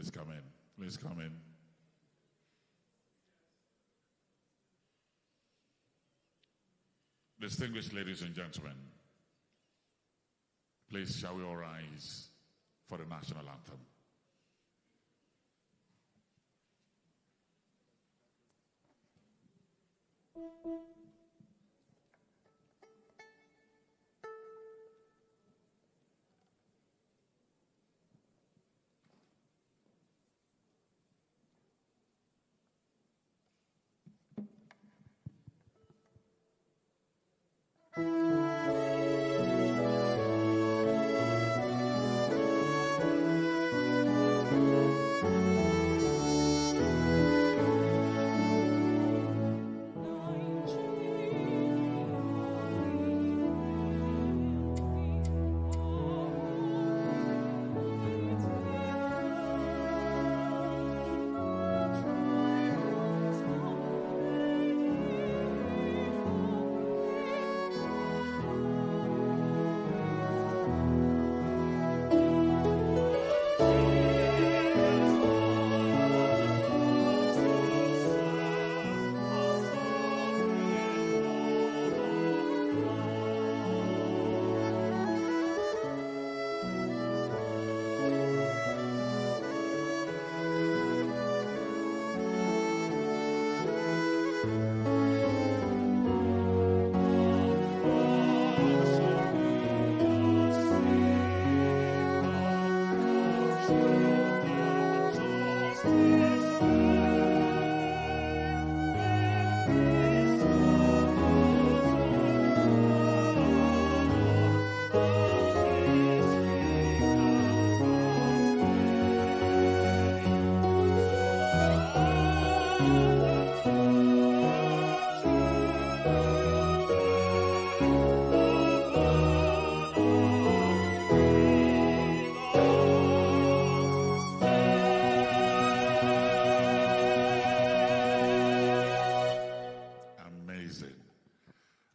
Please come in. Please come in. Distinguished ladies and gentlemen, please shall we all rise for the national anthem.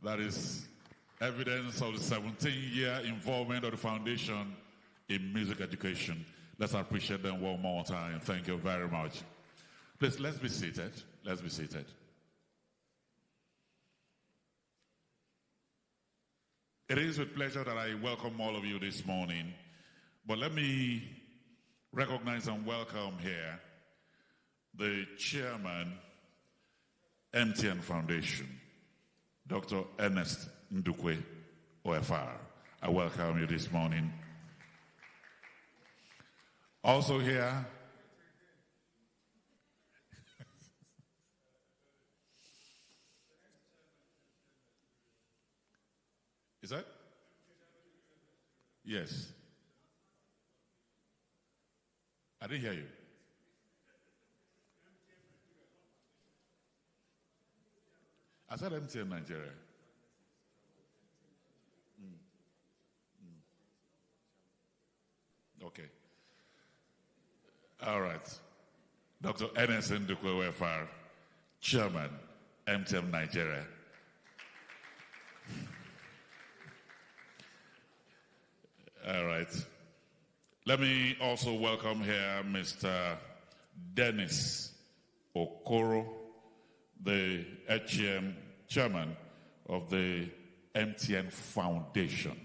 That is evidence of the 17-year involvement of the foundation in music education. Let's appreciate them one more time. Thank you very much. Please, let's be seated. Let's be seated. It is with pleasure that I welcome all of you this morning. But let me recognize and welcome here the chairman, MTN Foundation, Dr. Ernest Ndukwe, OFR. I welcome you this morning. Also here, is that? Yes. I didn't hear you. I said MTN Nigeria. Okay. All right. Dr. Ernest Ndukwe, OFR, Chairman, MTN Nigeria. All right. Let me also welcome here Mr. Dennis Okoro, the HM chairman of the MTN Foundation.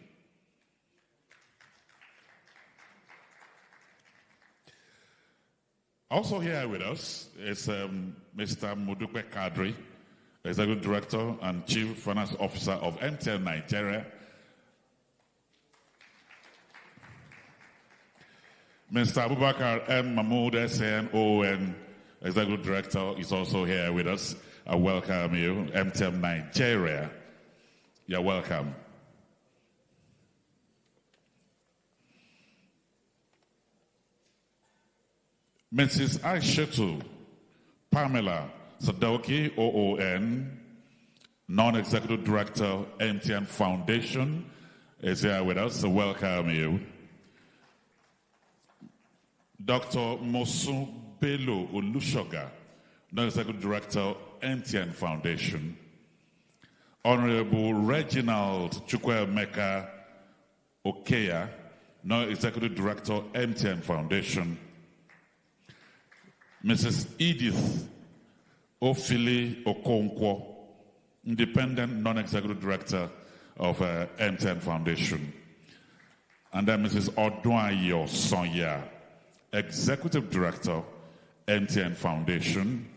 Also here with us is Mr. Mudupe Kadri, Executive Director and Chief Finance Officer of MTN Nigeria. Mr. Abubakar M. Mahmoud, SNON, Executive Director, is also here with us. I welcome you, MTN Nigeria. You're welcome. Mrs. Aishetu Pamela Sadoki, OON, Non-Executive Director, MTN Foundation, is here with us. So welcome you. Dr. Mosu Bello Olushoga, Non-Executive Director, MTN Foundation. Honorable Reginald Chukwuemeka Okeya, Non-Executive Director, MTN Foundation. Mrs. Edith Ofili Okonkwo, Independent Non-Executive Director of MTN Foundation. And then Mrs. Odwayo Sonya, Executive Director, MTN Foundation.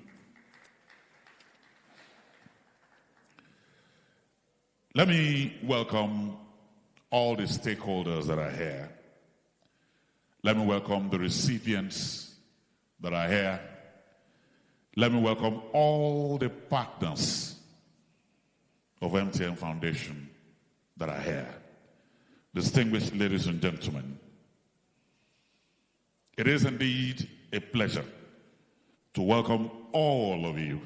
Let me welcome all the stakeholders that are here. Let me welcome the recipients that are here. Let me welcome all the partners of MTN Foundation that are here. Distinguished ladies and gentlemen, it is indeed a pleasure to welcome all of you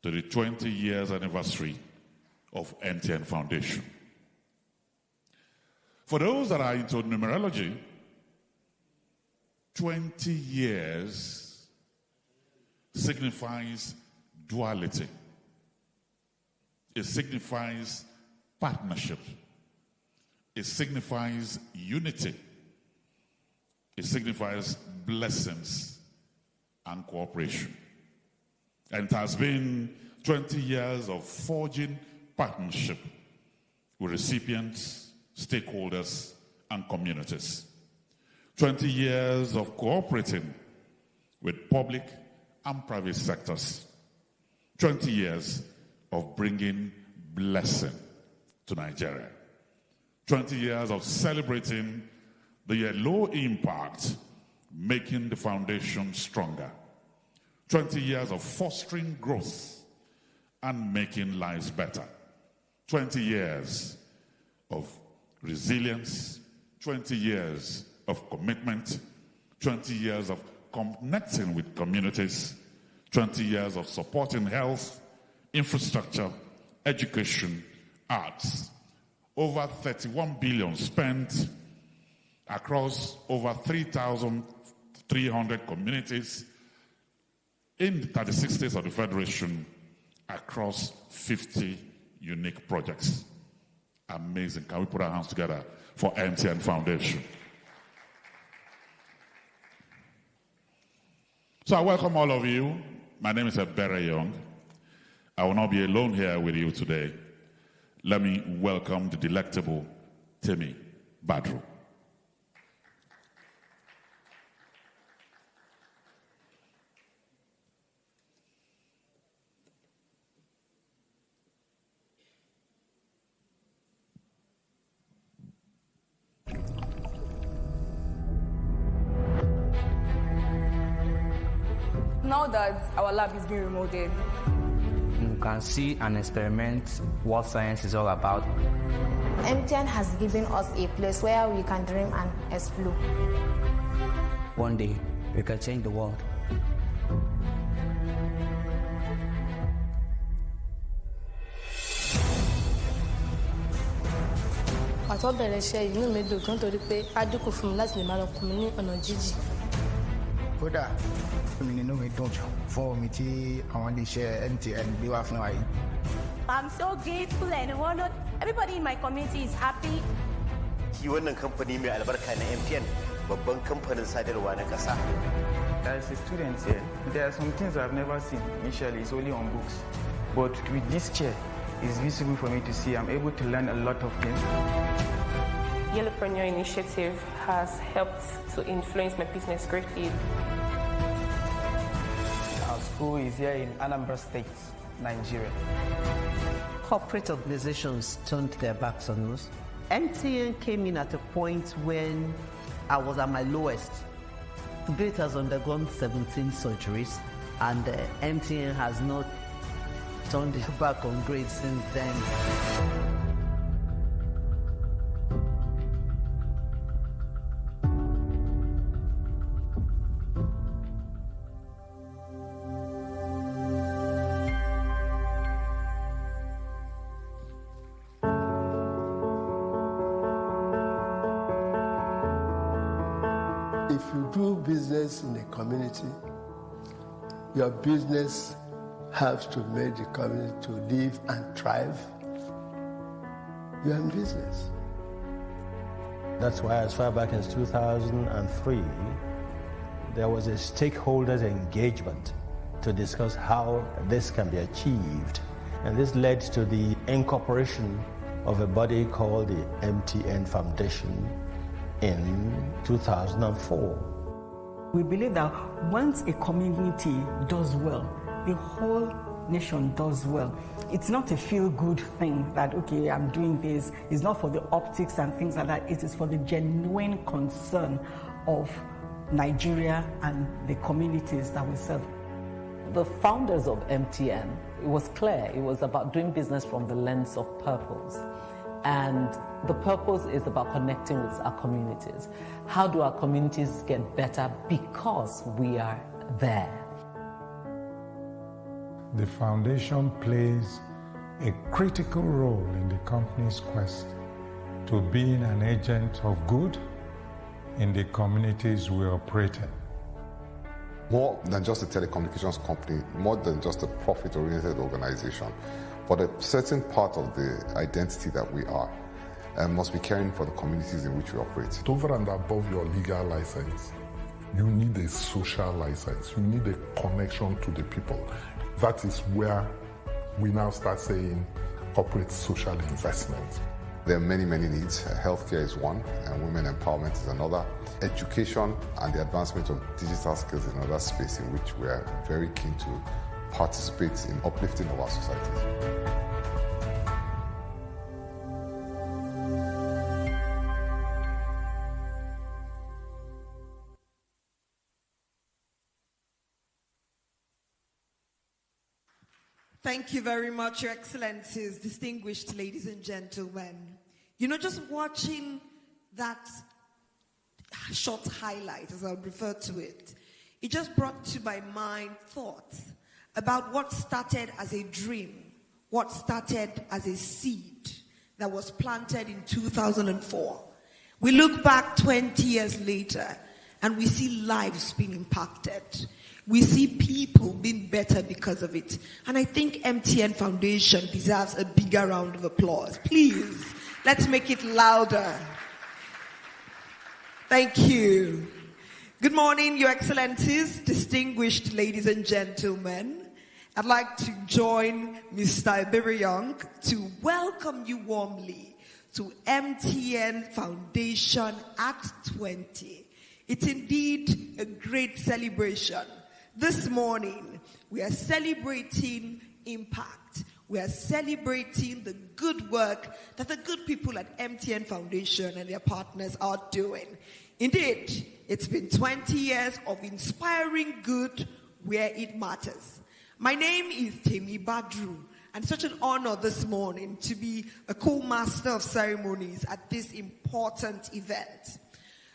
to the 20 years anniversary of MTN Foundation. For those that are into numerology, 20 years signifies duality. It signifies partnership. It signifies unity. It signifies blessings and cooperation. And it has been 20 years of forging partnership with recipients, stakeholders, and communities. 20 years of cooperating with public and private sectors. 20 years of bringing blessing to Nigeria. 20 years of celebrating the low impact, making the foundation stronger. 20 years of fostering growth and making lives better. 20 years of resilience. 20 years of commitment. 20 years of connecting with communities. 20 years of supporting health, infrastructure, education, arts. Over 31 billion spent across over 3,300 communities in the 36 states of the Federation across 50 unique projects. Amazing. Can we put our hands together for MTN Foundation? So I welcome all of you. My name is Ebere Young. I will not be alone here with you today. Let me welcome the delectable Temi Badru. Now that our lab is being remodeled, you can see and experiment what science is all about. MTN has given us a place where we can dream and explore. One day, we can change the world. Àtọ́ bẹ̀rẹ̀ iṣẹ́ inú mi dùn gan torí pé á dínkù fún mi láti lè máa lọ kùn mí ní ọ̀nà jíjì. Kódà mi nínú mi dùn jù fún omi tí àwọn iléeṣẹ́ MTN gbé wá fún wa yìí. I'm so grateful and honored. Everybody in my community is happy. Shi wannan kamfani mai albarka na MTN babban kamfanin sadarwa na ƙasa. As a student here, there are some things I've never seen. Initially, it's only on books. But with this chair, it's visible for me to see. I'm able to learn a lot of things. Yellowpreneur initiative has helped to influence my business greatly. Our school is here in Anambra State, Nigeria. Corporate organizations turned their backs on us. MTN came in at a point when I was at my lowest. Great has undergone 17 surgeries, and MTN has not turned its back on grades since then. If you do business in a community, your business helps to make the community to live and thrive. You're in business. That's why as far back as 2003, there was a stakeholders engagement to discuss how this can be achieved. And this led to the incorporation of a body called the MTN Foundation in 2004. We believe that once a community does well, the whole nation does well. It's not a feel-good thing that, okay, I'm doing this. It's not for the optics and things like that. It is for the genuine concern of Nigeria and the communities that we serve. The founders of MTN, it was clear it was about doing business from the lens of purpose. And the purpose is about connecting with our communities. How do our communities get better? Because we are there. The foundation plays a critical role in the company's quest to being an agent of good in the communities we operate in. More than just a telecommunications company, more than just a profit-oriented organization, but a certain part of the identity that we are must be caring for the communities in which we operate. Over and above your legal license, you need a social license. You need a connection to the people. That is where we now start saying corporate social investment. There are many, many needs. Healthcare is one, and women empowerment is another. Education and the advancement of digital skills is another space in which we are very keen to participate in uplifting of our societies. Thank you very much, Your Excellencies, distinguished ladies and gentlemen. You know, just watching that short highlight, as I'll refer to it, it just brought to my mind thoughts about what started as a dream, what started as a seed that was planted in 2004. We look back 20 years later and we see lives being impacted. We see people being better because of it. And I think MTN Foundation deserves a bigger round of applause. Please, let's make it louder. Thank you. Good morning, Your Excellencies, distinguished ladies and gentlemen. I'd like to join Mr. Young to welcome you warmly to MTN Foundation at 20. It's indeed a great celebration. This morning, we are celebrating impact. We are celebrating the good work that the good people at MTN Foundation and their partners are doing. Indeed, it's been 20 years of inspiring good where it matters. My name is Temi Badru, and it's such an honor this morning to be a co-master of ceremonies at this important event.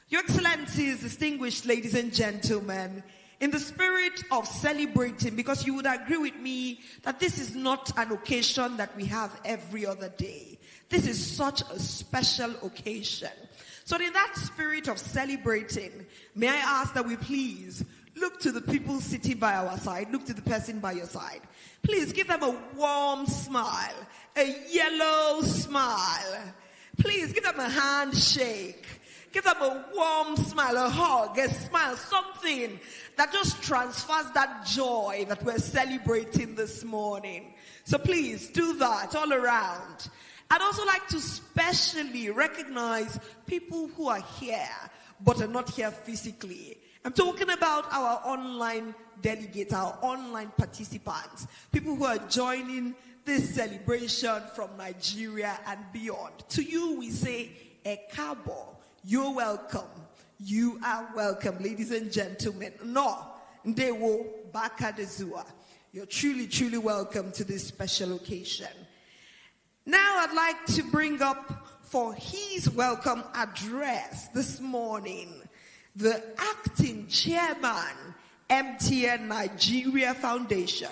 Your Excellencies, distinguished ladies and gentlemen, in the spirit of celebrating, because you would agree with me that this is not an occasion that we have every other day. This is such a special occasion. So in that spirit of celebrating, may I ask that we please look to the people sitting by our side, look to the person by your side. Please give them a warm smile, a yellow smile. Please give them a handshake. Give them a warm smile, a hug, a smile, something that just transfers that joy that we're celebrating this morning. So please do that all around. I'd also like to specially recognize people who are here but are not here physically. I'm talking about our online delegates, our online participants, people who are joining this celebration from Nigeria and beyond. To you, we say, Ekabo. You're welcome. You are welcome, ladies and gentlemen. No, Ndewo Bakadezua. You're truly, truly welcome to this special occasion. Now I'd like to bring up for his welcome address this morning, the acting chairman, MTN Nigeria Foundation.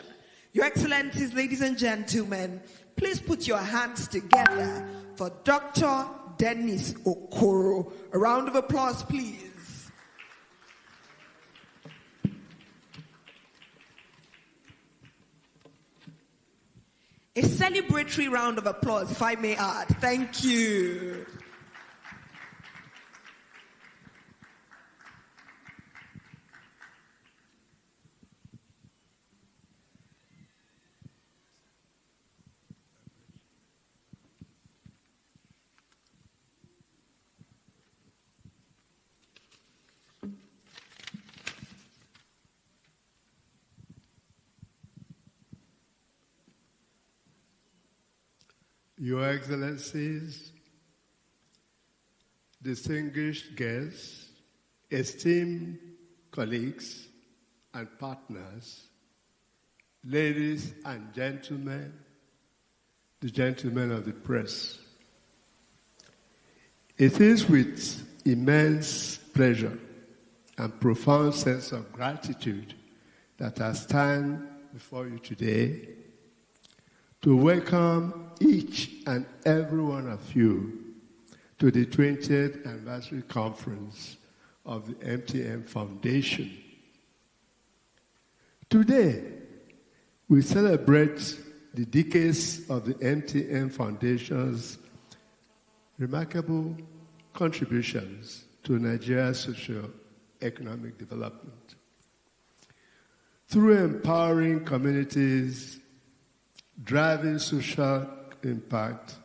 Your Excellencies, ladies and gentlemen, please put your hands together for Dr. Dennis Okoro. A round of applause, please. A celebratory round of applause, if I may add. Thank you. Your Excellencies, distinguished guests, esteemed colleagues and partners, ladies and gentlemen, the gentlemen of the press. It is with immense pleasure and profound sense of gratitude that I stand before you today to welcome each and every one of you to the 20th anniversary conference of the MTN Foundation. Today, we celebrate the decades of the MTN Foundation's remarkable contributions to Nigeria's socio-economic development. Through empowering communities, driving social impact,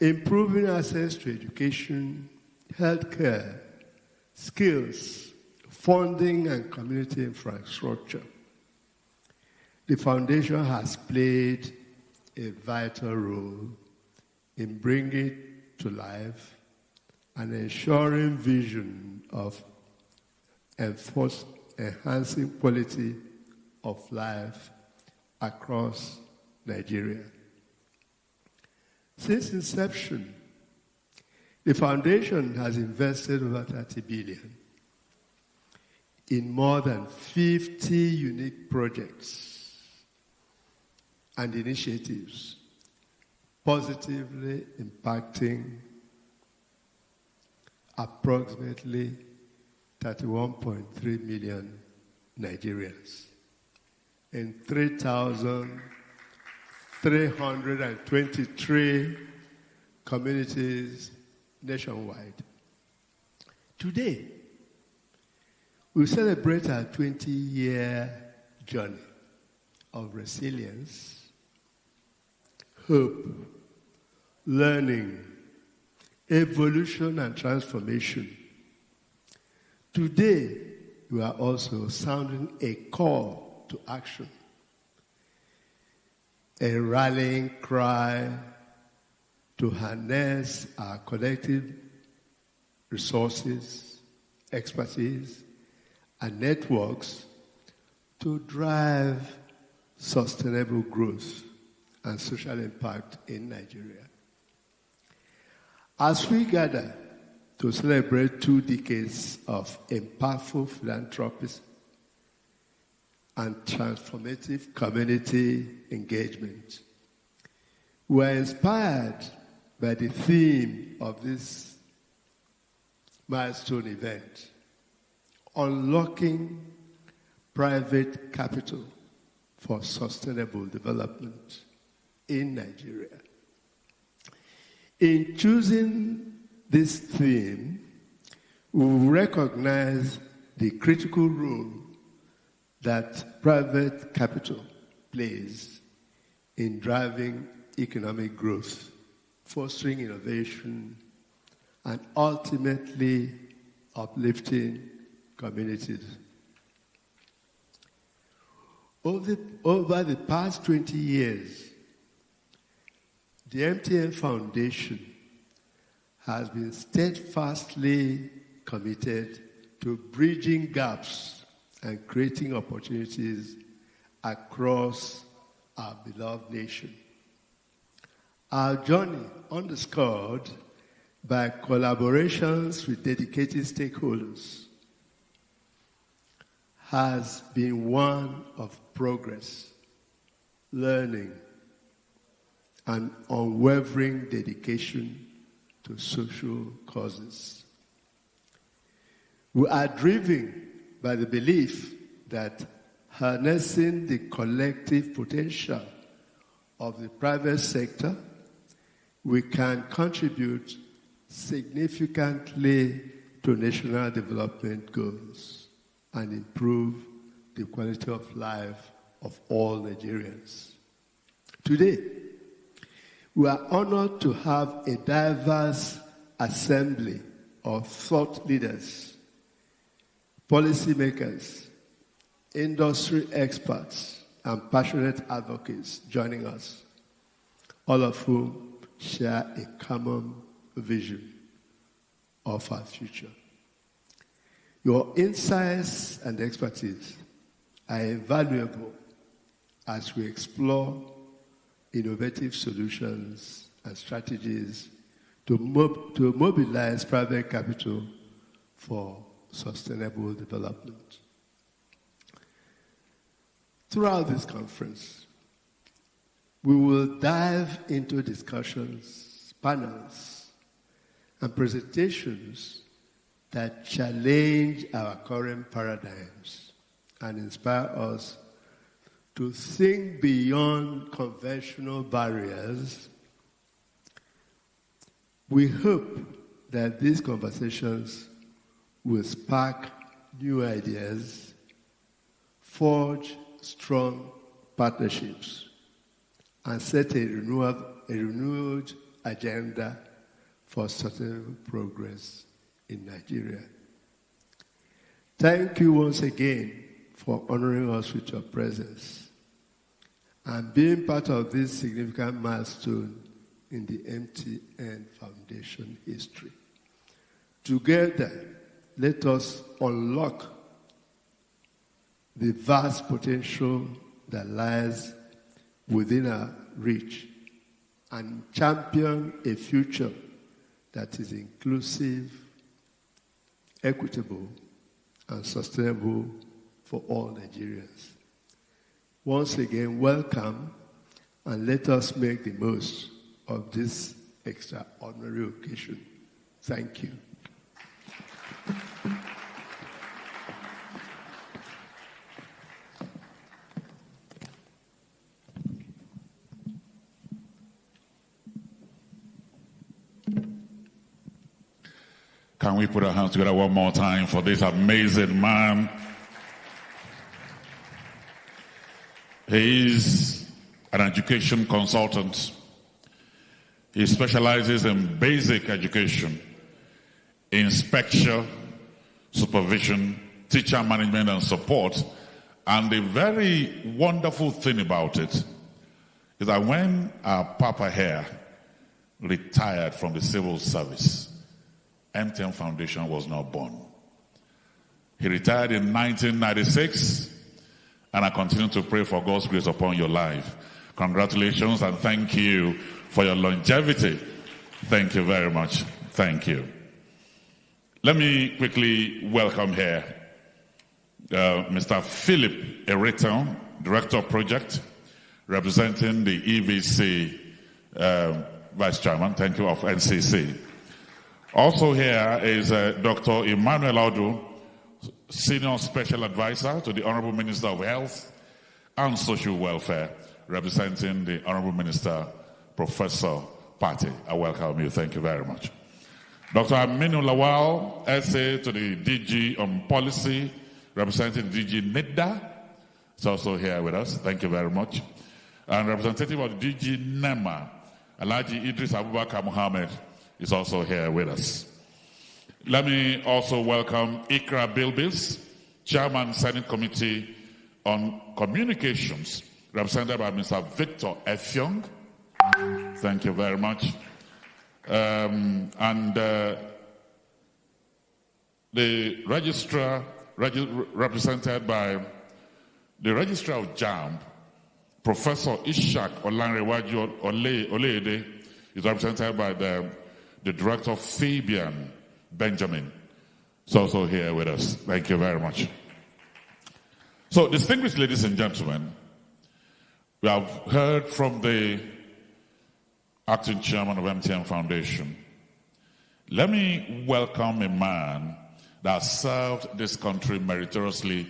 improving access to education, healthcare, skills, funding, and community infrastructure, the Foundation has played a vital role in bringing it to life and ensuring vision of enhancing quality of life across Nigeria. Since inception, the Foundation has invested over 30 billion in more than 50 unique projects and initiatives, positively impacting approximately 31.3 million Nigerians in 3,323 communities nationwide. Today, we celebrate our 20-year journey of resilience, hope, learning, evolution, and transformation. Today, we are also sounding a call to action, a rallying cry to harness our collective resources, expertise, and networks to drive sustainable growth and social impact in Nigeria. As we gather to celebrate 2 decades of impactful philanthropy and transformative community engagement, we are inspired by the theme of this milestone event, unlocking private capital for sustainable development in Nigeria. In choosing this theme, we recognize the critical role that private capital plays in driving economic growth, fostering innovation, and ultimately uplifting communities. Over the past 20 years, the MTN Foundation has been steadfastly committed to bridging gaps and creating opportunities across our beloved nation. Our journey, underscored by collaborations with dedicated stakeholders, has been one of progress, learning, and unwavering dedication to social causes. We are driven by the belief that harnessing the collective potential of the private sector, we can contribute significantly to national development goals and improve the quality of life of all Nigerians. Today, we are honored to have a diverse assembly of thought leaders, policymakers, industry experts, and passionate advocates joining us, all of whom share a common vision of our future. Your insights and expertise are invaluable as we explore innovative solutions and strategies to mobilize private capital for sustainable development. Throughout this conference, we will dive into discussions, panels, and presentations that challenge our current paradigms and inspire us to think beyond conventional barriers. We hope that these conversations will spark new ideas, forge strong partnerships, and set a renewed agenda for sustainable progress in Nigeria. Thank you once again for honoring us with your presence and being part of this significant milestone in the MTN Foundation history. Together, let us unlock the vast potential that lies within our reach and champion a future that is inclusive, equitable, and sustainable for all Nigerians. Once again, welcome, and let us make the most of this extraordinary occasion. Thank you. Can we put our hands together one more time for this amazing man? He is an education consultant. He specializes in basic education, inspection, supervision, teacher management and support. And the very wonderful thing about it is that when our Papa here retired from the civil service, MTN Foundation was not born. He retired in 1996, and I continue to pray for God's grace upon your life. Congratulations and thank you for your longevity. Thank you very much. Thank you. Let me quickly welcome here Mr. Philip Ereton, Director of Project, representing the EVC Vice Chairman, thank you, of NCC. Also here is Dr. Emmanuel Audu, Senior Special Advisor to the Honorable Minister of Health and Social Welfare, representing the Honorable Minister, Professor Patti. I welcome you. Thank you very much. Dr. Aminu Lawal, SA to the DG on Policy, representing DG NIDA, is also here with us. Thank you very much. And representative of DG NEMA, Alhaji Idris Abubakar Mohammed, is also here with us. Let me also welcome Ikra Bilbis, Chairman Senate Committee on Communications, represented by Mr. Victor Effiong. Thank you very much. The registrar, represented by the Registrar of JAMB, Professor Ishak Olanrewaju Oleede, is represented by the Director Fabian Benjamin. Is also here with us. Thank you very much. So, distinguished ladies and gentlemen, we have heard from the acting chairman of MTN Foundation. Let me welcome a man that served this country meritoriously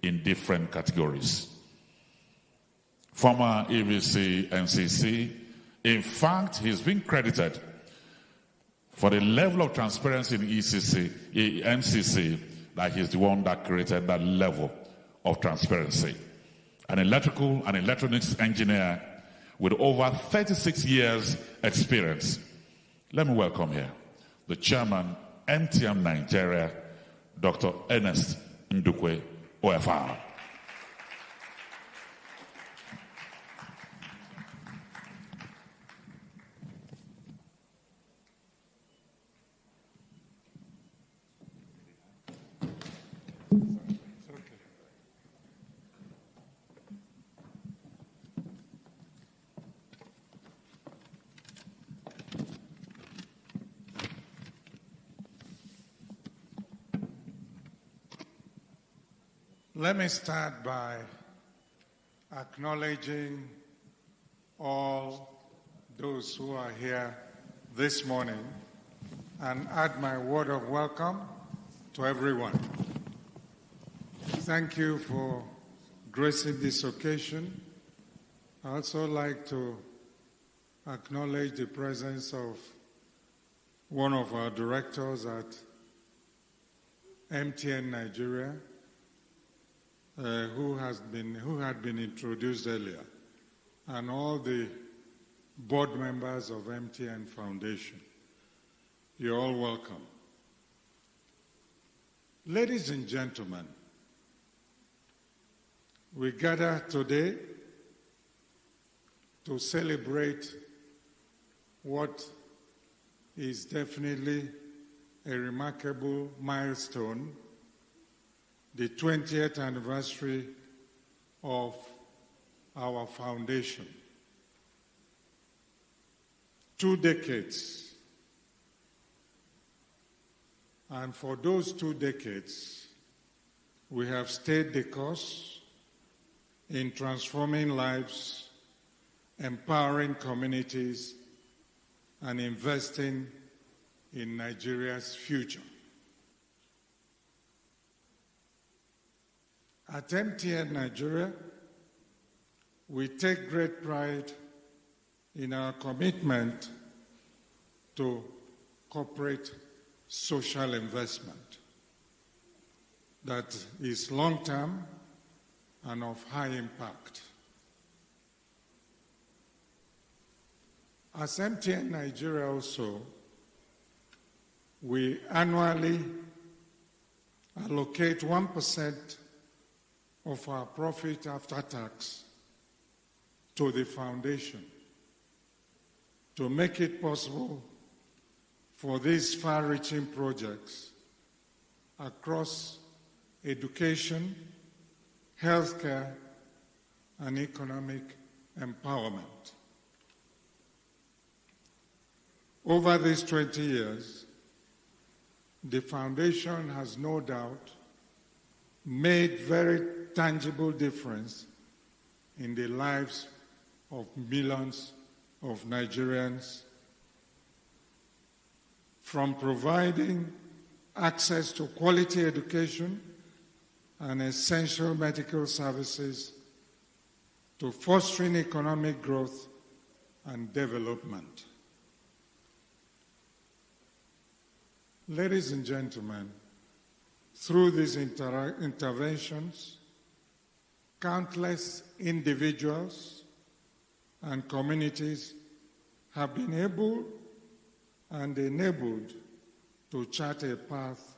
in different categories. Former EVC, NCC. In fact, he's been credited for the level of transparency in NCC, that he's the one that created that level of transparency. An electrical and electronics engineer with over 36 years experience. Let me welcome here the chairman, MTN Nigeria, Dr. Ernest Ndukwe, OFR. Let me start by acknowledging all those who are here this morning and add my word of welcome to everyone. Thank you for gracing this occasion. I also like to acknowledge the presence of one of our directors at MTN Nigeria, who had been introduced earlier, and all the board members of MTN Foundation. You're all welcome. Ladies and gentlemen, we gather today to celebrate what is definitely a remarkable milestone, the 20th anniversary of our foundation. 2 decades. And for those 2 decades, we have stayed the course in transforming lives, empowering communities, and investing in Nigeria's future. At MTN Nigeria, we take great pride in our commitment to corporate social investment that is long-term and of high impact. As MTN Nigeria also, we annually allocate 1% of our profit after tax to the foundation to make it possible for these far-reaching projects across education, healthcare, and economic empowerment. Over these 20 years, the foundation has no doubt made very tangible difference in the lives of millions of Nigerians, from providing access to quality education and essential medical services to fostering economic growth and development. Ladies and gentlemen, through these interventions, countless individuals and communities have been able and enabled to chart a path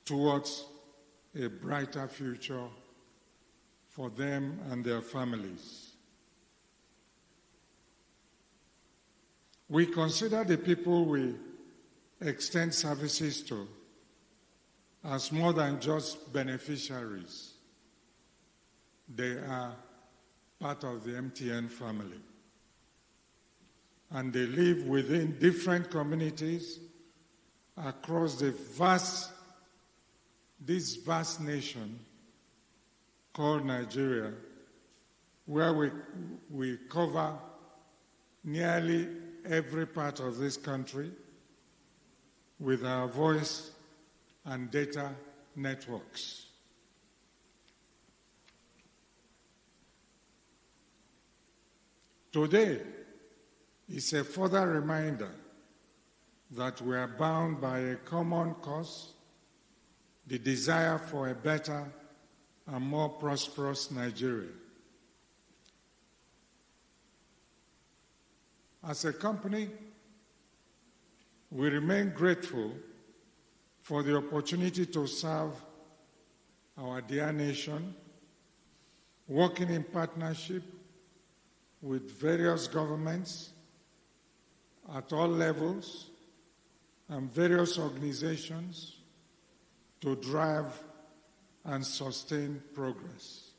towards a brighter future for them and their families. We consider the people we extend services to as more than just beneficiaries. They are part of the MTN family. And they live within different communities across this vast nation called Nigeria, where we cover nearly every part of this country with our voice and data networks. Today is a further reminder that we are bound by a common cause, the desire for a better and more prosperous Nigeria. As a company, we remain grateful for the opportunity to serve our dear nation, working in partnership with various governments at all levels and various organizations to drive and sustain progress.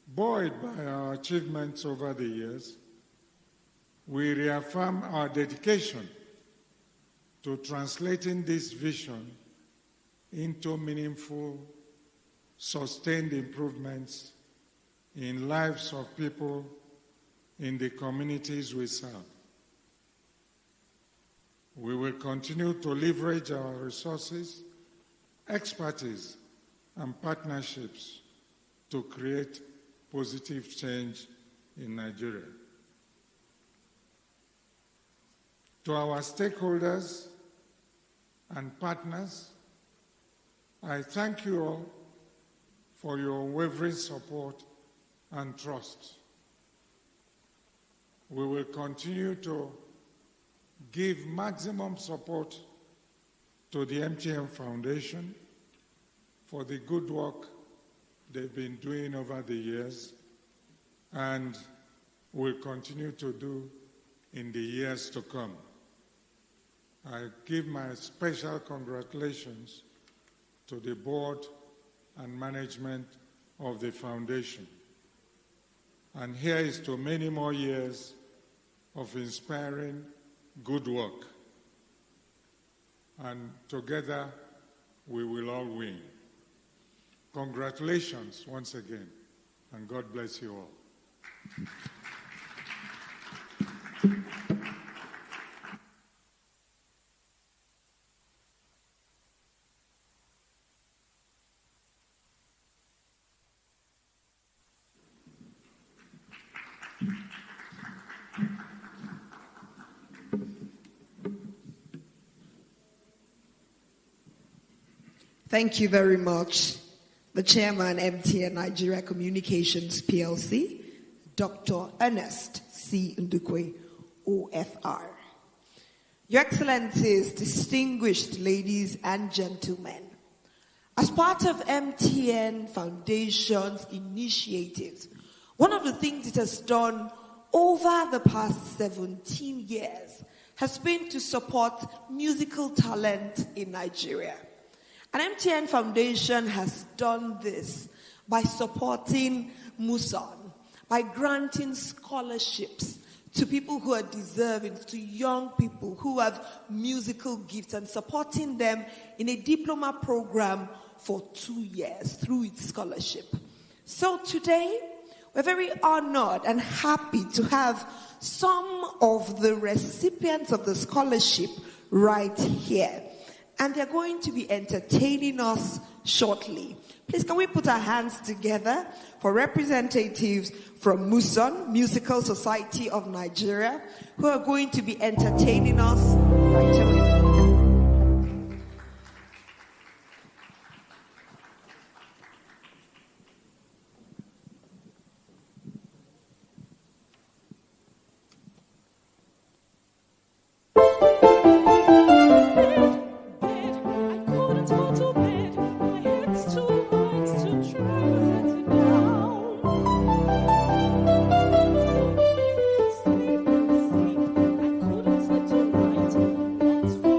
Buoyed by our achievements over the years, we reaffirm our dedication to translating this vision into meaningful, sustained improvements in lives of people in the communities we serve. We will continue to leverage our resources, expertise, and partnerships to create positive change in Nigeria. To our stakeholders and partners, I thank you all for your unwavering support and trust. We will continue to give maximum support to the MTN Foundation for the good work they've been doing over the years and will continue to do in the years to come. I give my special congratulations to the board and management of the foundation. And here is to many more years of inspiring good work. And together we will all win. Congratulations once again, and God bless you all. Thank you very much, the Chairman, MTN Nigeria Communications PLC, Dr. Ernest C. Ndukwe, OFR. Your Excellencies, distinguished ladies and gentlemen, as part of MTN Foundation's initiatives, one of the things it has done over the past 17 years has been to support musical talent in Nigeria. And MTN Foundation has done this by supporting Muson, by granting scholarships to people who are deserving, to young people who have musical gifts, and supporting them in a diploma program for 2 years through its scholarship. So today, we're very honored and happy to have some of the recipients of the scholarship right here. And they're going to be entertaining us shortly. Please, can we put our hands together for representatives from Muson, Musical Society of Nigeria, who are going to be entertaining us right away. Sleep, sleep, I couldn't sleep tonight.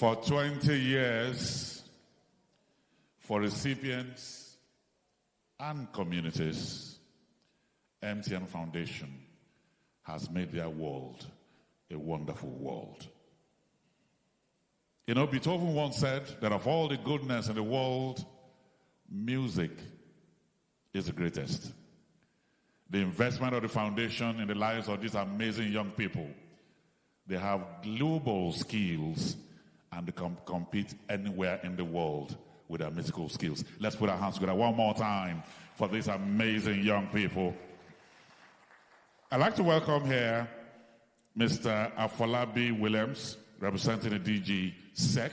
For 20 years, for recipients and communities, MTN Foundation has made their world a wonderful world. You know, Beethoven once said that of all the goodness in the world, music is the greatest. The investment of the foundation in the lives of these amazing young people, they have global skills and they can compete anywhere in the world with their musical skills. Let's put our hands together one more time for these amazing young people. I'd like to welcome here Mr. Afolabi Williams, representing the DG SEC.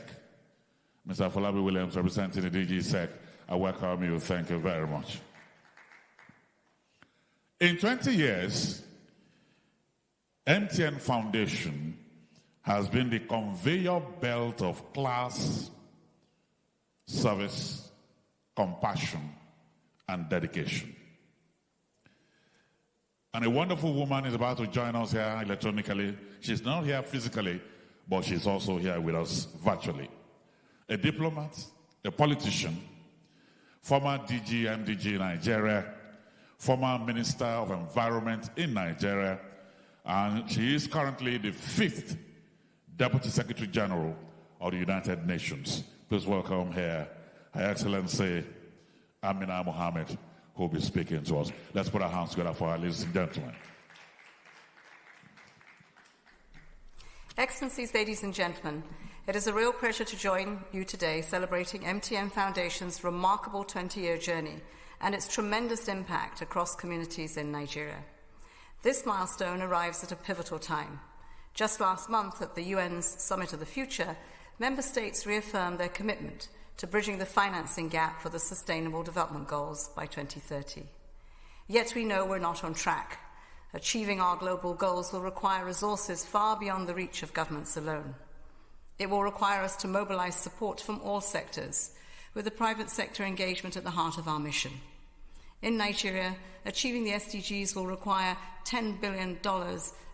Mr. Afolabi Williams, representing the DG SEC. I welcome you. Thank you very much. In 20 years, MTN Foundation has been the conveyor belt of class, service, compassion, and dedication. And a wonderful woman is about to join us here electronically. She's not here physically, but she's also here with us virtually. A diplomat, a politician, former DG, MDG in Nigeria, former Minister of Environment in Nigeria, and she is currently the 5th Deputy Secretary General of the United Nations. Please welcome here Her Excellency Amina Mohammed, who will be speaking to us. Let's put our hands together for our ladies and gentlemen. Excellencies, ladies and gentlemen, it is a real pleasure to join you today celebrating MTN Foundation's remarkable 20-year journey and its tremendous impact across communities in Nigeria. This milestone arrives at a pivotal time. Just last month at the UN's Summit of the Future, member states reaffirmed their commitment to bridging the financing gap for the Sustainable Development Goals by 2030. Yet we know we're not on track. Achieving our global goals will require resources far beyond the reach of governments alone. It will require us to mobilize support from all sectors, with the private sector engagement at the heart of our mission. In Nigeria, achieving the SDGs will require $10 billion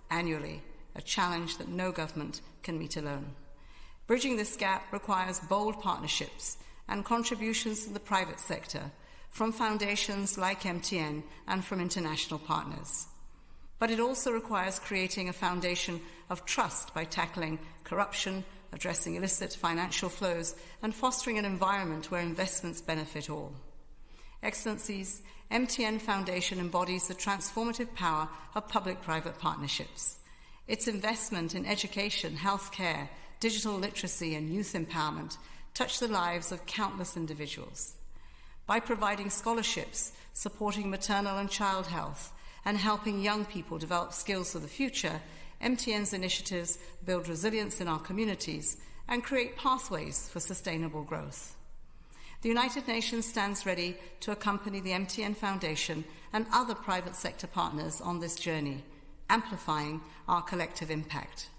annually, a challenge that no government can meet alone. Bridging this gap requires bold partnerships and contributions from the private sector, from foundations like MTN and from international partners. But it also requires creating a foundation of trust by tackling corruption, addressing illicit financial flows, and fostering an environment where investments benefit all. Excellencies, MTN Foundation embodies the transformative power of public-private partnerships. Its investment in education, healthcare, digital literacy, and youth empowerment touch the lives of countless individuals. By providing scholarships, supporting maternal and child health, and helping young people develop skills for the future, MTN's initiatives build resilience in our communities and create pathways for sustainable growth. The United Nations stands ready to accompany the MTN Foundation and other private sector partners on this journey, amplifying our collective impact.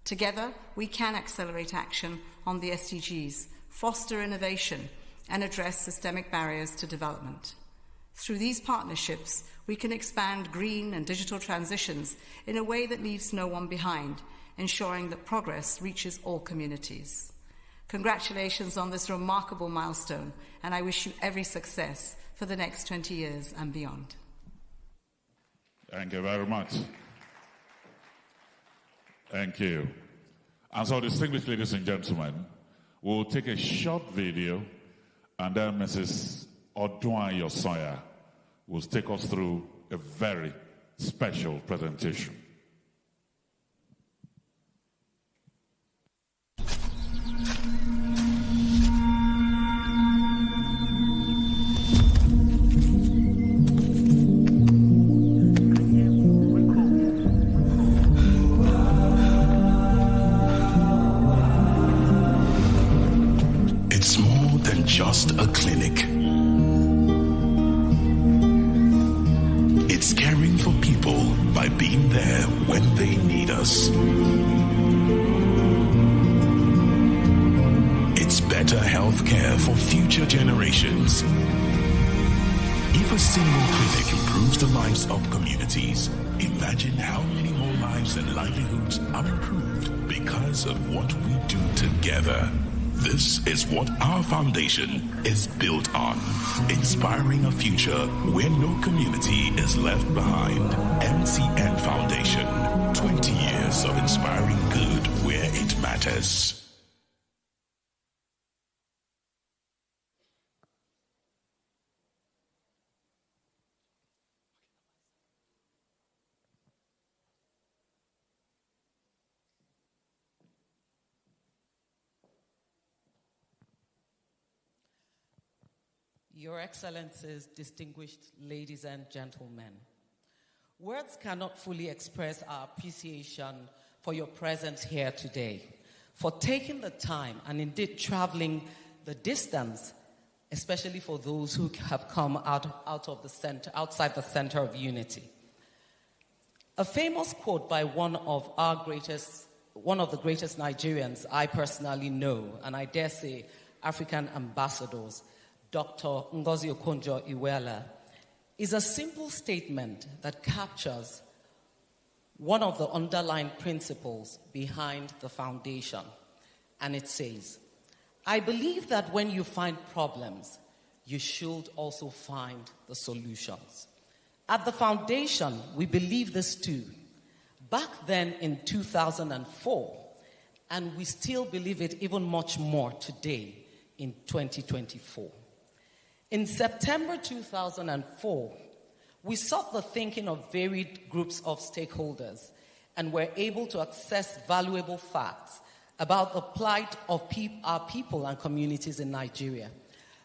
Together, we can accelerate action on the SDGs, foster innovation, and address systemic barriers to development. Through these partnerships, we can expand green and digital transitions in a way that leaves no one behind, ensuring that progress reaches all communities. Congratulations on this remarkable milestone, and I wish you every success for the next 20 years and beyond. Thank you very much. Thank you. And so, distinguished ladies and gentlemen, we'll take a short video, and then Mrs. Odwan Yosoya will take us through a very special presentation. It's more than just a clinic. It's caring for people by being there when they need us. It's better health care for future generations. If a single clinic improves the lives of communities, imagine how many more lives and livelihoods are improved because because of what we do together. This is what our foundation is built on, inspiring a future where no community is left behind. MTN Foundation, 20 years of inspiring good where it matters. Your Excellencies, distinguished ladies and gentlemen, words cannot fully express our appreciation for your presence here today, for taking the time and indeed traveling the distance, especially for those who have come out of the center, outside the center of unity. A famous quote by one of the greatest Nigerians I personally know, and I dare say African ambassadors, Dr. Ngozi Okonjo-Iweala, is a simple statement that captures one of the underlying principles behind the foundation. And it says, I believe that when you find problems, you should also find the solutions. At the foundation, we believe this too. Back then in 2004, and we still believe it even much more today in 2024. In September 2004, we sought the thinking of varied groups of stakeholders and were able to access valuable facts about the plight of our people and communities in Nigeria.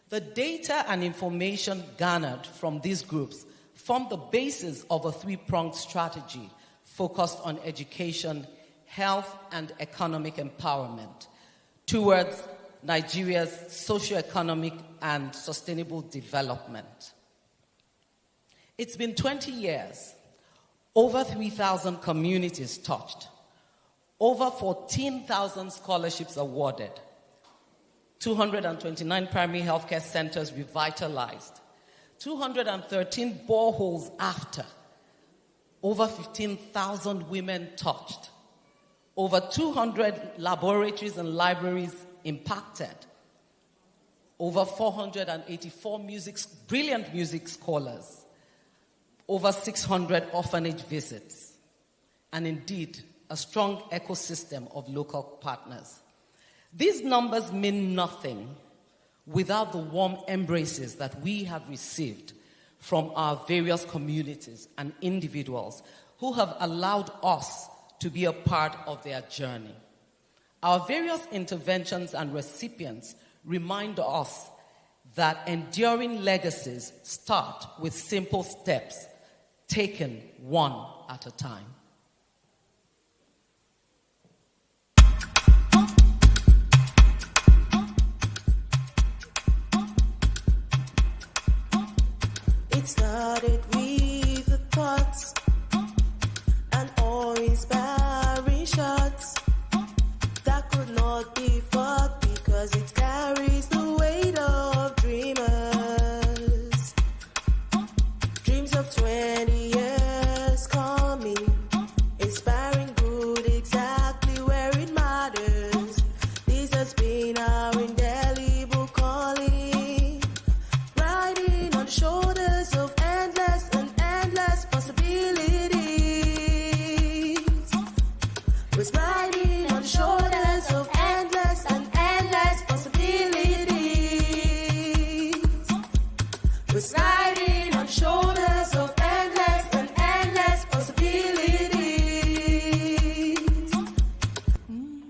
The data and information garnered from these groups formed the basis of a three-pronged strategy focused on education, health, and economic empowerment towards Nigeria's socio-economic and sustainable development. It's been 20 years, over 3,000 communities touched, over 14,000 scholarships awarded, 229 primary healthcare centers revitalized, 213 boreholes after, over 15,000 women touched, over 200 laboratories and libraries impacted, over 484 brilliant music scholars, over 600 orphanage visits, and indeed a strong ecosystem of local partners. These numbers mean nothing without the warm embraces that we have received from our various communities and individuals who have allowed us to be a part of their journey. Our various interventions and recipients remind us that enduring legacies start with simple steps taken one at a time. It started with the thoughts and awe-inspiring shots that could not be fought because it carries the weight of dreamers. Dreams of 20 years coming, inspiring good exactly where it matters. This has been our indelible calling, riding on the shoulders of endless and endless possibilities. We're riding on the shoulders of endless and endless possibilities. We're riding on the shoulders of endless and endless possibilities.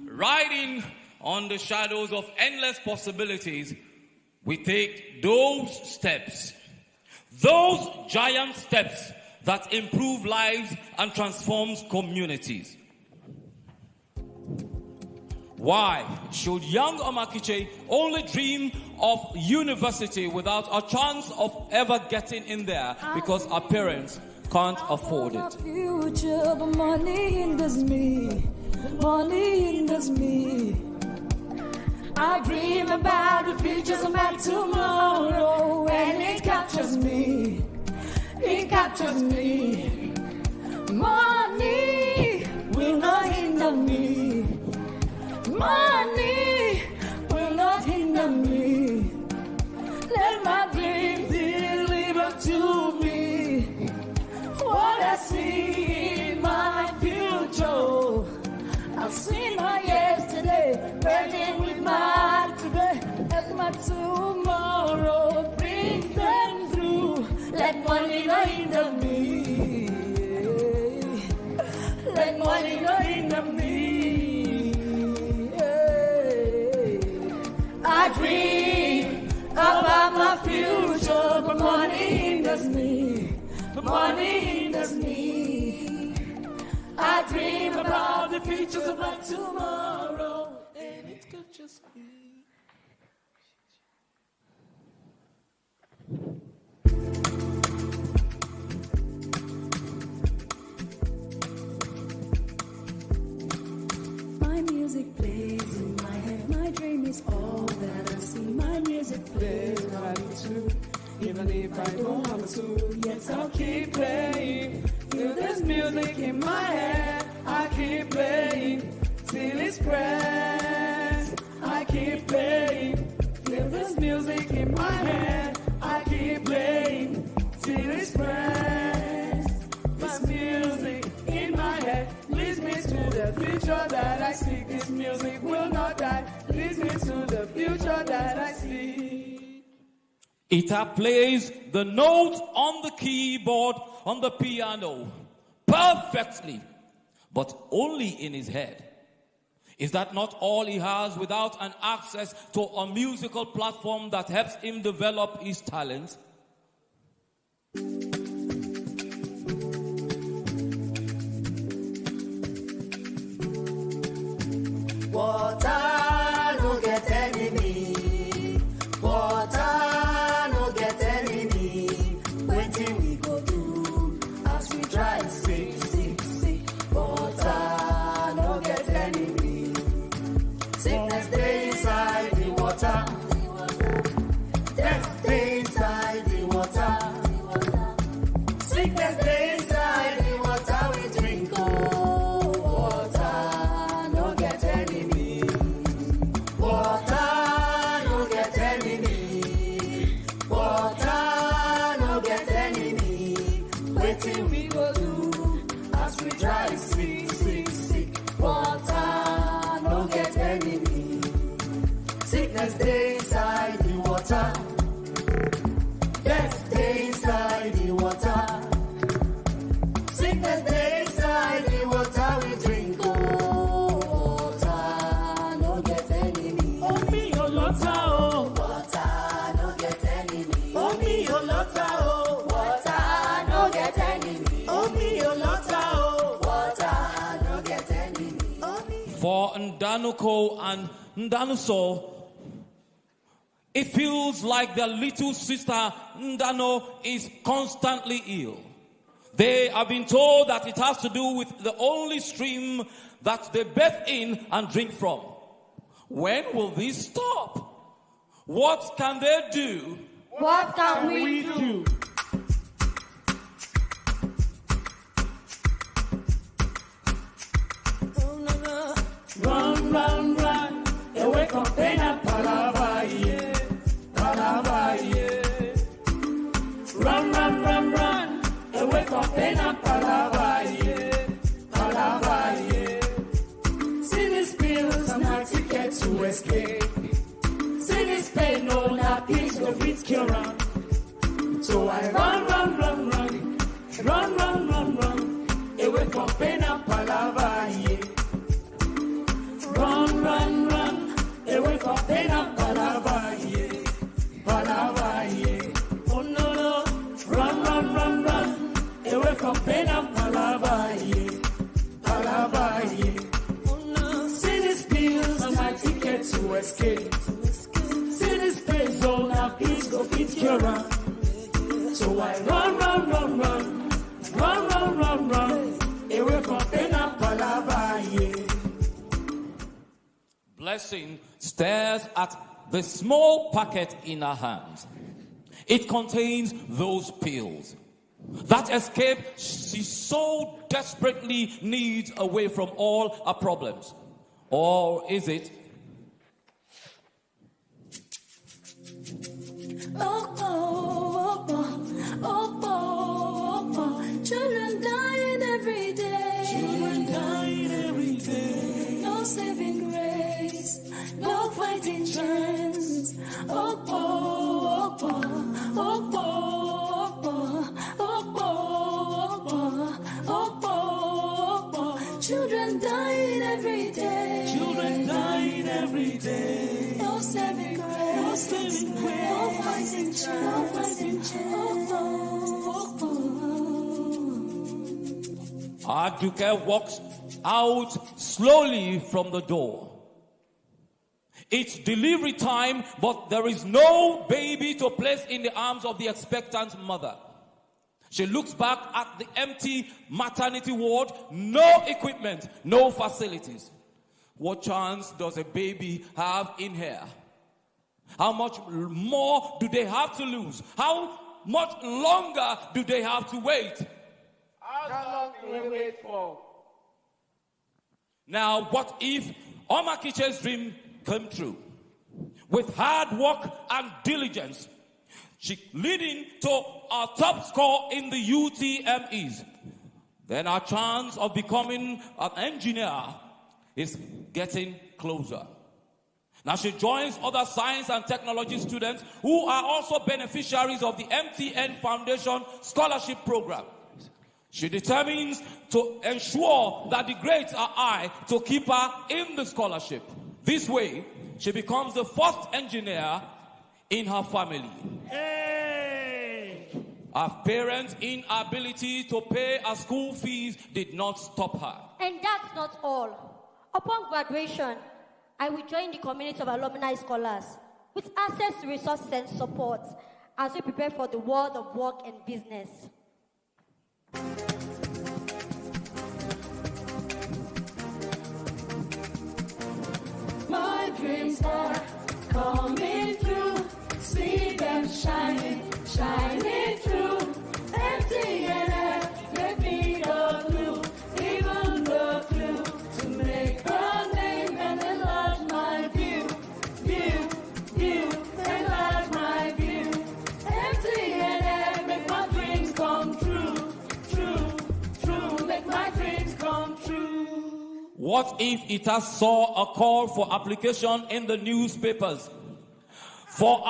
Riding on the shadows of endless possibilities, we take those steps, those giant steps that improve lives and transforms communities. Why should young Omakiche only dream of university without a chance of ever getting in there because our parents can't afford it? Future, but money hinders me. Money hinders me. I dream about the futures about tomorrow, and it captures me. It captures me. Money will not hinder me. I'll see my yesterday, burning with my today, as my tomorrow brings them through. Let money go hinder me. Let money go hinder me. I dream about my future, but money hinders me. But money hinders me. I dream about the futures of my tomorrow, and it could just be. My music plays in my head. My dream is all that I see. My music plays right too. Even if I don't have to, yes, I'll keep playing. Feel this music in my head. I keep playing till it's pressed. I keep playing. Feel this music in my head. I keep playing till it's pressed. This music in my head leads me to the future that I seek. This music will not die. Leads me to the future that I seek. It plays the note on the keyboard, on the piano, perfectly, but only in his head. Is that not all he has without an access to a musical platform that helps him develop his talent? Water no get enemy. Water no get enemy. Waiting we go do as we try sick. Water no get enemy. Sickness stay inside the water. Death stay inside the water. Sickness stay inside the water we drink. Oh, water no get enemy. Water no get enemy. Water no get enemy. Waiting we go do as we try sick. Water no get enemy. Sickness stay inside the water. Death stay inside the water. Sickness stay inside the water we drink. Oh, water no get enemy. Oh, me, oh, water, oh. Water no get enemy. Oh, me, oh, water, oh. Water no get enemy. Oh, me, oh, water, oh. Water no get enemy. Oh, me. For Ndanuko and Ndanuso, it feels like their little sister Ndano is constantly ill. They have been told that it has to do with the only stream that they bathe in and drink from. When will this stop? What can they do? What can we do? Run, run, run, away from pain and palava, yeah, palava, yeah. Run, run, run, run, away from pain and palava, yeah, palava, yeah. See these pills, not ticket to escape. See this pain, no, not peace, no fit cure on. So I run, run, run, run, run, run, run, run, away from pain and palava, yeah. Run, run, run, away from pain and palava, yeah, palava, yeah. Oh no, no, run, run, run, run, away from pain and palava, yeah, palava, yeah. Oh no, see these pills, my ticket to escape. See this pain zone, now peace go fit cure on. So I run, run, run, run, run, run, run, run, away from pain and palava, yeah. Blessing stares at the small packet in her hand. It contains those pills. That escape she so desperately needs away from all her problems. Or is it? Oh, oh, oh, oh, oh, oh, oh. Children dying every day. Children dying every day. Children dying every day. Children dying every day. No saving grace. No saving grace. No fighting chance. No fighting chance. Aduke walks out slowly from the door. It's delivery time, but there is no baby to place in the arms of the expectant mother. She looks back at the empty maternity ward, no equipment, no facilities. What chance does a baby have in here? How much more do they have to lose? How much longer do they have to wait? How long will we wait for? Now, what if Omakiche's dream came true? With hard work and diligence, she leading to a top score in the UTMEs. Then our chance of becoming an engineer is getting closer. Now she joins other science and technology students who are also beneficiaries of the MTN Foundation Scholarship Program. She determines to ensure that the grades are high to keep her in the scholarship. This way, she becomes the first engineer in her family. Hey! Her parents' inability to pay her school fees did not stop her. And that's not all. Upon graduation, I will join the community of alumni scholars with access to resources and support as we prepare for the world of work and business. My dreams are coming through. See them shining, shining through. MTN gave me the clue, even the clue to make a name and enlarge my view, enlarge my view. MTN make my dreams come true, true, make my dreams come true. What if Ita saw a call for application in the newspapers for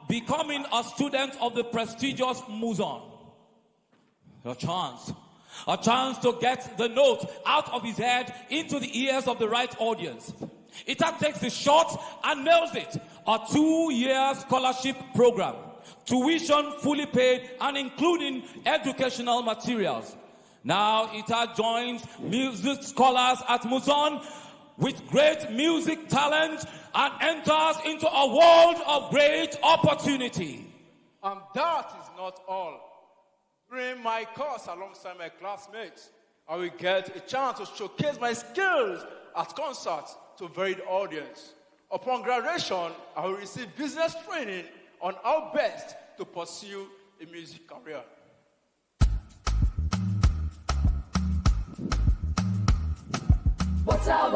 becoming a student of the prestigious Muzon? A chance to get the note out of his head into the ears of the right audience. Ita takes the shot and nails it. A 2-year scholarship program, tuition fully paid and including educational materials. Now Ita joins music scholars at Muzon with great music talent and enters into a world of great opportunity. And that is not all. During my course alongside my classmates, I will get a chance to showcase my skills at concerts to a varied audience. Upon graduation, I will receive business training on how best to pursue a music career. Water.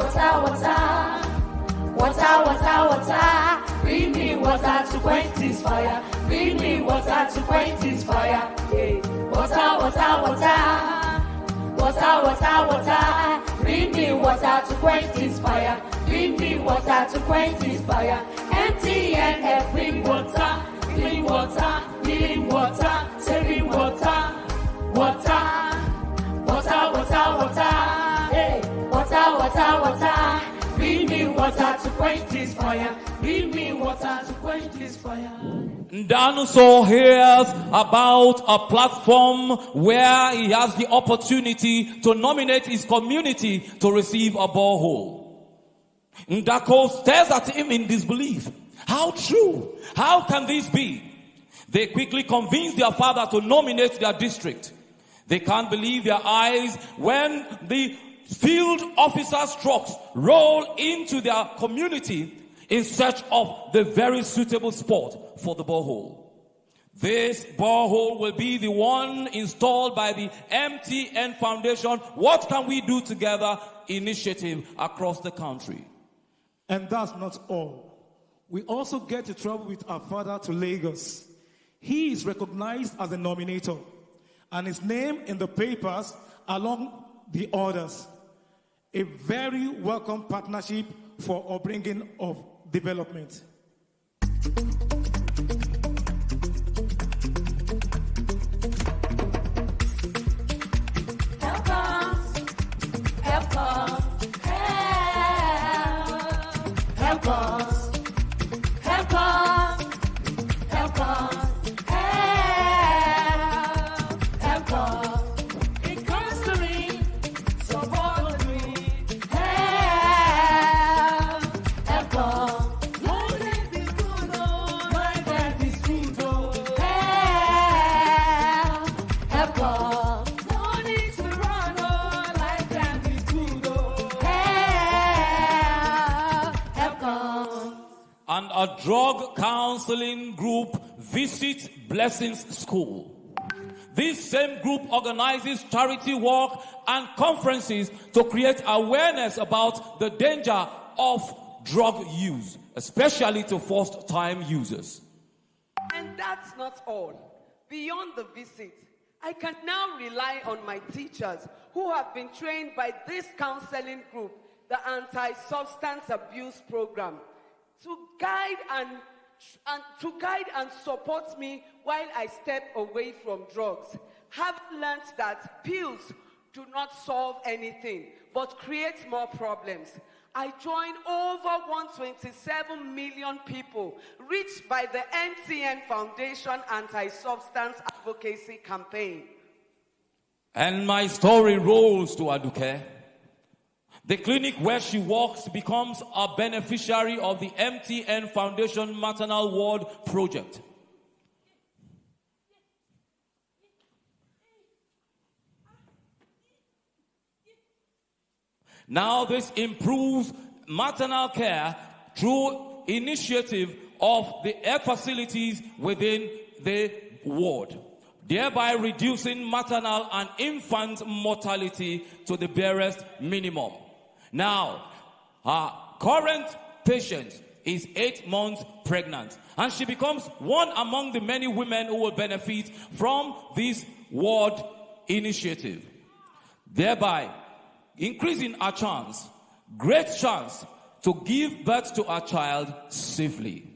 Bring me water to quench this fire. Bring me water to quench this fire. Yeah. Water. Bring me water to quench this fire. Bring me water to quench this fire. MTN, bring water, clean water, healing water, saving water. Hey, water. Bring me water to quench this fire. Bring me water to quench this fire. Danuso hears about a platform where he has the opportunity to nominate his community to receive a borehole. Ndako stares at him in disbelief. How true? How can this be? They quickly convince their father to nominate their district. They can't believe their eyes when the field officers' trucks roll into their community in search of the very suitable spot for the borehole. This borehole will be the one installed by the MTN Foundation What Can We Do Together initiative across the country. And that's not all. We also get to travel with our father to Lagos. He is recognized as a nominator and his name in the papers along the others. A very welcome partnership for upbringing of development. Help us. a drug counseling group visits Blessings School. This same group organizes charity work and conferences to create awareness about the danger of drug use, especially to first-time users. And that's not all. Beyond the visit, I can now rely on my teachers who have been trained by this counseling group, the Anti-Substance Abuse Program, to guide and support me while I step away from drugs. Having learned that pills do not solve anything, but create more problems, I join over 127 million people reached by the MTN Foundation Anti-Substance Advocacy Campaign. And my story rolls to Aduke. The clinic where she works becomes a beneficiary of the MTN Foundation Maternal Ward Project. Now this improves maternal care through initiative of the health facilities within the ward, thereby reducing maternal and infant mortality to the barest minimum. Now, her current patient is 8 months pregnant, and she becomes one among the many women who will benefit from this ward initiative, thereby increasing our chance, great chance, to give birth to our child safely.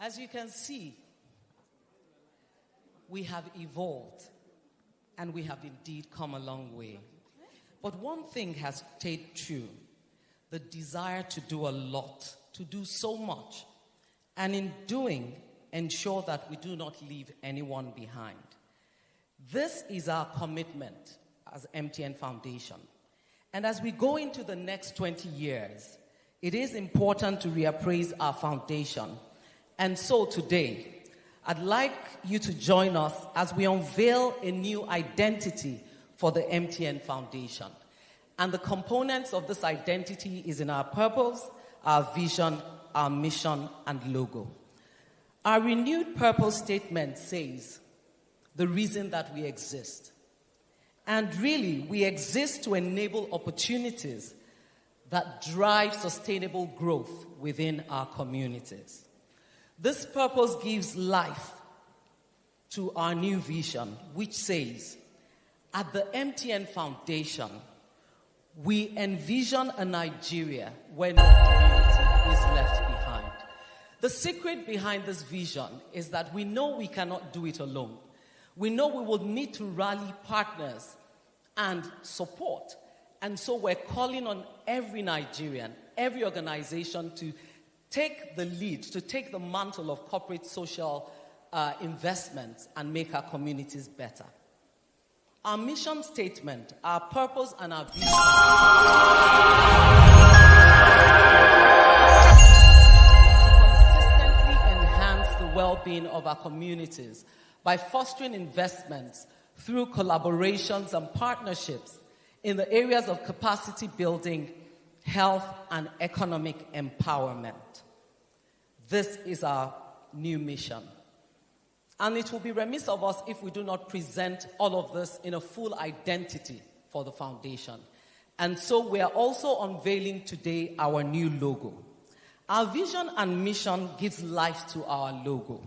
As you can see, we have evolved and we have indeed come a long way. But one thing has stayed true: the desire to do a lot, to do so much, and in doing, ensure that we do not leave anyone behind. This is our commitment as MTN Foundation. And as we go into the next 20 years, it is important to reappraise our foundation. And so today, I'd like you to join us as we unveil a new identity for the MTN Foundation. And the components of this identity is in our purpose, our vision, our mission, and logo. Our renewed purpose statement says, the reason that we exist. And really, we exist to enable opportunities that drive sustainable growth within our communities. This purpose gives life to our new vision, which says, at the MTN Foundation, we envision a Nigeria where no community is left behind. The secret behind this vision is that we know we cannot do it alone. We know we will need to rally partners and support. And so we're calling on every Nigerian, every organization to take the lead, to take the mantle of corporate social investments and make our communities better. Our mission statement, our purpose, and our vision consistently enhance the well-being of our communities by fostering investments through collaborations and partnerships in the areas of capacity building, health, and economic empowerment. This is our new mission. And it will be remiss of us if we do not present all of this in a full identity for the foundation. And so we are also unveiling today our new logo. Our vision and mission gives life to our logo.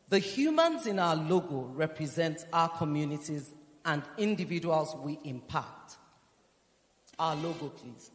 The humans in our logo represent our communities and individuals we impact. Our logo, please.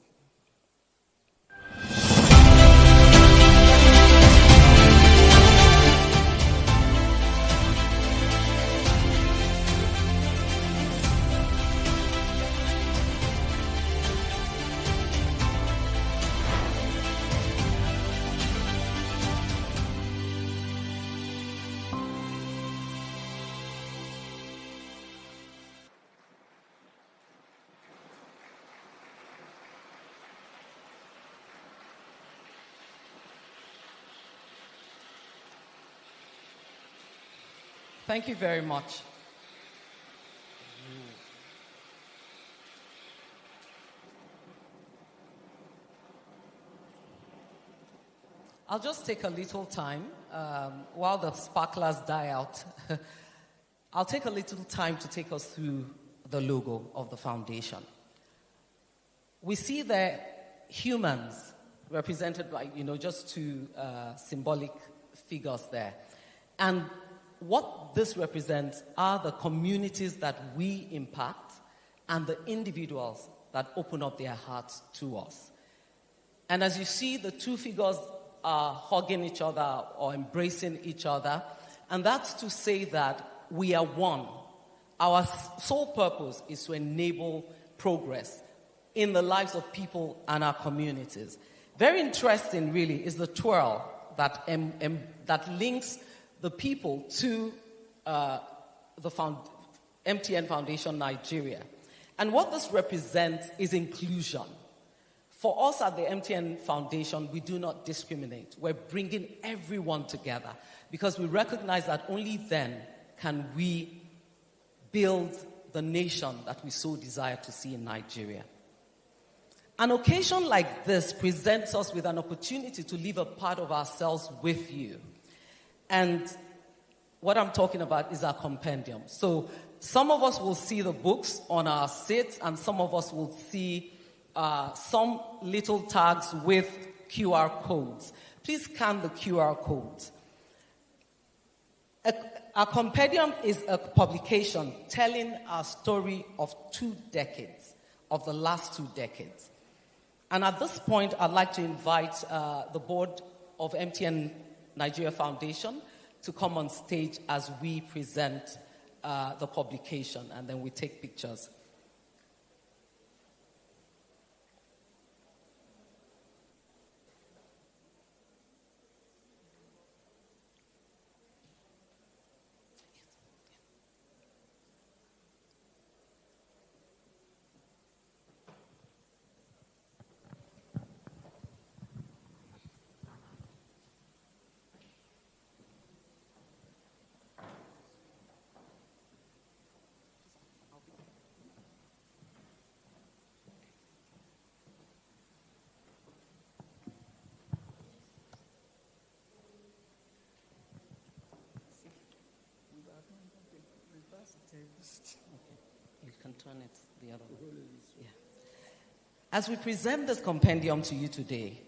Thank you very much. I'll just take a little time while the sparklers die out. I'll take a little time to take us through the logo of the foundation. We see the humans represented by, just two symbolic figures there. And what this represents are the communities that we impact and the individuals that open up their hearts to us. And as you see, the two figures are hugging each other or embracing each other. And that's to say that we are one. Our sole purpose is to enable progress in the lives of people and our communities. Very interesting, really, is the twirl that links the people to the MTN Foundation Nigeria. And what this represents is inclusion. For us at the MTN Foundation, we do not discriminate. We're bringing everyone together because we recognize that only then can we build the nation that we so desire to see in Nigeria. An occasion like this presents us with an opportunity to leave a part of ourselves with you. And what I'm talking about is our compendium. So some of us will see the books on our seats, and some of us will see some little tags with QR codes. Please scan the QR codes. Our compendium is a publication telling our story of 2 decades, of the last 2 decades. And at this point, I'd like to invite the board of MTN Nigeria Foundation to come on stage as we present the publication, and then we take pictures. You can turn it the other way. Yeah. As we present this compendium to you today,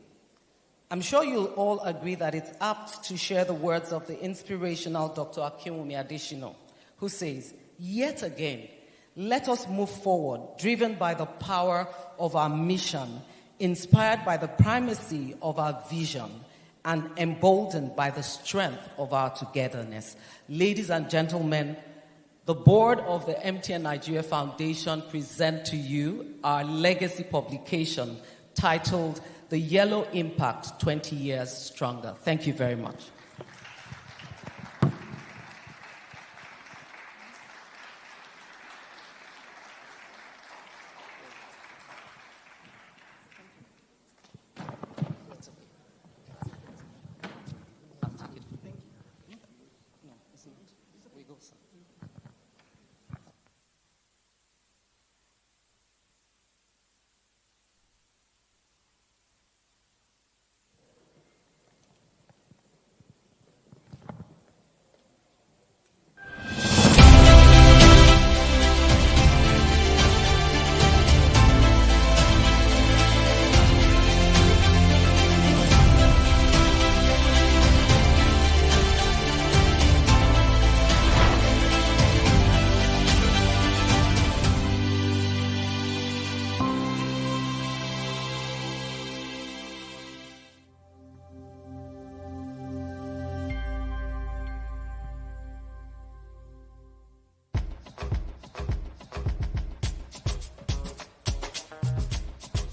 I'm sure you'll all agree that it's apt to share the words of the inspirational Dr. Akinwumi Adesina, who says, "Yet again, let us move forward, driven by the power of our mission, inspired by the primacy of our vision, and emboldened by the strength of our togetherness." Ladies and gentlemen, the board of the MTN Nigeria Foundation present to you our legacy publication titled The Yellow Impact 20 Years Stronger. Thank you very much.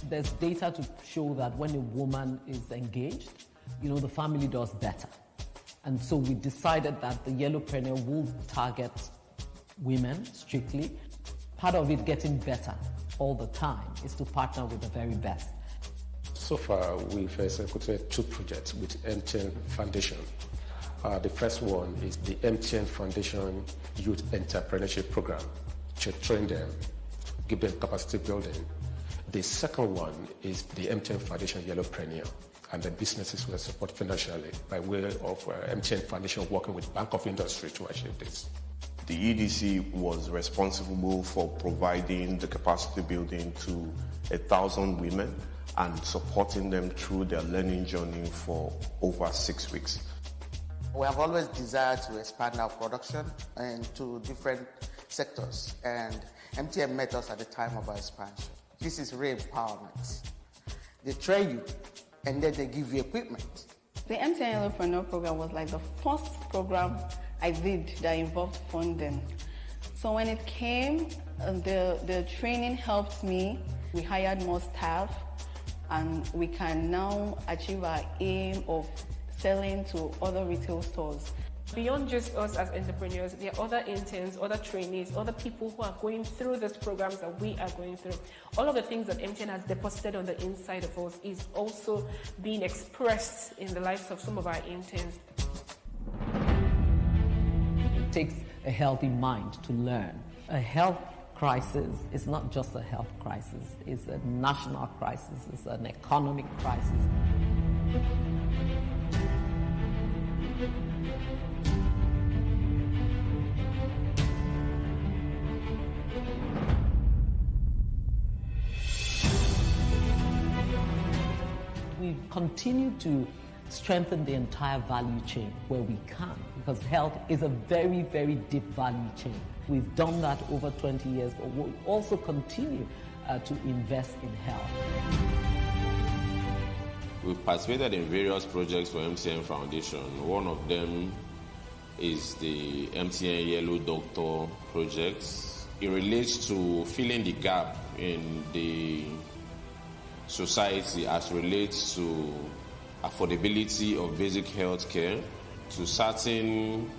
There's data to show that when a woman is engaged, the family does better. And so we decided that the Yellowpreneur will target women strictly. Part of it getting better all the time is to partner with the very best. So far, we've executed 2 projects with MTN Foundation. The first one is the MTN Foundation Youth Entrepreneurship Program to train them, give them capacity building. The second one is the MTN Foundation Yellowpreneur, and the businesses will support financially by way of MTN Foundation working with Bank of Industry to achieve this. The EDC was responsible for providing the capacity building to 1,000 women and supporting them through their learning journey for over 6 weeks. We have always desired to expand our production into different sectors, and MTN met us at the time of our expansion. This is re-empowerment. They train you, and then they give you equipment. The MTN Yellowpreneur program was like the first program I did that involved funding. So when it came, the training helped me. We hired more staff, and we can now achieve our aim of selling to other retail stores. Beyond just us as entrepreneurs, there are other interns, other trainees, other people who are going through these programs that we are going through. All of the things that MTN has deposited on the inside of us is also being expressed in the lives of some of our interns. It takes a healthy mind to learn. A health crisis is not just a health crisis, it's a national crisis, it's an economic crisis. We've continued to strengthen the entire value chain where we can, because health is a very, very deep value chain. We've done that over 20 years, but we'll also continue to invest in health. We've participated in various projects for MTN Foundation. One of them is the MTN Yellow Doctor project. It relates to filling the gap in the society as relates to affordability of basic health care to certain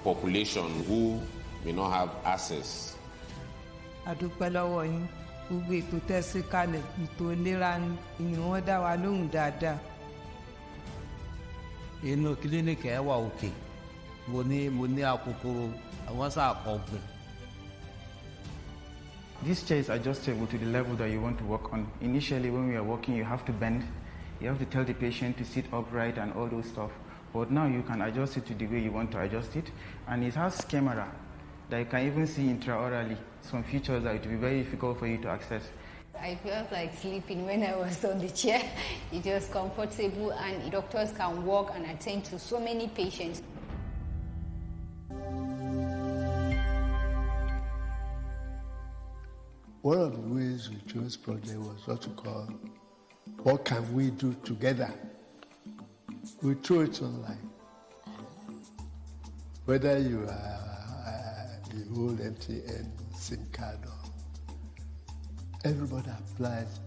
population who may not have access. Adúpẹ́ lọ́wọ́ yín, gbogbo ètò tẹ́sí kalẹ̀, ètò ìlera ni wọ́n dá wa lóhùn dáadáa. Inú kílíníkì ẹ wà òkè, mo ní àkókò àwọn sáà ọ̀gbìn. These chairs are adjustable to the level that you want to work on. Initially, when we are working, you have to bend. You have to tell the patient to sit upright and all those stuff. But now you can adjust it to the way you want to adjust it. And it has camera. that you can even see intraorally some features that it will be very difficult for you to access. I felt like sleeping when I was on the chair. It was comfortable and doctors can walk and attend to so many patients. One of the ways we chose project was what to call, what can we do together? We throw it online. Whether you hold MTN SIM card or everybody applies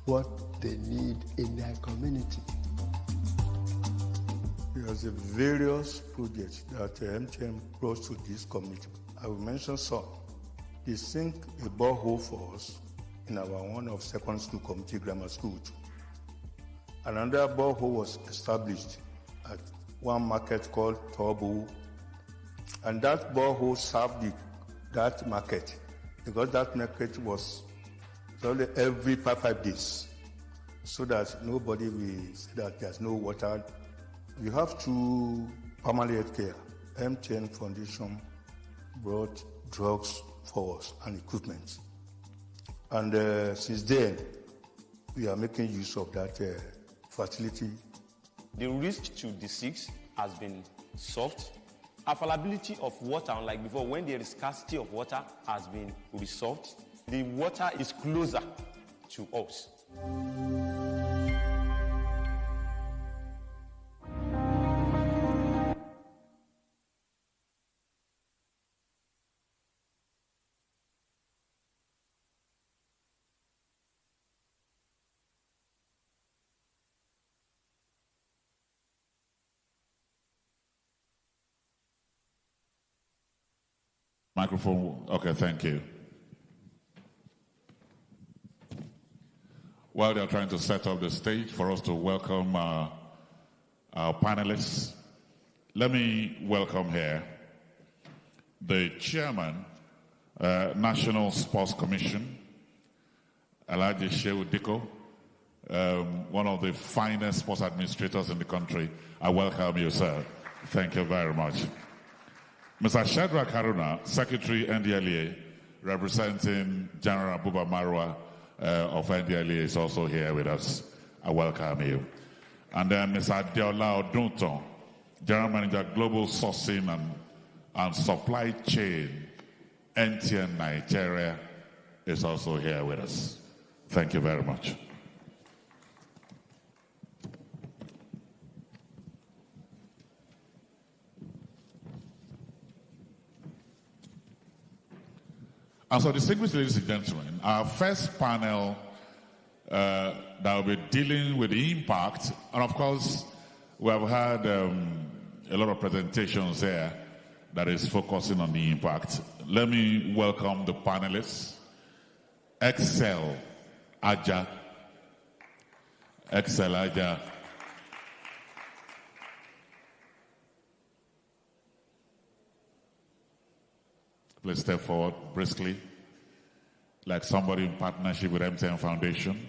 what they need in their community. There's a various projects that MTN brought to this community. I will mention some. They sink a borehole for us in our one of secondary school community grammar school. Another borehole was established at one market called Tobu, and that borehole served that market because that market was only every 5 days, so that nobody will say that there's no water. We have two primary health care. MTN Foundation brought drugs for us and equipment. And since then, we are making use of that facility. The risk to disease has been solved. Availability of water, unlike before, when there is scarcity of water, has been resolved. The water is closer to us. Microphone, okay, thank you. While they're trying to set up the stage for us to welcome our panelists, let me welcome here the chairman, National Sports Commission, Alhaji Shehu Diko, one of the finest sports administrators in the country. I welcome you, sir. Thank you very much. Mr. Shadrach Haruna, Secretary NDLEA, representing General Abuba Marwa of NDLEA, is also here with us. I welcome you. And then Mr. Adeola Odunton, General Manager, Global Sourcing and Supply Chain, MTN Nigeria, is also here with us. Thank you very much. And so, distinguished ladies and gentlemen, our first panel that will be dealing with the impact, and of course, we have had a lot of presentations here that is focusing on the impact. Let me welcome the panelists. Excel Aja. Excel Aja. Please step forward briskly, like somebody in partnership with MTN Foundation.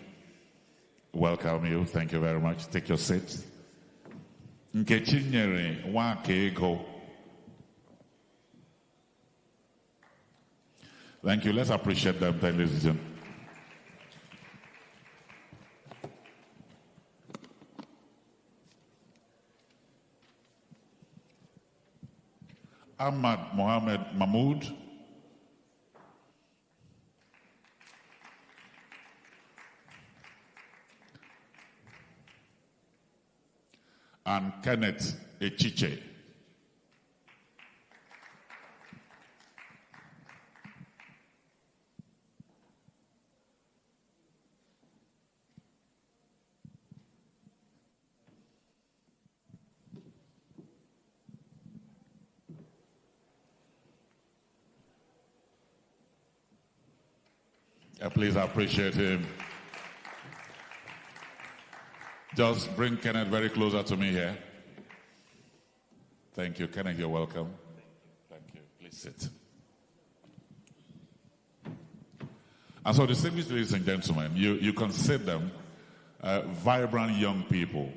Welcome you. Thank you very much. Take your seats. Nkechinyere Wakego. Thank you. Let's appreciate them, ladies and gentlemen. Ahmad Mohammed Mahmoud. And Kenneth Echiche. Please appreciate him. Just bring Kenneth very closer to me here. Thank you. Kenneth, you're welcome. Thank you. Please sit. And so, distinguished ladies and gentlemen, you consider them vibrant young people.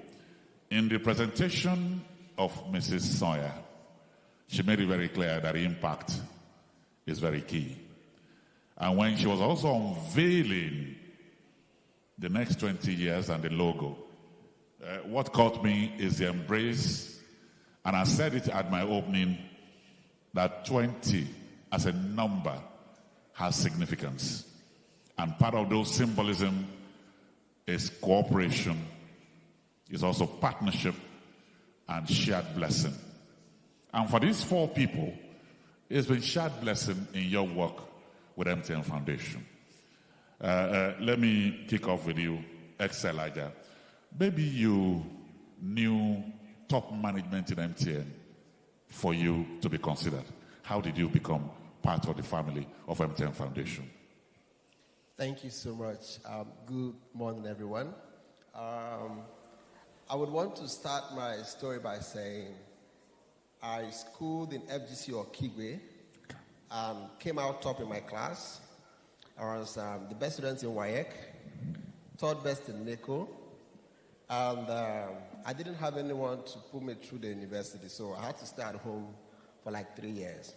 In the presentation of Mrs. Sawyer, she made it very clear that impact is very key. And when she was also unveiling the next 20 years and the logo, what caught me is the embrace, and I said it at my opening, that 20 as a number has significance. And part of those symbolism is cooperation, is also partnership and shared blessing. And for these 4 people, it's been shared blessing in your work with MTN Foundation. Let me kick off with you, ex-Elijah. Maybe you knew top management in MTN for you to be considered. How did you become part of the family of MTN Foundation? Thank you so much. Good morning, everyone. I would want to start my story by saying I schooled in FGC or Kigwe and came out top in my class. I was the best student in WAEC, third best in NECO, and I didn't have anyone to put me through the university, so I had to stay at home for like 3 years.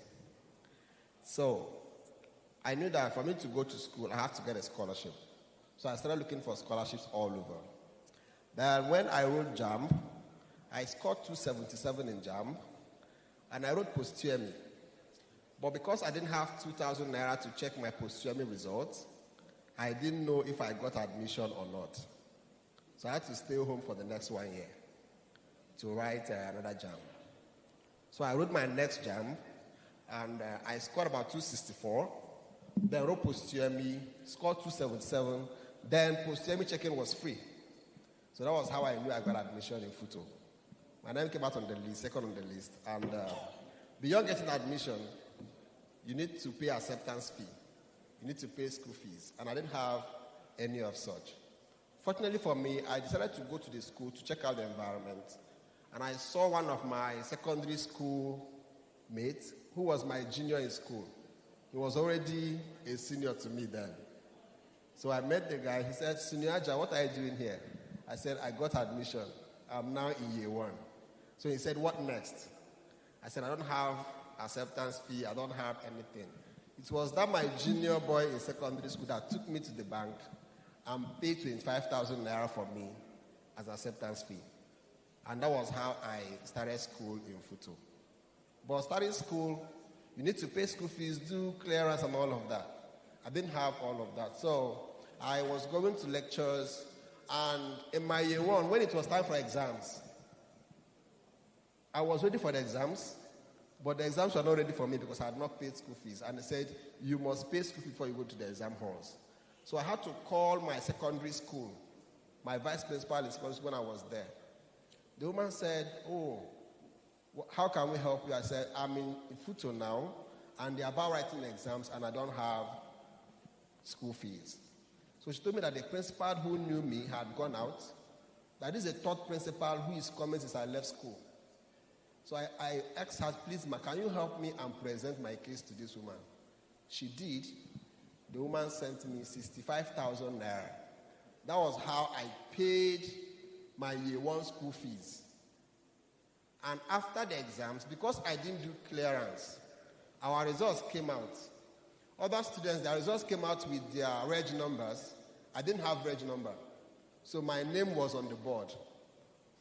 So I knew that for me to go to school, I have to get a scholarship. So I started looking for scholarships all over. Then when I wrote JAMB, I scored 277 in JAMB, and I wrote post-UME. But because I didn't have 2,000 naira to check my post-UME results, I didn't know if I got admission or not. So I had to stay home for the next 1 year to write another JAMB. So I wrote my next JAMB, and I scored about 264. Then wrote post-UME, scored 277. Then post-UME check-in was free. So that was how I knew I got admission in FUTO. My name came out on the list, second on the list. And beyond getting admission, you need to pay acceptance fee. You need to pay school fees. And I didn't have any of such. Fortunately for me, I decided to go to the school to check out the environment. And I saw one of my secondary school mates who was my junior in school. He was already a senior to me then. So I met the guy. He said, "Senior Aja, what are you doing here?" I said, "I got admission. I'm now in year 1. So he said, "What next?" I said, "I don't have acceptance fee. I don't have anything." It was that my junior boy in secondary school that took me to the bank and paid 25,000 naira for me as acceptance fee. And that was how I started school in FUTO. But starting school, you need to pay school fees, do clearance and all of that. I didn't have all of that. So I was going to lectures, and in my year 1, when it was time for exams, I was ready for the exams, but the exams were not ready for me because I had not paid school fees. And they said, "You must pay school fees before you go to the exam halls." So I had to call my secondary school, my vice principal in secondary school when I was there. The woman said, "Oh, how can we help you?" I said, "I'm in FUTO now, and they're about writing exams, and I don't have school fees." So she told me that the principal who knew me had gone out, that is a third principal who is coming since I left school. So I asked her, "Please, ma, can you help me and present my case to this woman?" She did. The woman sent me 65,000 naira. That was how I paid my year 1 school fees. And after the exams, because I didn't do clearance, our results came out. Other students, their results came out with their reg numbers. I didn't have reg number. So my name was on the board.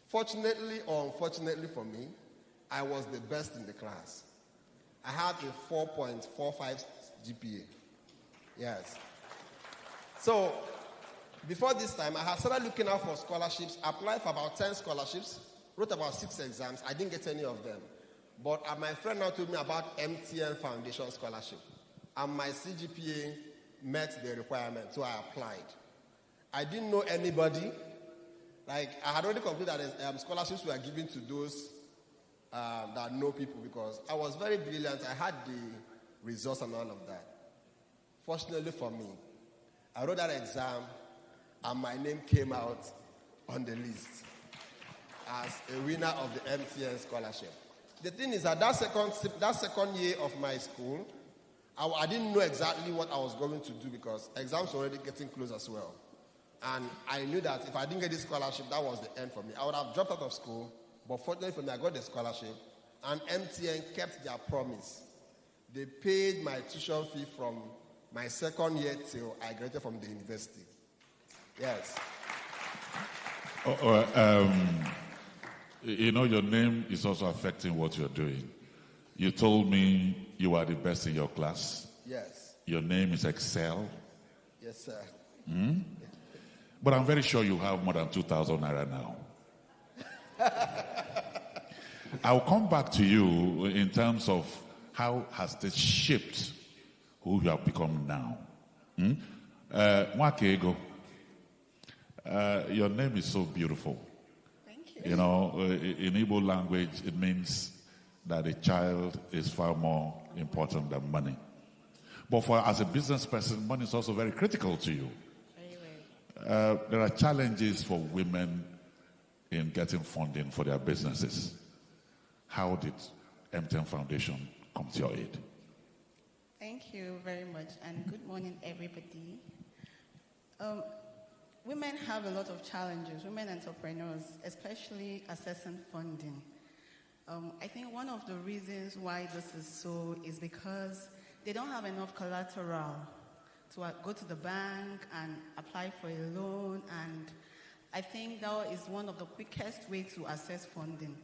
Fortunately or unfortunately for me, I was the best in the class. I had a 4.45 GPA. Yes. So before this time, I had started looking out for scholarships, applied for about 10 scholarships, wrote about 6 exams. I didn't get any of them. But my friend now told me about MTN Foundation Scholarship. And my CGPA met the requirement, so I applied. I didn't know anybody. Like, I had already concluded that scholarships were given to those that know people, because I was very brilliant. I had the results and all of that. Fortunately for me, I wrote that exam, and my name came out on the list as a winner of the MTN scholarship. The thing is that that second year of my school, I didn't know exactly what I was going to do, because exams were already getting close as well. And I knew that if I didn't get this scholarship, that was the end for me. I would have dropped out of school, but fortunately for me, I got the scholarship, and MTN kept their promise They paid my tuition fee from my second year till I graduated from the university. Yes. You know, your name is also affecting what you're doing. You told me you are the best in your class. Yes. Your name is Excel. Yes, sir. But I'm very sure you have more than 2,000 naira now. I'll come back to you in terms of how has this shaped who you have become now. Mwakego, your name is so beautiful. Thank you. You know, in Igbo language, it means that a child is far more important than money. But as a business person, money is also very critical to you. There are challenges for women in getting funding for their businesses. How did MTN Foundation come to your aid? Thank you very much, and good morning, everybody. Women have a lot of challenges, women entrepreneurs, especially accessing funding. I think one of the reasons why this is so is because they don't have enough collateral to go to the bank and apply for a loan, and I think that is one of the quickest ways to access funding.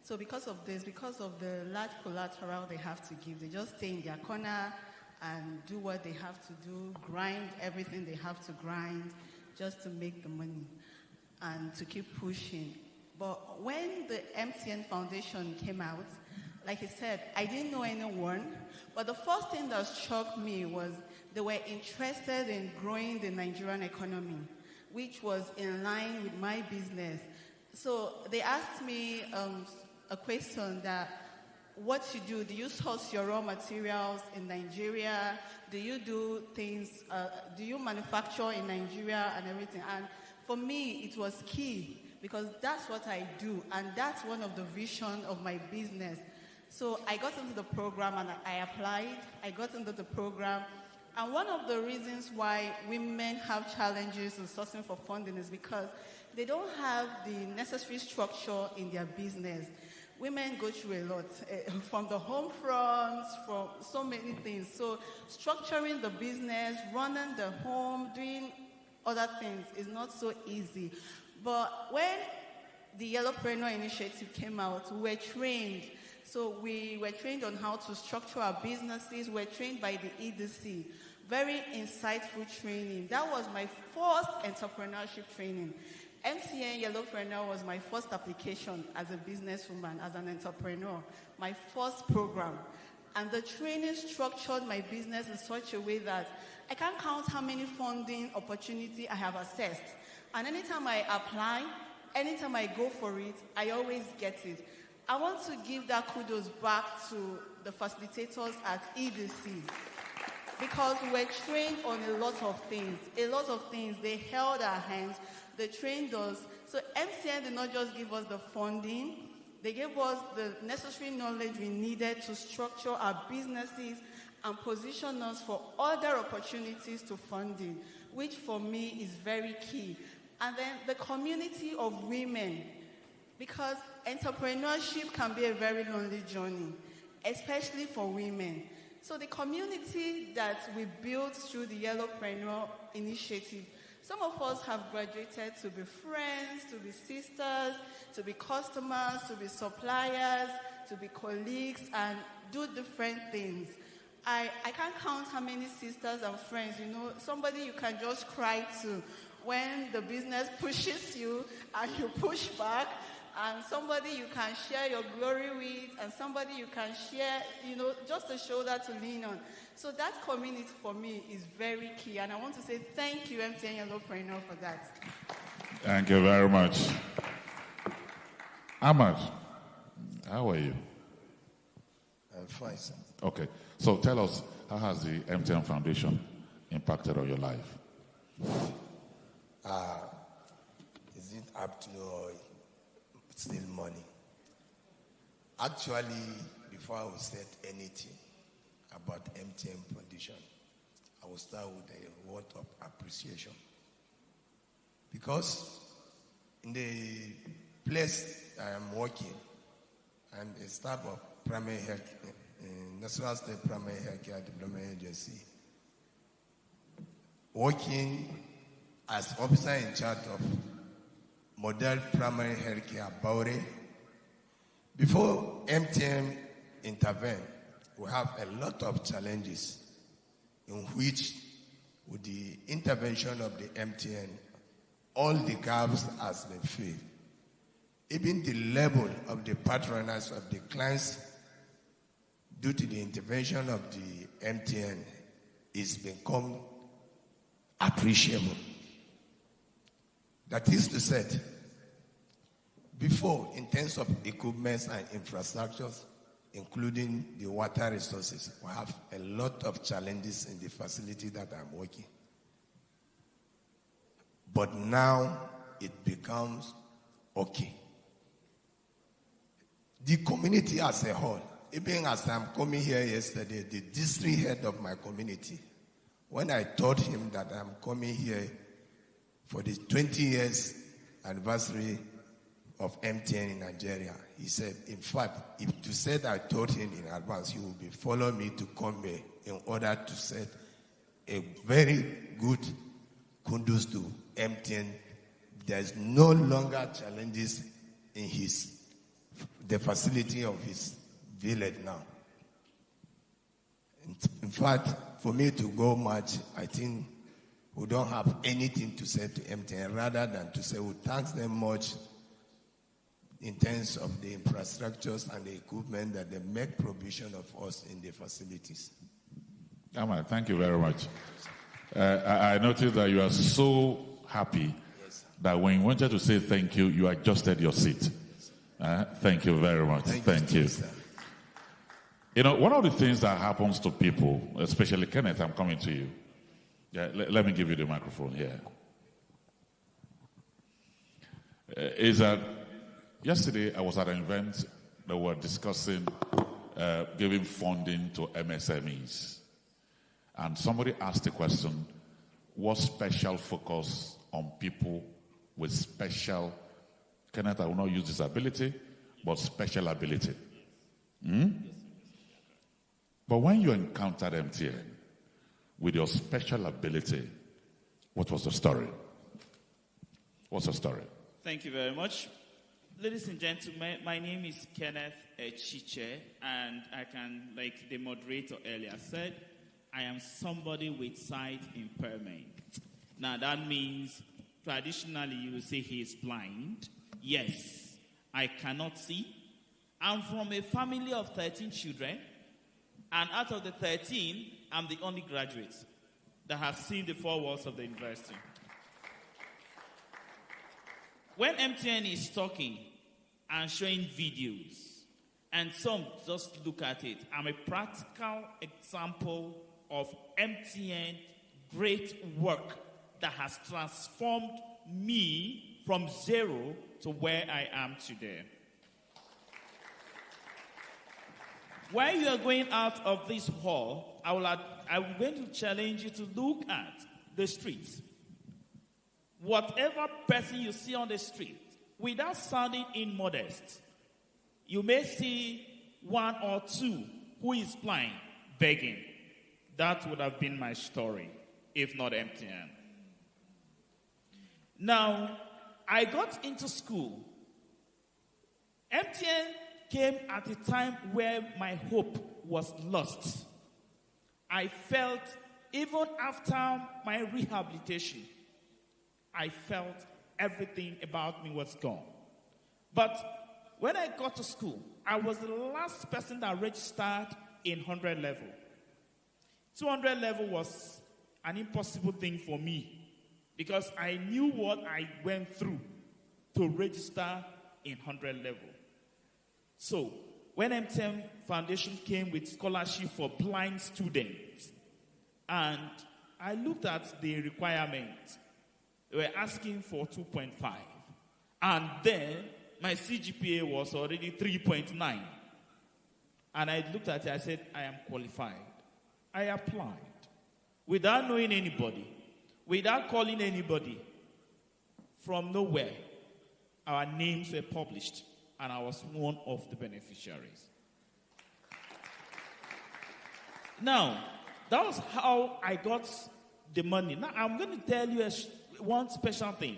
So because of this, because of the large collateral they have to give, they just stay in their corner and do what they have to do, grind everything they have to grind just to make the money and to keep pushing. But when the MTN Foundation came out, like I said, I didn't know anyone, but the first thing that shocked me was they were interested in growing the Nigerian economy, which was in line with my business. So they asked me a question that, what you do you source your raw materials in Nigeria? Do you do things, do you manufacture in Nigeria and everything? And for me, it was key because that's what I do, and that's one of the vision of my business. So I got into the program and I applied. I got into the program. And one of the reasons why women have challenges in sourcing for funding is because they don't have the necessary structure in their business. Women go through a lot, from the home fronts, from so many things. So structuring the business, running the home, doing other things is not so easy. But when the Yellowpreneur Initiative came out, we were trained. So we were trained on how to structure our businesses. We were trained by the EDC. Very insightful training. That was my first entrepreneurship training. MTN Yellowpreneur was my first application as a businesswoman, as an entrepreneur, my first program. And the training structured my business in such a way that I can't count how many funding opportunities I have accessed. And anytime I apply, anytime I go for it, I always get it. I want to give that kudos back to the facilitators at EDC because we're trained on a lot of things. A lot of things. They held our hands. They trained us. So MTN did not just give us the funding. They gave us the necessary knowledge we needed to structure our businesses and position us for other opportunities to funding, which for me is very key. And then the community of women, because entrepreneurship can be a very lonely journey, especially for women. So the community that we built through the Yellowpreneur Initiative, some of us have graduated to be friends, to be sisters, to be customers, to be suppliers, to be colleagues, and do different things. I can't count how many sisters and friends, somebody you can just cry to when the business pushes you and you push back, and somebody you can share your glory with, and somebody you can share, just a shoulder to lean on. So that community for me is very key, and I want to say thank you, MTN Yellowpreneur, for that. Thank you very much. Ahmad, how are you? I'm fine, sir. Okay, so tell us, how has the MTN Foundation impacted on your life? Is it apt or still money? Actually, before I will say anything about MTN Foundation, I will start with a word of appreciation. Because in the place I am working, I'm a staff of primary health National State Primary Healthcare Development Agency, working as officer in charge of model primary healthcare Baure. Before MTN intervened, we have a lot of challenges in which, with the intervention of the MTN, all the gaps has been filled. Even the level of the patronage of the clients due to the intervention of the MTN is become appreciable. That is to say, before, in terms of equipment and infrastructures, including the water resources, we have a lot of challenges in the facility that I'm working. But now it becomes okay. The community as a whole, even as I'm coming here yesterday, the district head of my community, when I told him that I'm coming here for the 20 years anniversary of MTN in Nigeria, he said, in fact, if you said I told him in advance, he will be following me to come here in order to set a very good kudos to MTN. There's no longer challenges in the facility of his village now. In fact, for me to go much, I think we don't have anything to say to MTN rather than to say we thank them much in terms of the infrastructures and the equipment that they make provision of us in the facilities. Thank you very much. I noticed that you are so happy that when you wanted to say thank you, you adjusted your seat. Thank you very much. Thank you. You know, one of the things that happens to people, especially Kenneth, I'm coming to you. Yeah, let me give you the microphone here. Is that yesterday I was at an event that were discussing giving funding to MSMEs. And somebody asked the question, what special focus on people with special, Kenneth, I will not use disability, but special ability. But when you encountered MTN with your special ability, what was the story? What's the story? Thank you very much. Ladies and gentlemen, my name is Kenneth Chiche, and I can, like the moderator earlier said, I am somebody with sight impairment. Now that means traditionally you will say he is blind. Yes, I cannot see. I'm from a family of 13 children, and out of the 13, I'm the only graduate that has seen the four walls of the university. When MTN is talking and showing videos, and some just look at it, I'm a practical example of MTN great work that has transformed me from zero to where I am today. While you are going out of this hall, I'm going to challenge you to look at the streets. Whatever person you see on the street, without sounding immodest, you may see one or two who is blind begging. That would have been my story, if not MTN. Now, I got into school. MTN came at a time where my hope was lost. I felt, even after my rehabilitation, I felt everything about me was gone. But when I got to school, I was the last person that registered in 100 level. 200 level was an impossible thing for me because I knew what I went through to register in 100 level. So when MTN Foundation came with scholarship for blind students, and I looked at the requirement, they were asking for 2.5. And then my CGPA was already 3.9. And I looked at it, I said, I am qualified. I applied without knowing anybody, without calling anybody. From nowhere, our names were published, and I was one of the beneficiaries. Now, that was how I got the money. Now, I'm going to tell you one special thing.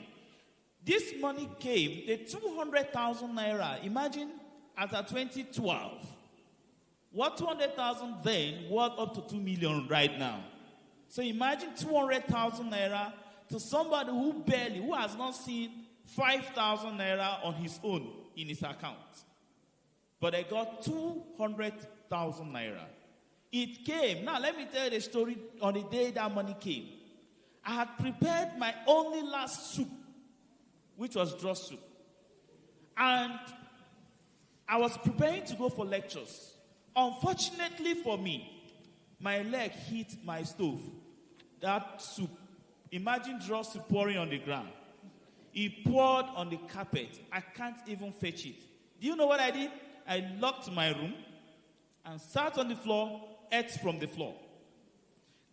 This money came, the 200,000 naira, imagine after 2012, what 200,000 then worth up to 2 million right now. So imagine 200,000 naira to somebody who has not seen 5,000 naira on his own in his account. But I got 200,000 naira. It came. Now, let me tell you the story on the day that money came. I had prepared my only last soup, which was draw soup. And I was preparing to go for lectures. Unfortunately for me, my leg hit my stove. That soup. Imagine draw soup pouring on the ground. It poured on the carpet. I can't even fetch it. Do you know what I did? I locked my room and sat on the floor, ate from the floor.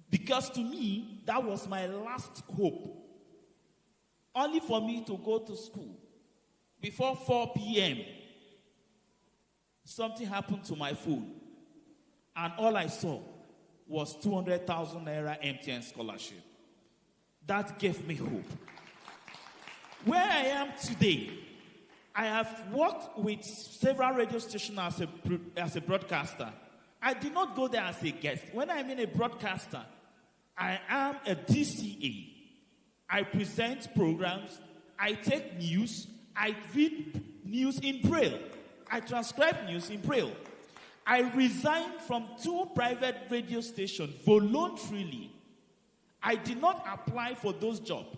Because to me, that was my last hope. Only for me to go to school. Before 4 p.m., something happened to my phone. And all I saw was 200,000 naira MTN scholarship. That gave me hope. Where I am today, I have worked with several radio stations as a broadcaster. I did not go there as a guest. When I'm in a broadcaster, I am a DCA. I present programs. I take news. I read news in Braille. I transcribe news in Braille. I resigned from 2 private radio stations voluntarily. I did not apply for those jobs.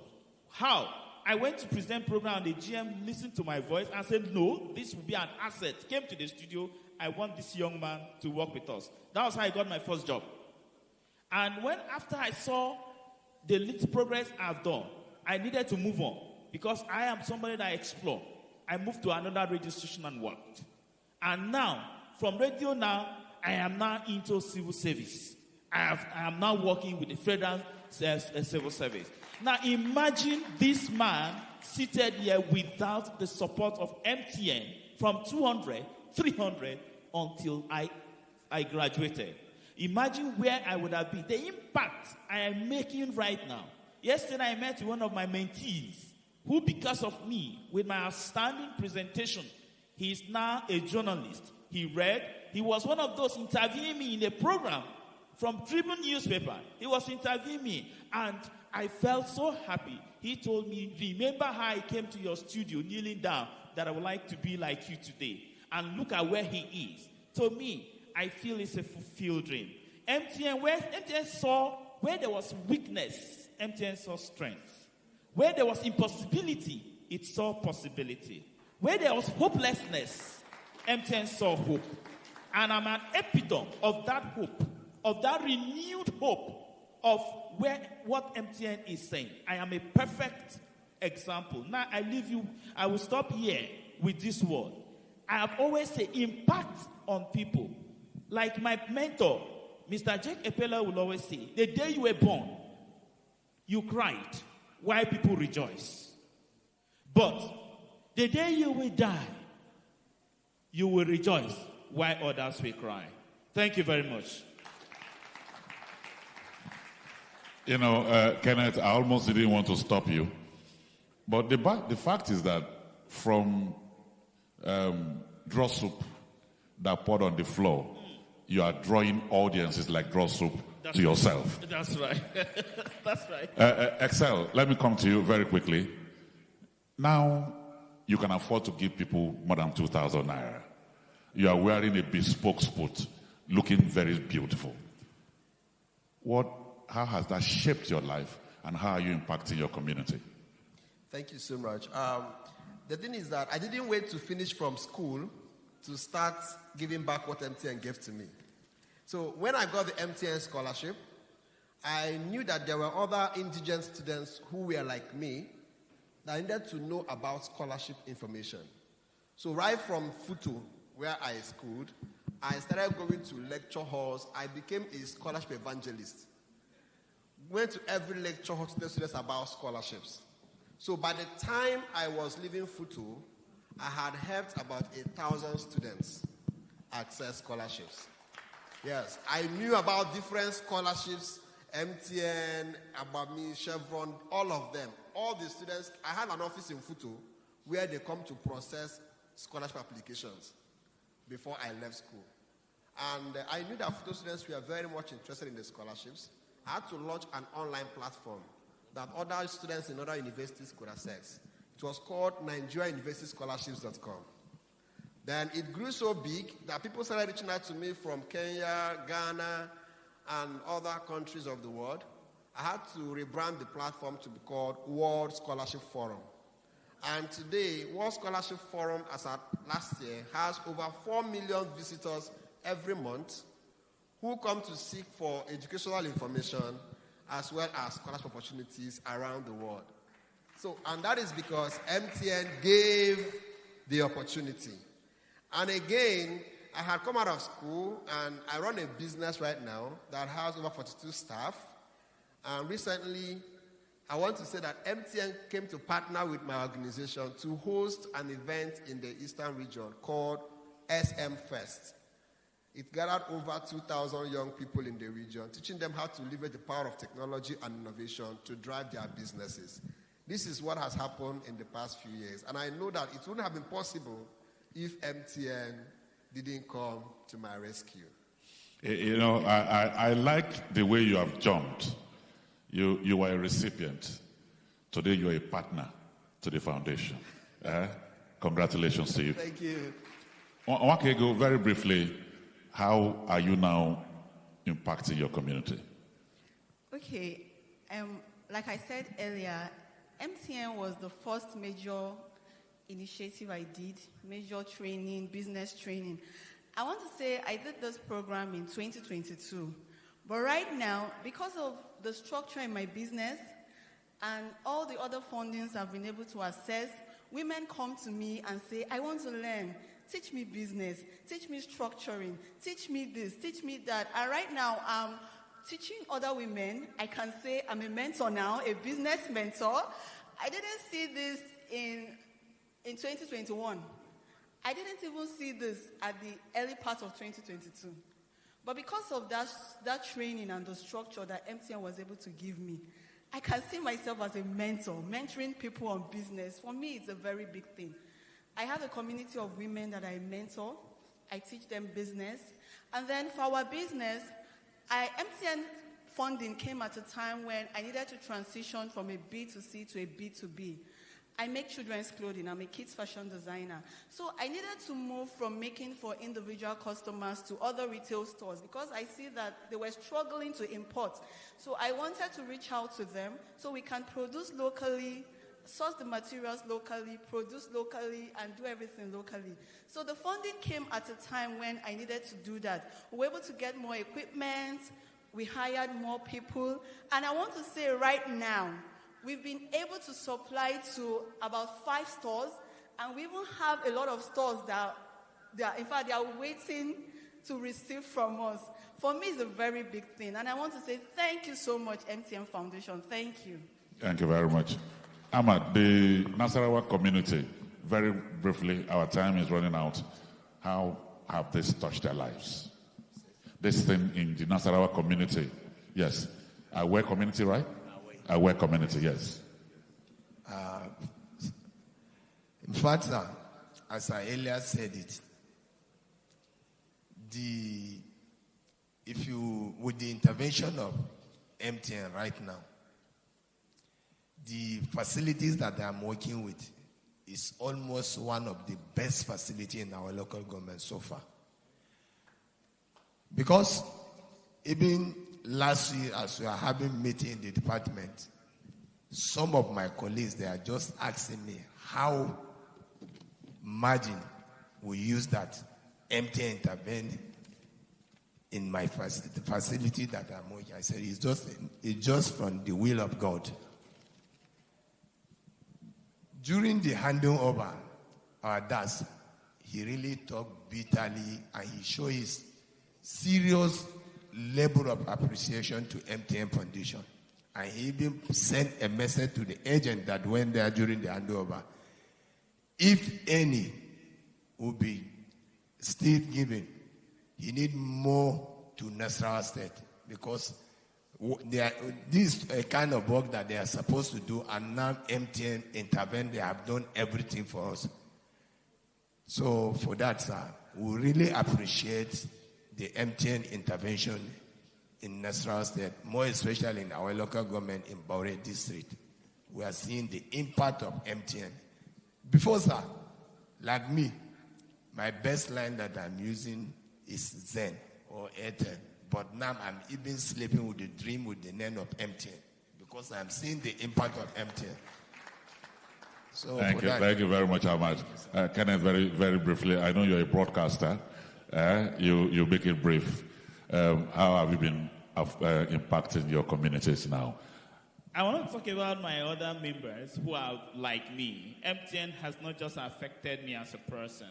How? I went to present program and the GM listened to my voice and said, no, this will be an asset. Came to the studio. I want this young man to work with us. That was how I got my first job. And after I saw the little progress I've done, I needed to move on because I am somebody that explore. I moved to another radio station and worked. And now, from radio now, I am now into civil service. I am now working with the Federal Civil Service. Now imagine this man seated here without the support of MTN from 200, 300 until I graduated. Imagine where I would have been. The impact I am making right now. Yesterday I met one of my mentees who, because of me, with my outstanding presentation, he is now a journalist. He was one of those interviewing me in a program from Tribune newspaper. He was interviewing me and I felt so happy. He told me, remember how I came to your studio kneeling down, that I would like to be like you today. And look at where he is. To me, I feel it's a fulfilled dream. MTN saw where there was weakness, MTN saw strength. Where there was impossibility, it saw possibility. Where there was hopelessness, MTN saw hope. And I'm an epitome of that hope, of that renewed hope of what MTN is saying. I am a perfect example. Now I leave you, I will stop here with this word. I have always said impact on people. Like my mentor, Mr. Jake Epela will always say, the day you were born, you cried while people rejoice. But the day you will die, you will rejoice while others will cry. Thank you very much. You know, Kenneth, I almost didn't want to stop you. But the fact is that from draw soup that poured on the floor, you are drawing audiences like draw soup to yourself. That's right. That's right. Excel, let me come to you very quickly. Now, you can afford to give people more than 2,000 naira. You are wearing a bespoke suit, looking very beautiful. How has that shaped your life, and how are you impacting your community? Thank you so much. The thing is that I didn't wait to finish from school to start giving back what MTN gave to me. So when I got the MTN scholarship, I knew that there were other indigent students who were like me that needed to know about scholarship information. So right from Futu, where I schooled, I started going to lecture halls. I became a scholarship evangelist. Went to every lecture hall to tell students about scholarships. So by the time I was leaving Futu, I had helped about 1,000 students access scholarships. Yes, I knew about different scholarships, MTN, Abami, Chevron, all of them. All the students, I had an office in Futo where they come to process scholarship applications before I left school. And I knew that Futo students were very much interested in the scholarships. I had to launch an online platform that other students in other universities could access. It was called NigeriaUniversityScholarships.com. Then it grew so big that people started reaching out to me from Kenya, Ghana, and other countries of the world. I had to rebrand the platform to be called World Scholarship Forum. And today, World Scholarship Forum, as at last year, has over 4 million visitors every month who come to seek for educational information as well as scholarship opportunities around the world. So, and that is because MTN gave the opportunity. And again, I had come out of school and I run a business right now that has over 42 staff. And recently, I want to say that MTN came to partner with my organization to host an event in the Eastern region called SM Fest. It gathered over 2,000 young people in the region, teaching them how to leverage the power of technology and innovation to drive their businesses. This is what has happened in the past few years. And I know that it wouldn't have been possible if MTN didn't come to my rescue. You know, I like the way you have jumped. You were a recipient. Today you are a partner to the foundation. Congratulations to you. Thank you. Okay, go very briefly. How are you now impacting your community? Okay, like I said earlier, MTN was the first major initiative I did, major training, business training. I want to say I did this program in 2022. But right now, because of the structure in my business and all the other fundings I've been able to access, women come to me and say, I want to learn. Teach me business. Teach me structuring. Teach me this. Teach me that. And right now, I'm teaching other women. I can say I'm a mentor now, a business mentor. I didn't see this in 2021. I didn't even see this at the early part of 2022. But because of that training and the structure that MTN was able to give me, I can see myself as a mentor, mentoring people on business. For me, it's a very big thing. I have a community of women that I mentor. I teach them business. And then for our business, MTN funding came at a time when I needed to transition from a B2C to a B2B. I make children's clothing. I'm a kids fashion designer. So I needed to move from making for individual customers to other retail stores because I see that they were struggling to import. So I wanted to reach out to them so we can produce locally, source the materials locally, produce locally, and do everything locally. So the funding came at a time when I needed to do that. We were able to get more equipment. We hired more people. And I want to say right now, we've been able to supply to about 5 stores, and we even have a lot of stores that they are waiting to receive from us. For me, it's a very big thing, and I want to say thank you so much, MTN Foundation. Thank you. Thank you very much. Ahmad, the Nasarawa community, very briefly, our time is running out. How have this touched their lives? This thing in the Nasarawa community, yes. Aware community, right? Aware community, yes. In fact, as I earlier said it, with the intervention of MTN right now, the facilities that I'm working with is almost one of the best facilities in our local government so far. Because even last year, as we are having meeting in the department, some of my colleagues, they are just asking me how margin we use that MTN intervened in my facility that I'm working. I said, it's just from the will of God. During the handing over our desk, he really talked bitterly and he showed his serious level of appreciation to MTN Foundation. And he even sent a message to the agent that went there during the handover. If any will be still given, he need more to Nasarawa State, because this is a kind of work that they are supposed to do, and now MTN intervened. They have done everything for us. So for that, sir, we really appreciate the MTN intervention in Nasarawa State, more especially in our local government in Baure district. We are seeing the impact of MTN. Before, sir, like me, my best line that I'm using is Zen or Airtel. But now I'm even sleeping with the dream with the name of MTN, because I'm seeing the impact of MTN. So thank you very much, Ahmad. Kenneth, very, very briefly, I know you're a broadcaster. You make it brief. How have you been impacting your communities now? I want to talk about my other members who are like me. MTN has not just affected me as a person.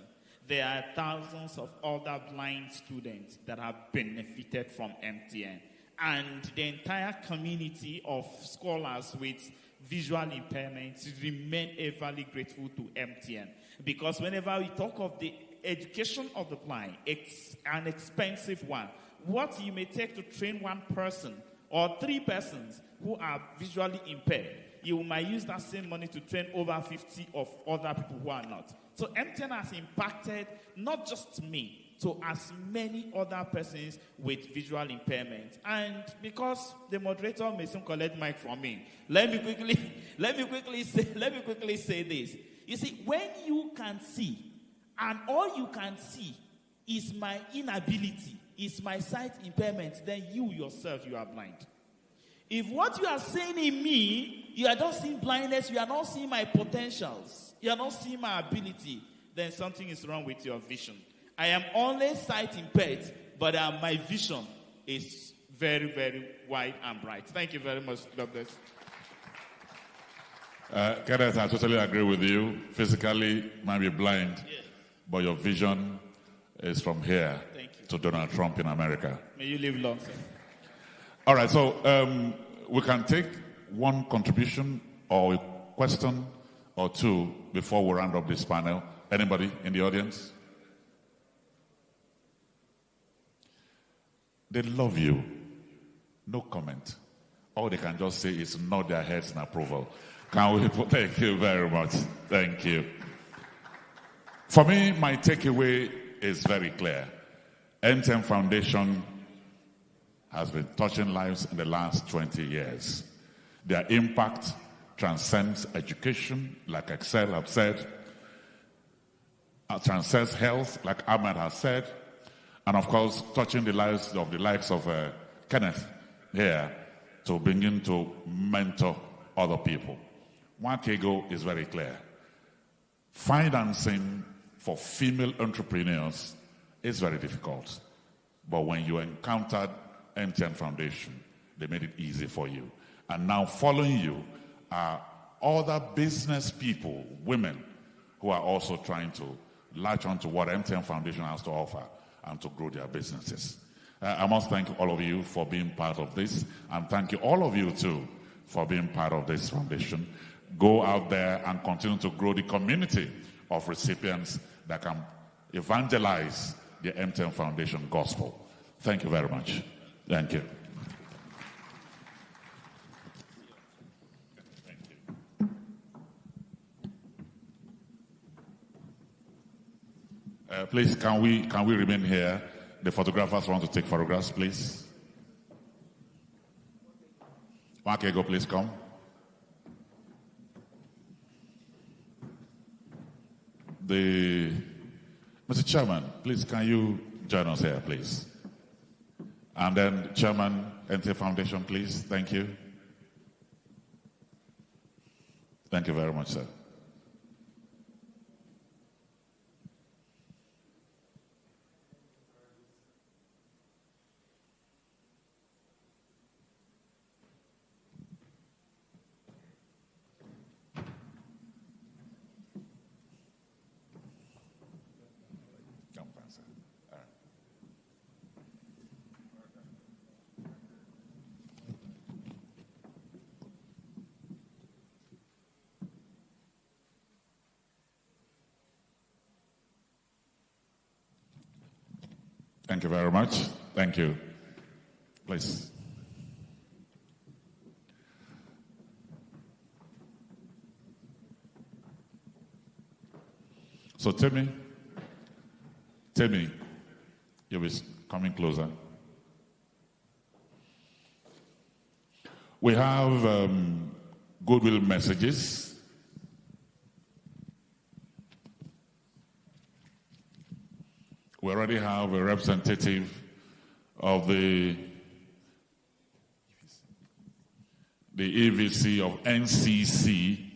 There are thousands of other blind students that have benefited from MTN. And the entire community of scholars with visual impairments remain everly grateful to MTN. Because whenever we talk of the education of the blind, it's an expensive one. What you may take to train one person or 3 persons who are visually impaired, you might use that same money to train over 50 of other people who are not. So MTN has impacted not just me, so as many other persons with visual impairment. And because the moderator may soon collect mic from me, let me quickly say this. You see, when you can see, and all you can see is my inability, is my sight impairment, then you yourself, you are blind. If what you are saying in me, you are just seeing blindness, you are not seeing my potentials, you are not seeing my ability, then something is wrong with your vision. I am only sight impaired, but my vision is very, very wide and bright. Thank you very much, God bless. Kenneth, I totally agree with you. Physically, might be blind, but your vision is from here to Donald Trump in America. May you live long, sir. All right, so we can take one contribution or a question or 2 before we round up this panel. Anybody in the audience? They love you. No comment. All they can just say is nod their heads in approval. Can we? Thank you very much. Thank you. For me, my takeaway is very clear. MTN Foundation has been touching lives in the last 20 years. Their impact transcends education, like Excel have said, transcends health, like Ahmed has said, and of course, touching the lives of the likes of Kenneth here to begin to mentor other people. One Kego is very clear. Financing for female entrepreneurs is very difficult. But when you encountered MTN Foundation, they made it easy for you. And now following you are other business people, women, who are also trying to latch on to what MTN Foundation has to offer and to grow their businesses. I must thank all of you for being part of this, and thank you all of you too for being part of this foundation. Go out there and continue to grow the community of recipients that can evangelize the MTN Foundation gospel. Thank you very much. Thank you. Please, can we remain here? The photographers want to take photographs, please. Mark Ego, please come. Mr. Chairman, please, can you join us here, please? And then Chairman, MTN Foundation, please. Thank you. Thank you very much, sir. Thank you very much. Thank you. please. So Timmy, you'll be coming closer. We have Goodwill messages. We already have a representative of the EVC of NCC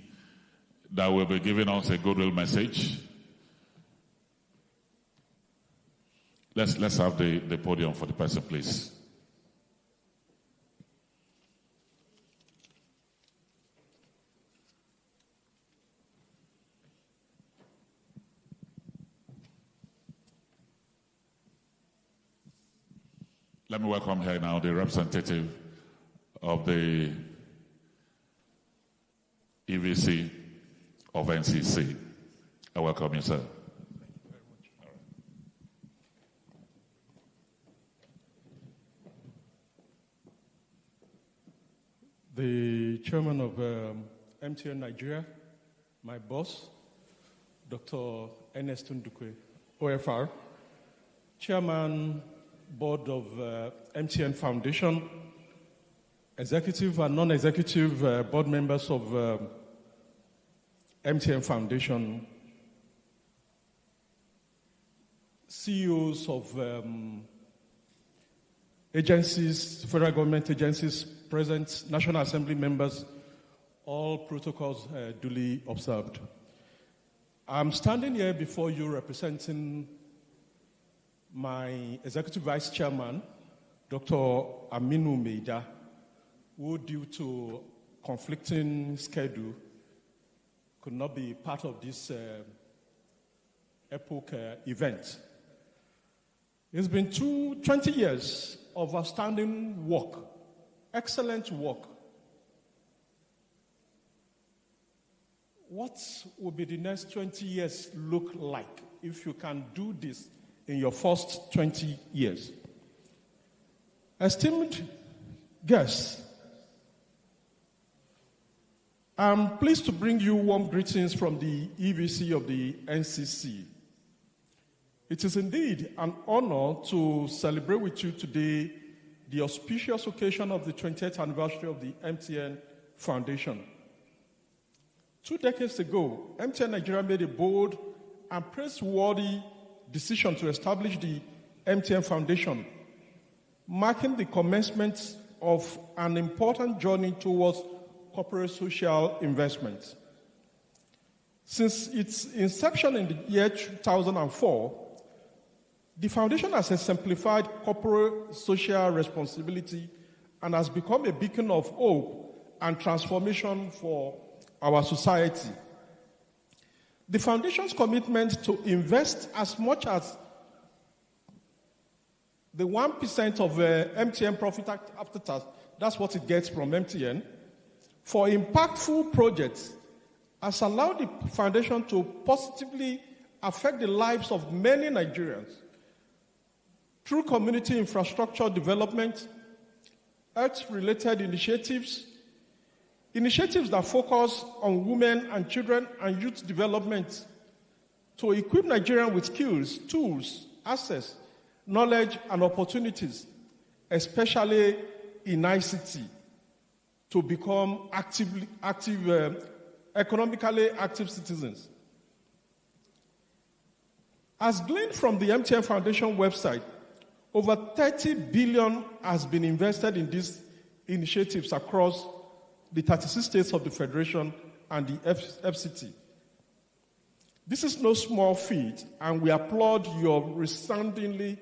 that will be giving us a Goodwill message. Let's have the podium for the person, please. Let me welcome here now the representative of the EVC of NCC. I welcome you, sir. The chairman of MTN Nigeria, my boss, Dr. Ernest Ndukwe, OFR, chairman, board of MTN Foundation, executive and non-executive board members of MTN Foundation, CEOs of agencies, federal government agencies present, National Assembly members, all protocols duly observed. I'm standing here before you representing my executive vice chairman, Dr. Aminu Meida, who due to conflicting schedule could not be part of this epoch event. It's been 20 years of outstanding work, excellent work. What will be the next 20 years look like if you can do this in your first 20 years? Esteemed guests, I'm pleased to bring you warm greetings from the EVC of the NCC. It is indeed an honor to celebrate with you today the auspicious occasion of the 20th anniversary of the MTN Foundation. 2 decades ago, MTN Nigeria made a bold and praiseworthy decision to establish the MTN Foundation, marking the commencement of an important journey towards corporate social investment. Since its inception in the year 2004, the foundation has exemplified corporate social responsibility and has become a beacon of hope and transformation for our society. The foundation's commitment to invest as much as the 1% of MTN profit after tax, that's what it gets from MTN, for impactful projects has allowed the foundation to positively affect the lives of many Nigerians through community infrastructure development, health-related initiatives that focus on women and children and youth development to equip Nigerians with skills, tools, access, knowledge, and opportunities, especially in ICT, to become economically active citizens. As gleaned from the MTN Foundation website, over 30 billion has been invested in these initiatives across the 36 states of the Federation and the FCT. This is no small feat, and we applaud you resoundingly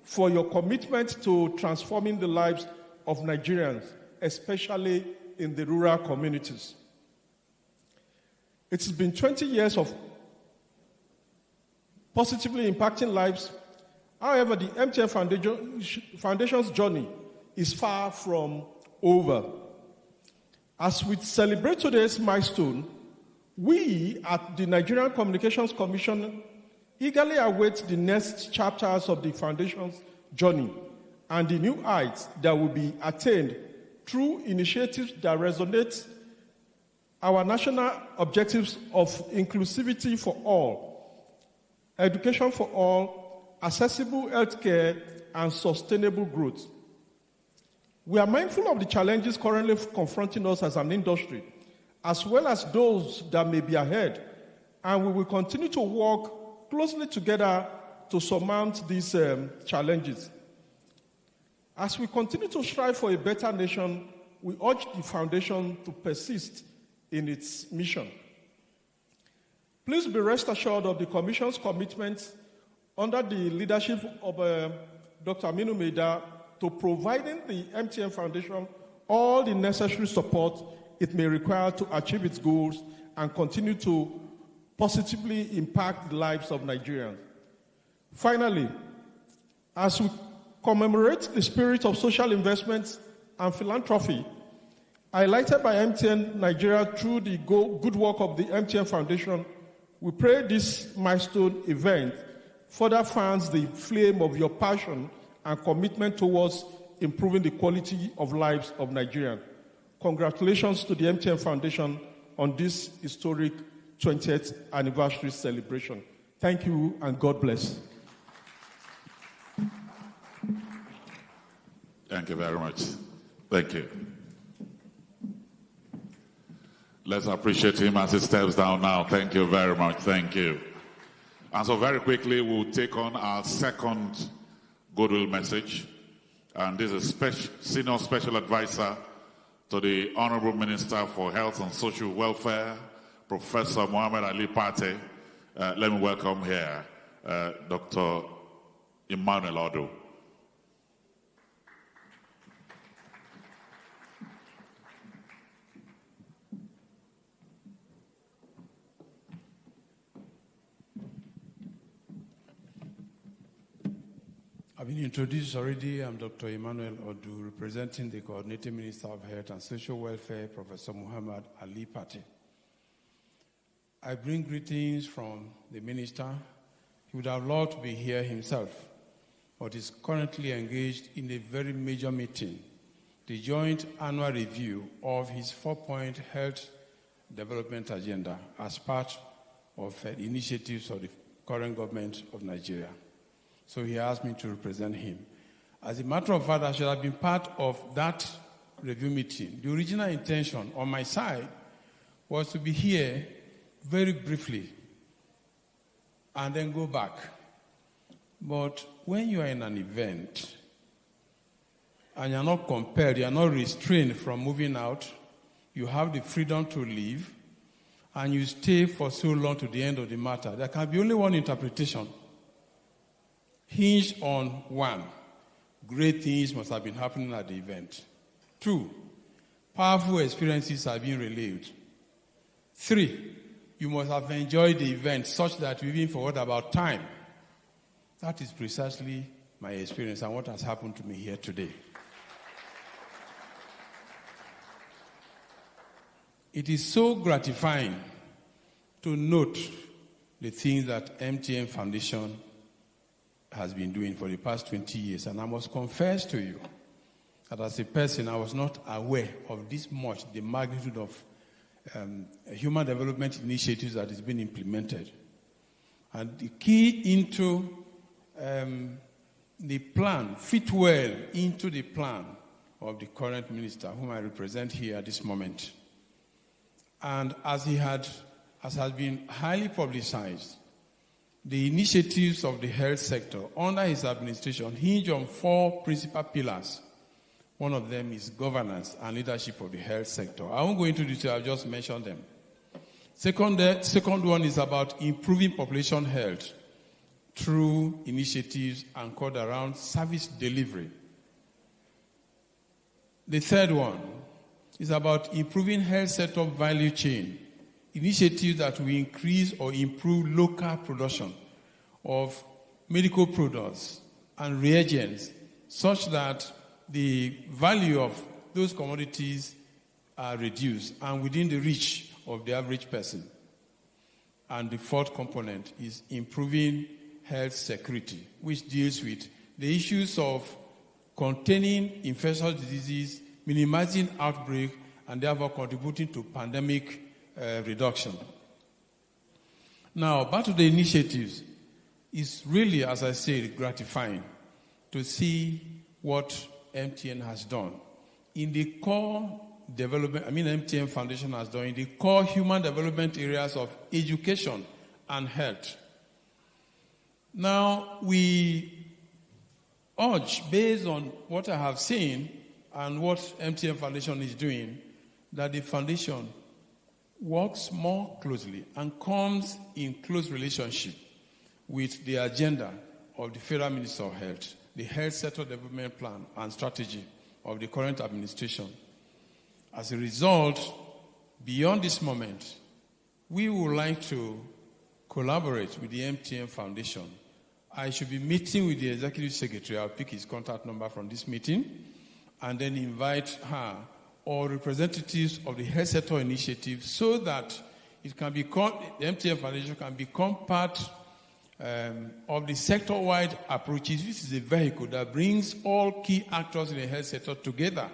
for your commitment to transforming the lives of Nigerians, especially in the rural communities. It's been 20 years of positively impacting lives. However, the MTN Foundation's journey is far from over. As we celebrate today's milestone, we at the Nigerian Communications Commission eagerly await the next chapters of the Foundation's journey and the new heights that will be attained through initiatives that resonate our national objectives of inclusivity for all, education for all, accessible healthcare, and sustainable growth. We are mindful of the challenges currently confronting us as an industry, as well as those that may be ahead, and we will continue to work closely together to surmount these challenges. As we continue to strive for a better nation, we urge the Foundation to persist in its mission. Please be rest assured of the Commission's commitment under the leadership of Dr. Aminu Maida to providing the MTN Foundation all the necessary support it may require to achieve its goals and continue to positively impact the lives of Nigerians. Finally, as we commemorate the spirit of social investment and philanthropy highlighted by MTN Nigeria through the good work of the MTN Foundation, we pray this milestone event further fans the flame of your passion and commitment towards improving the quality of lives of Nigerians. Congratulations to the MTN Foundation on this historic 20th anniversary celebration. Thank you and God bless. Thank you very much. Thank you. Let's appreciate him as he steps down now. Thank you very much. Thank you. And so very quickly, we'll take on our second Goodwill message. And this is Senior Special Advisor to the Honorable Minister for Health and Social Welfare, Professor Muhammad Ali Pate. Let me welcome here Dr. Emmanuel Odo. I've been introduced already. I'm Dr. Emmanuel Odu, representing the Coordinating Minister of Health and Social Welfare, Professor Muhammad Ali Pate. I bring greetings from the Minister. He would have loved to be here himself, but is currently engaged in a very major meeting, the joint annual review of his 4-point health development agenda as part of initiatives of the current government of Nigeria. So he asked me to represent him. As a matter of fact, I should have been part of that review meeting. The original intention on my side was to be here very briefly and then go back. But when you are in an event and you're not compelled, you're not restrained from moving out, you have the freedom to leave, and you stay for so long to the end of the matter, there can be only one interpretation. Hinged on 1, great things must have been happening at the event. 2, powerful experiences have been relayed. 3, you must have enjoyed the event such that you even forgot about time. That is precisely my experience and what has happened to me here today. It is so gratifying to note the things that MTN Foundation has been doing for the past 20 years. And I must confess to you that as a person, I was not aware of this much, the magnitude of human development initiatives that is being implemented. And the key into the plan, fit well into the plan of the current minister, whom I represent here at this moment. And as has been highly publicized, the initiatives of the health sector under his administration hinge on 4 principal pillars. One of them is governance and leadership of the health sector. I won't go into detail, I'll just mention them. Second one is about improving population health through initiatives anchored around service delivery. The third one is about improving health setup value chain, initiatives that will increase or improve local production of medical products and reagents such that the value of those commodities are reduced and within the reach of the average person. And the fourth component is improving health security, which deals with the issues of containing infectious diseases, minimizing outbreak, and therefore contributing to pandemic reduction. Now, back to the initiatives. It's really, as I said, gratifying to see what MTN has done. In the core development, MTN Foundation has done in the core human development areas of education and health. Now, we urge, based on what I have seen and what MTN Foundation is doing, that the foundation works more closely and comes in close relationship with the agenda of the Federal Minister of Health, the Health Sector Development Plan and Strategy of the current administration. As a result, beyond this moment, we would like to collaborate with the MTN Foundation. I should be meeting with the Executive Secretary. I'll pick his contact number from this meeting and then invite her or representatives of the Health Sector Initiative so that it can become, the MTN Foundation can become part of the sector-wide approaches. This is a vehicle that brings all key actors in the health sector together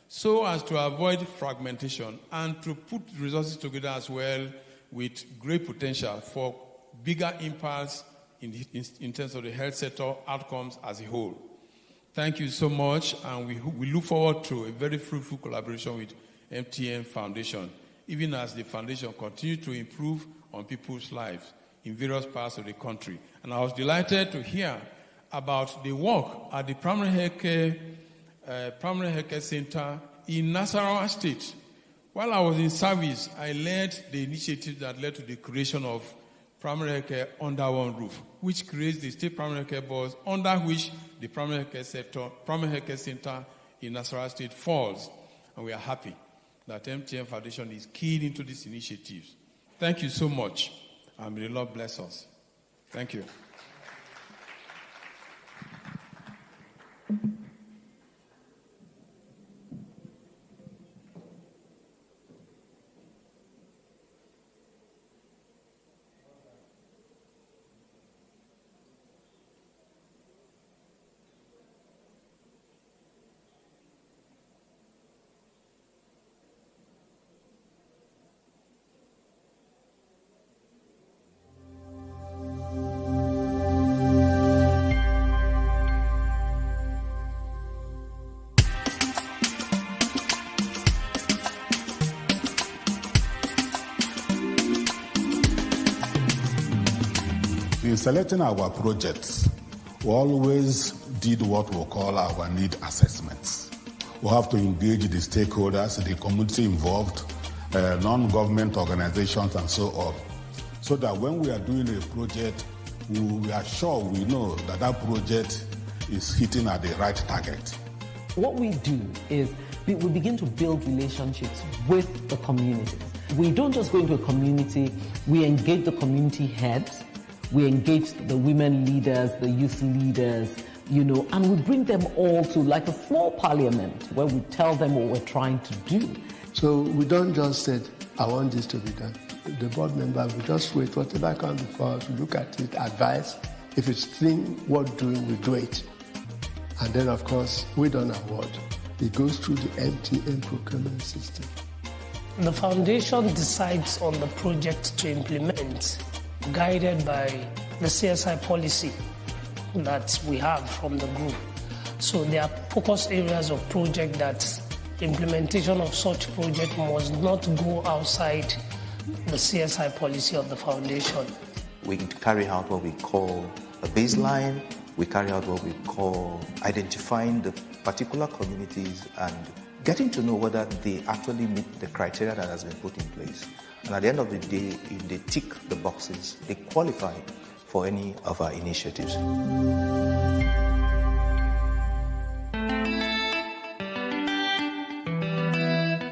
so as to avoid fragmentation and to put resources together as well with great potential for bigger impacts in terms of the health sector outcomes as a whole. Thank you so much, and we look forward to a very fruitful collaboration with MTN Foundation, even as the foundation continues to improve on people's lives in various parts of the country. And I was delighted to hear about the work at the primary healthcare center in Nasarawa State. While I was in service, I led the initiative that led to the creation of primary healthcare under one roof, which creates the state primary healthcare boards under which the primary healthcare center in Nasarawa State falls. And we are happy that MTN Foundation is keyed into these initiatives. Thank you so much, and may the Lord bless us. Thank you. In selecting our projects, we always did what we call our need assessments. We have to engage the stakeholders, the community involved, non-government organizations, and so on, so that when we are doing a project, we are sure we know that that project is hitting at the right target. What we do is we begin to build relationships with the communities. We don't just go into a community, we engage the community heads, we engage the women leaders, the youth leaders, and we bring them all to like a small parliament where we tell them what we're trying to do. So we don't just say, I want this to be done. The board member will just wait, whatever comes before us, we look at it, advise. If it's thing worth doing, we do it. And then, of course, we don't award. It goes through the MTN procurement system. The foundation decides on the project to implement, guided by the CSI policy that we have from the group. So there are focus areas of project that implementation of such project must not go outside the CSI policy of the foundation. We carry out what we call a baseline. We carry out what we call identifying the particular communities and getting to know whether they actually meet the criteria that has been put in place. And at the end of the day, if they tick the boxes, they qualify for any of our initiatives.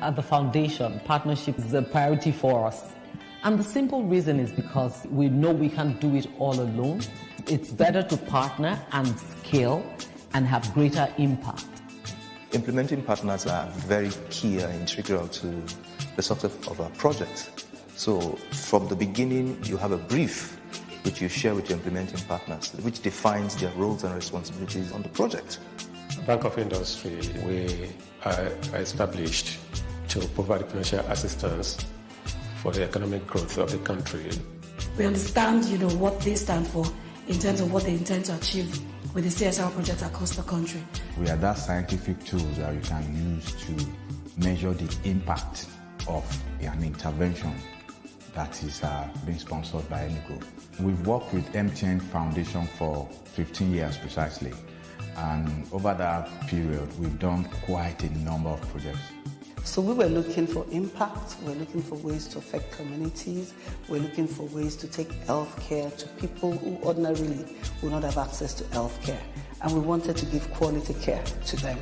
At the foundation, partnership is a priority for us. And the simple reason is because we know we can't do it all alone. It's better to partner and scale and have greater impact. Implementing partners are very key and integral to the success of our projects. So from the beginning, you have a brief which you share with your implementing partners, which defines their roles and responsibilities on the project. Bank of Industry, we are established to provide financial assistance for the economic growth of the country. We understand, what they stand for in terms of what they intend to achieve with the CSR projects across the country. We are that scientific tool that you can use to measure the impact of an intervention that is being sponsored by any group. We've worked with MTN Foundation for 15 years precisely, and over that period we've done quite a number of projects. So we were looking for impact, we're looking for ways to affect communities, we're looking for ways to take health care to people who ordinarily would not have access to health care. And we wanted to give quality care to them.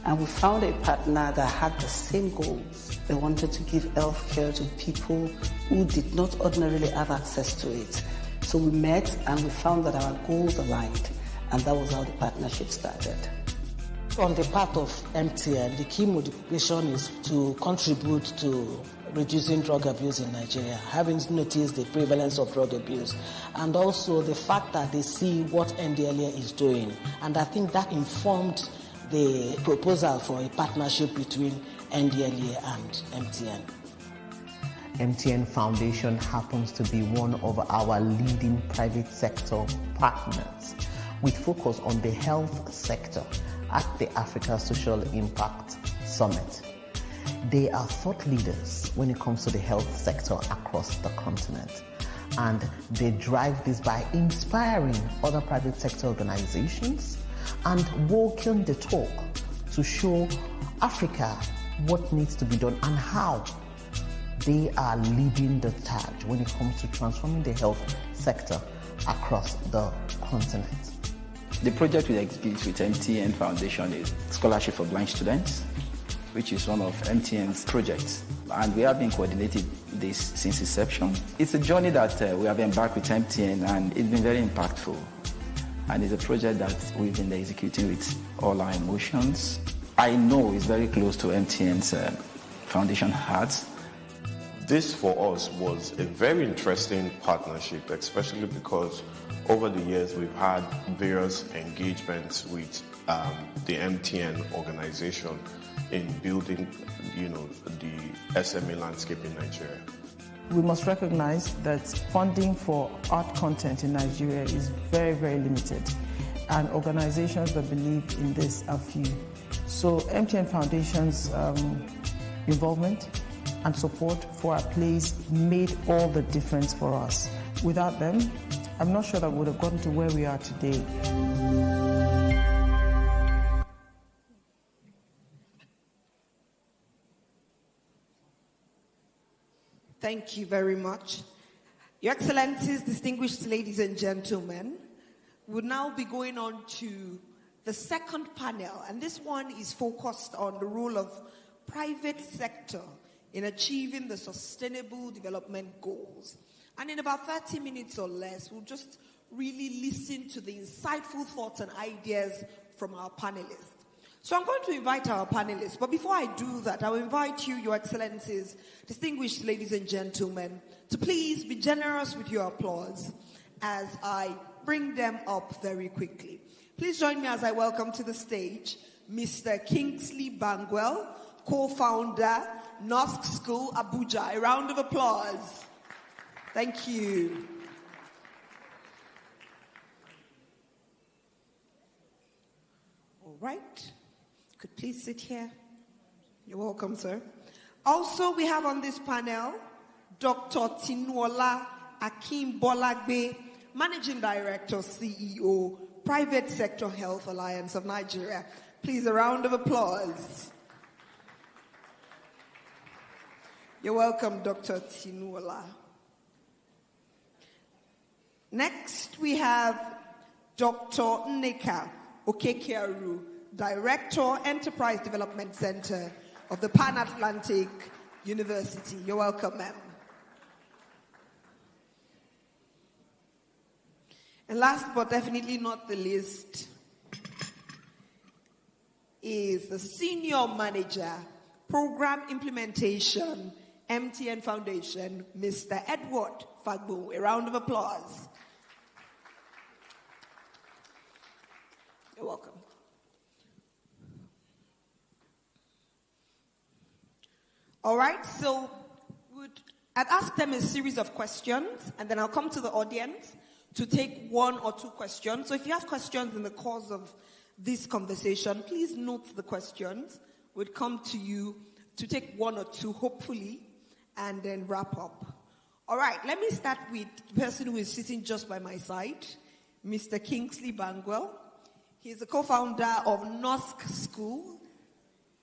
And we found a partner that had the same goals. They wanted to give health care to people who did not ordinarily have access to it. So we met and we found that our goals aligned, and that was how the partnership started. On the part of MTN, the key motivation is to contribute to reducing drug abuse in Nigeria, having noticed the prevalence of drug abuse, and also the fact that they see what NDLEA is doing. And I think that informed the proposal for a partnership between NDLEA and MTN. MTN Foundation happens to be one of our leading private sector partners with focus on the health sector at the Africa Social Impact Summit. They are thought leaders when it comes to the health sector across the continent. And they drive this by inspiring other private sector organizations and walking the talk to show Africa what needs to be done and how they are leading the charge when it comes to transforming the health sector across the continent. The project we execute with MTN Foundation is Scholarship for Blind Students, which is one of MTN's projects. And we have been coordinating this since inception. It's a journey that we have embarked with MTN, and it's been very impactful. And it's a project that we've been executing with all our emotions. I know it's very close to MTN's foundation heart. This for us was a very interesting partnership, especially because over the years we've had various engagements with the MTN organization in building, the SME landscape in Nigeria. We must recognize that funding for art content in Nigeria is very, very limited, and organizations that believe in this are few. So MTN Foundation's involvement and support for our plays made all the difference for us. Without them, I'm not sure that we would have gotten to where we are today. Thank you very much. Your Excellencies, distinguished ladies and gentlemen, we'll now be going on to the second panel, and this one is focused on the role of private sector in achieving the Sustainable Development Goals. And in about 30 minutes or less, we'll just really listen to the insightful thoughts and ideas from our panelists. So I'm going to invite our panelists, but before I do that, I will invite you, Your Excellencies, distinguished ladies and gentlemen, to please be generous with your applause as I bring them up very quickly. Please join me as I welcome to the stage Mr. Kingsley Bangwell, co-founder, NOSC School, Abuja. A round of applause. Thank you. All right. Could please sit here. You're welcome, sir. Also, we have on this panel Dr. Tinuola Akinbolagbe, Managing Director, CEO, Private Sector Health Alliance of Nigeria. Please, a round of applause. You're welcome, Dr. Tinuola. Next, we have Dr. Nneka Okekearu, Director, Enterprise Development Center of the Pan-Atlantic University. You're welcome, ma'am. And last but definitely not the least is the Senior Manager, Program Implementation, MTN Foundation, Mr. Edward Fagbo. A round of applause. You're welcome. All right, so I'd ask them a series of questions, and then I'll come to the audience to take 1 or 2 questions. So if you have questions in the course of this conversation, please note the questions. We'll come to you to take 1 or 2, hopefully, and then wrap up. All right, let me start with the person who is sitting just by my side, Mr. Kingsley Bangwell. He's the co-founder of NOSC School,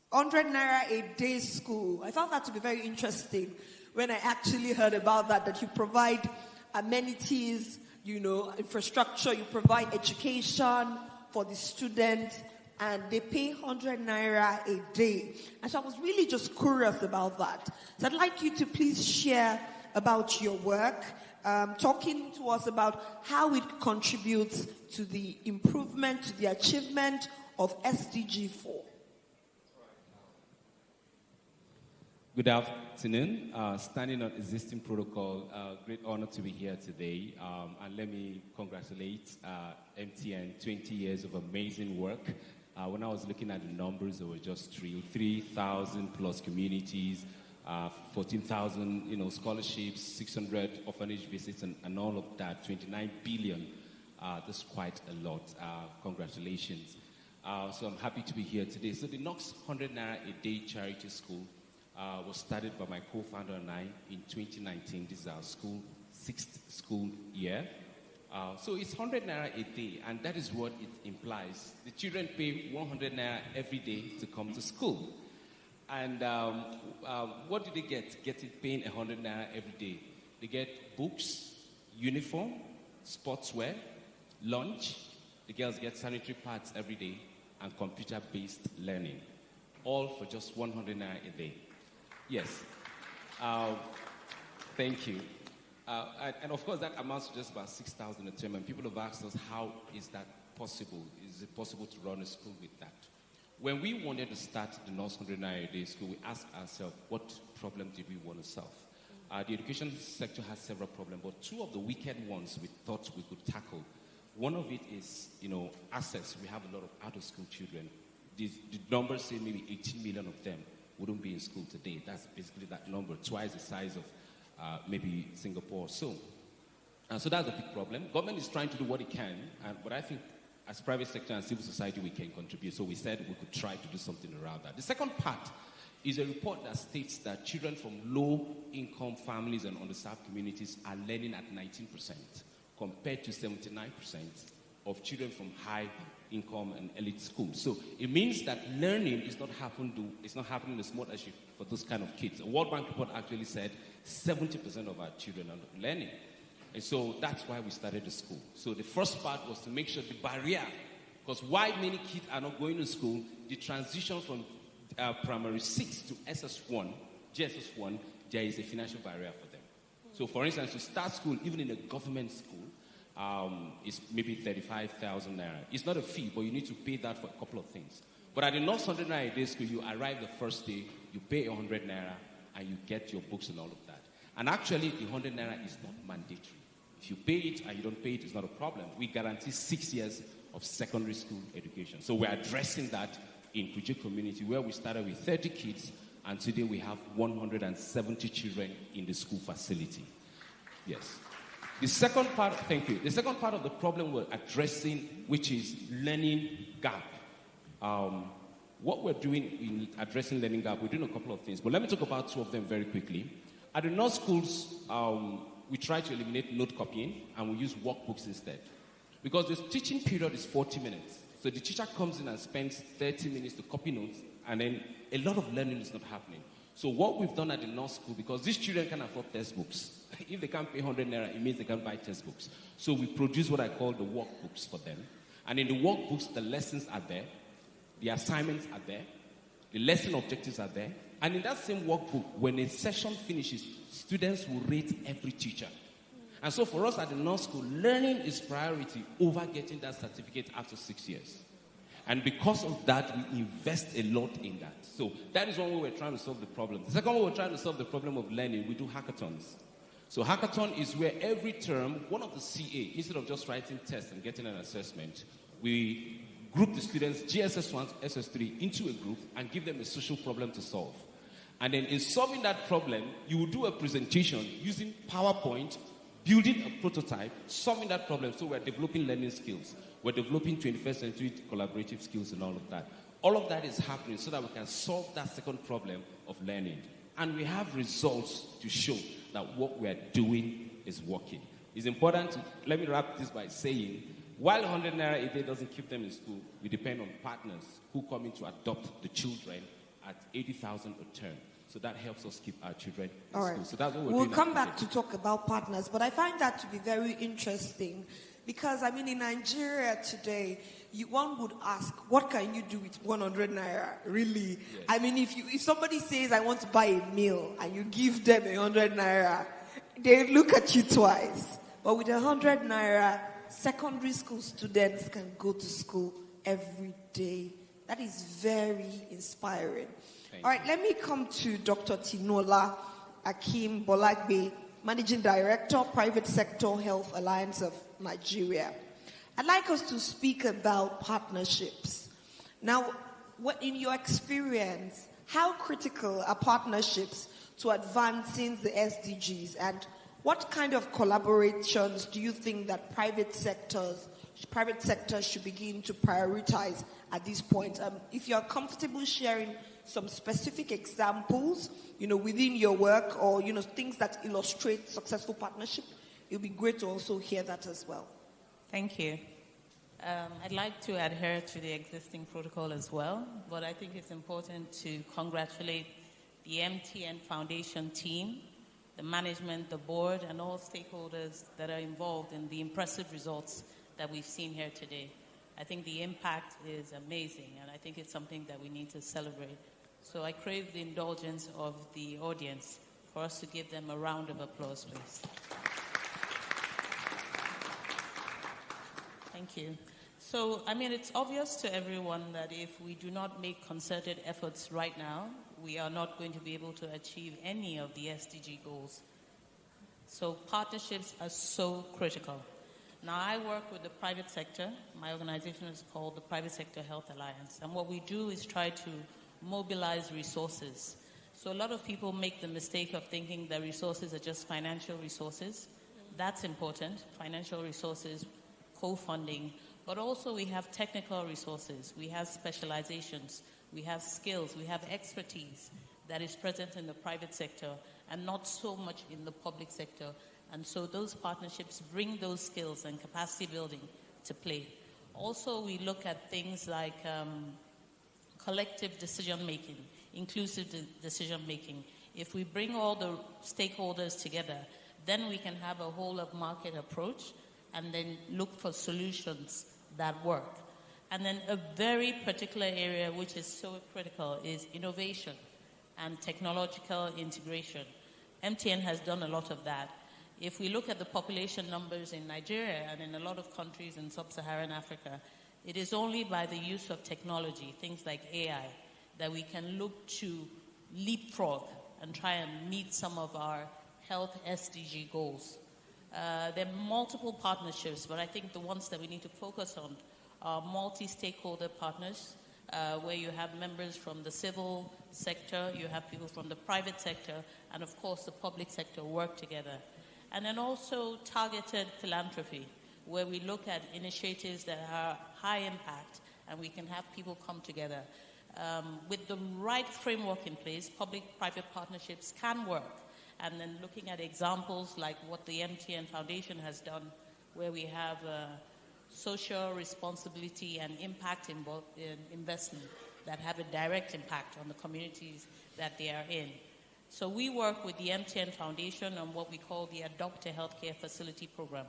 100 Naira a day school. I found that to be very interesting when I actually heard about that you provide amenities, infrastructure, you provide education for the students, and they pay 100 Naira a day. And so I was really just curious about that. So I'd like you to please share about your work, talking to us about how it contributes to the improvement, to the achievement of SDG 4. Good afternoon. Standing on existing protocol, great honor to be here today. And let me congratulate MTN, 20 years of amazing work. When I was looking at the numbers, there were just 3,000 plus communities, 14,000 scholarships, 600 orphanage visits, and all of that, 29 billion. That's quite a lot. Congratulations. So I'm happy to be here today. So the NOSC 100 Naira a day charity school was started by my co-founder and I in 2019. This is our 6th school year. So it's 100 Naira a day, and that is what it implies. The children pay 100 Naira every day to come to school. And what do they get? Paying 100 Naira every day. They get books, uniform, sportswear, lunch. The girls get sanitary pads every day, and computer-based learning. All for just 100 Naira a day. Yes. Thank you. And of course, that amounts to just about 6,000 a term. And people have asked us, how is that possible? Is it possible to run a school with that? When we wanted to start the NOSC 100 Naira a day school, we asked ourselves, what problem did we want to solve? The education sector has several problems, but 2 of the wicked ones we thought we could tackle. One of it is, access. We have a lot of out-of-school children. The numbers say maybe 18 million of them wouldn't be in school today. That's basically that number, twice the size of maybe Singapore. So that's a big problem. Government is trying to do what it can, but I think as private sector and civil society, we can contribute. So we said we could try to do something around that. The second part is a report that states that children from low-income families and underserved communities are learning at 19%, compared to 79% of children from high-income and elite schools. So it means that learning is not happening as much as for those kind of kids. A World Bank report actually said 70% of our children are not learning. And so that's why we started the school. So the first part was to make sure the barrier, because why many kids are not going to school, the transition from primary 6 to SS1, GSS1, there is a financial barrier for them. So for instance, to start school, even in a government school, it's maybe 35,000 Naira. It's not a fee, but you need to pay that for a couple of things. But at the NOSC 100 Naira a day school, you arrive the first day, you pay 100 Naira, and you get your books and all of that. And actually, the 100 Naira is not mandatory. If you pay it and you don't pay it, it's not a problem. We guarantee 6 years of secondary school education. So we're addressing that in Kuje community, where we started with 30 kids, and today we have 170 children in the school facility. Yes. The second part, thank you. The second part of the problem we're addressing, which is learning gap. What we're doing in addressing learning gap, we're doing a couple of things, but let me talk about 2 of them very quickly. At the NOSC schools, we try to eliminate note copying, and we use workbooks instead. Because the teaching period is 40 minutes. So the teacher comes in and spends 30 minutes to copy notes, and then a lot of learning is not happening. So what we've done at the NOSC school, because these children can afford textbooks. If they can't pay 100 Naira, it means they can't buy textbooks. So we produce what I call the workbooks for them. And in the workbooks, the lessons are there, the assignments are there, the lesson objectives are there. And in that same workbook, when a session finishes, students will rate every teacher. And so for us at the NOSC school, learning is priority over getting that certificate after 6 years. And because of that, we invest a lot in that. So that is one way we're trying to solve the problem. The second way we're trying to solve the problem of learning, we do hackathons. So hackathon is where every term, one of the CA, instead of just writing tests and getting an assessment, we group the students, GSS1, SS3, into a group and give them a social problem to solve. And then in solving that problem, you will do a presentation using PowerPoint, building a prototype, solving that problem. So we're developing learning skills. We're developing 21st century collaborative skills and all of that. All of that is happening so that we can solve that second problem of learning. And we have results to show that what we're doing is working. It's important to, let me wrap this by saying, while 100 Naira a day doesn't keep them in school, we depend on partners who come in to adopt the children at 80,000 a term. So that helps us keep our children in school. So that's what we're doing. We'll come back to talk about partners, but I find that to be very interesting because, I mean, in Nigeria today, one would ask, what can you do with 100 Naira? Really? Yes. I mean, if somebody says, I want to buy a meal, and you give them 100 Naira, they look at you twice. But with 100 Naira, secondary school students can go to school every day. That is very inspiring. All right, let me come to Dr. Tinola Akim Bolagbe, Managing Director, Private Sector Health Alliance of Nigeria. I'd like us to speak about partnerships. Now, in your experience, how critical are partnerships to advancing the SDGs, and what kind of collaborations do you think that private sector should begin to prioritize at this point? If you're comfortable sharing some specific examples, within your work or, things that illustrate successful partnership, it would be great to also hear that as well. Thank you. I'd like to adhere to the existing protocol as well, but I think it's important to congratulate the MTN Foundation team, the management, the board, and all stakeholders that are involved in the impressive results that we've seen here today. I think the impact is amazing, and I think it's something that we need to celebrate. So I crave the indulgence of the audience for us to give them a round of applause, please. Thank you. So, I mean, it's obvious to everyone that if we do not make concerted efforts right now, we are not going to be able to achieve any of the SDG goals. So partnerships are so critical. Now, I work with the private sector. My organization is called the Private Sector Health Alliance. And what we do is try to mobilize resources. So a lot of people make the mistake of thinking that resources are just financial resources. That's important, financial resources, co-funding. But also we have technical resources. We have specializations. We have skills. We have expertise that is present in the private sector and not so much in the public sector. And so those partnerships bring those skills and capacity building to play. Also, we look at things like collective decision-making, inclusive decision-making. If we bring all the stakeholders together, then we can have a whole-of-market approach and then look for solutions that work. And then a very particular area which is so critical is innovation and technological integration. MTN has done a lot of that. If we look at the population numbers in Nigeria and in a lot of countries in sub-Saharan Africa, it is only by the use of technology, things like AI, that we can look to leapfrog and try and meet some of our health SDG goals. There are multiple partnerships, but I think the ones that we need to focus on are multi-stakeholder partners, where you have members from the civil sector, you have people from the private sector, and of course the public sector work together. And then also targeted philanthropy, where we look at initiatives that are high impact and we can have people come together. With the right framework in place, public-private partnerships can work. And then looking at examples like what the MTN Foundation has done, where we have social responsibility and impact investment that have a direct impact on the communities that they are in. So we work with the MTN Foundation on what we call the Adopt a Healthcare Facility Program.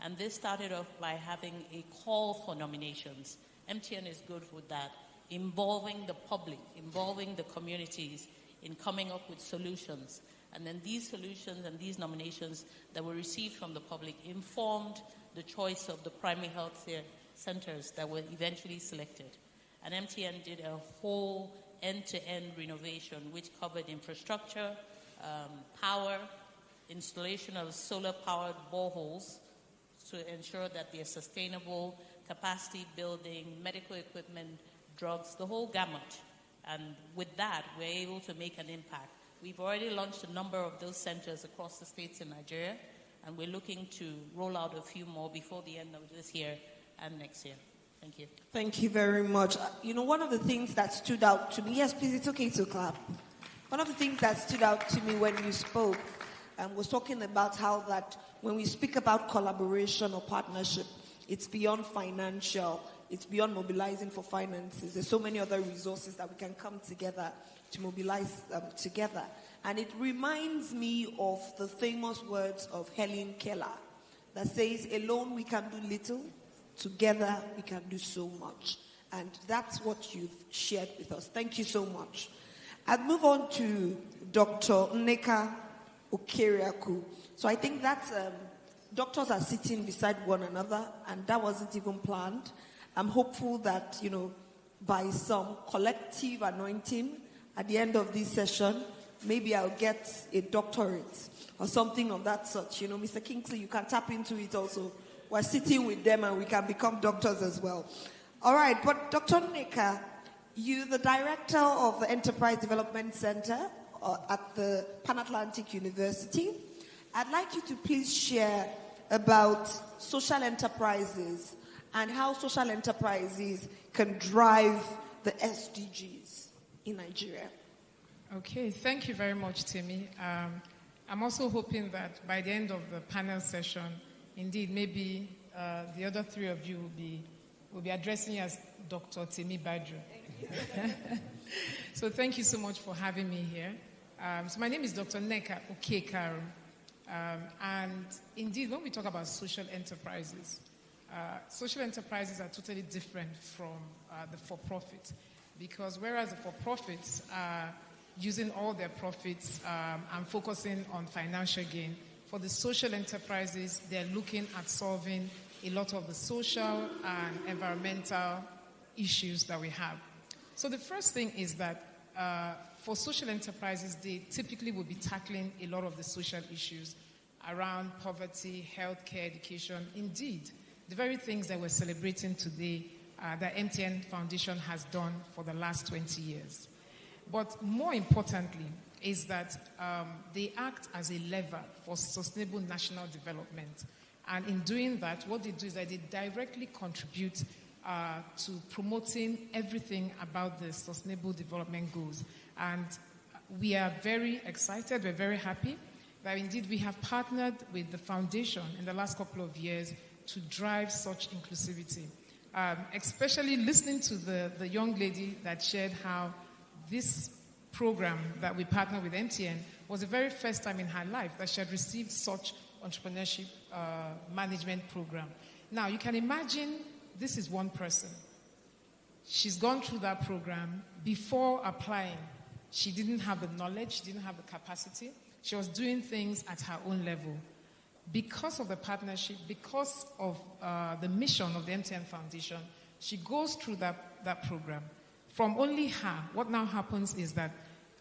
And this started off by having a call for nominations. MTN is good with that, involving the public, involving the communities in coming up with solutions. And then these solutions and these nominations that were received from the public informed the choice of the primary health care centers that were eventually selected. And MTN did a whole end-to-end renovation, which covered infrastructure, power, installation of solar-powered boreholes to ensure that they're sustainable, capacity building, medical equipment, drugs, the whole gamut. And with that, we're able to make an impact. We've already launched a number of those centers across the states in Nigeria, and we're looking to roll out a few more before the end of this year and next year. Thank you. Thank you very much. One of the things that stood out to me, yes, please, it's okay to clap. One of the things that stood out to me when you spoke was talking about how that when we speak about collaboration or partnership, it's beyond financial, it's beyond mobilizing for finances. There's so many other resources that we can come together to mobilize together. And it reminds me of the famous words of Helen Keller that says, alone we can do little, together we can do so much. And that's what you've shared with us. Thank you so much. I'll move on to Dr. Nneka Okeriaku. So I think that doctors are sitting beside one another, and that wasn't even planned. I'm hopeful that, by some collective anointing at the end of this session, maybe I'll get a doctorate or something of that sort. Mr. Kingsley, you can tap into it also. We're sitting with them and we can become doctors as well. All right, but Dr. Nneka, you're the director of the Enterprise Development Center at the Pan-Atlantic University. I'd like you to please share about social enterprises and how social enterprises can drive the SDGs in Nigeria. Okay, thank you very much, Timmy. I'm also hoping that by the end of the panel session, indeed, maybe the other three of you will be addressing you as Dr. Timmy Badru. So thank you so much for having me here. So my name is Dr. Nneka Okeriaku. And indeed, when we talk about social enterprises are totally different from the for-profit. Because whereas the for-profits are using all their profits and focusing on financial gain, for the social enterprises, they're looking at solving a lot of the social and environmental issues that we have. So the first thing is that for social enterprises, they typically will be tackling a lot of the social issues around poverty, healthcare, education. Indeed, the very things that we're celebrating today that MTN Foundation has done for the last 20 years. But more importantly is that they act as a lever for sustainable national development. And in doing that, what they do is that they directly contribute to promoting everything about the sustainable development goals. And we are very excited, we're very happy that indeed we have partnered with the foundation in the last couple of years to drive such inclusivity. Especially listening to the young lady that shared how this program that we partnered with MTN was the very first time in her life that she had received such entrepreneurship management program. Now, you can imagine this is one person. She's gone through that program. Before applying, she didn't have the knowledge, she didn't have the capacity. She was doing things at her own level. Because of the partnership, because of the mission of the MTN Foundation, she goes through that program. From only her, what now happens is that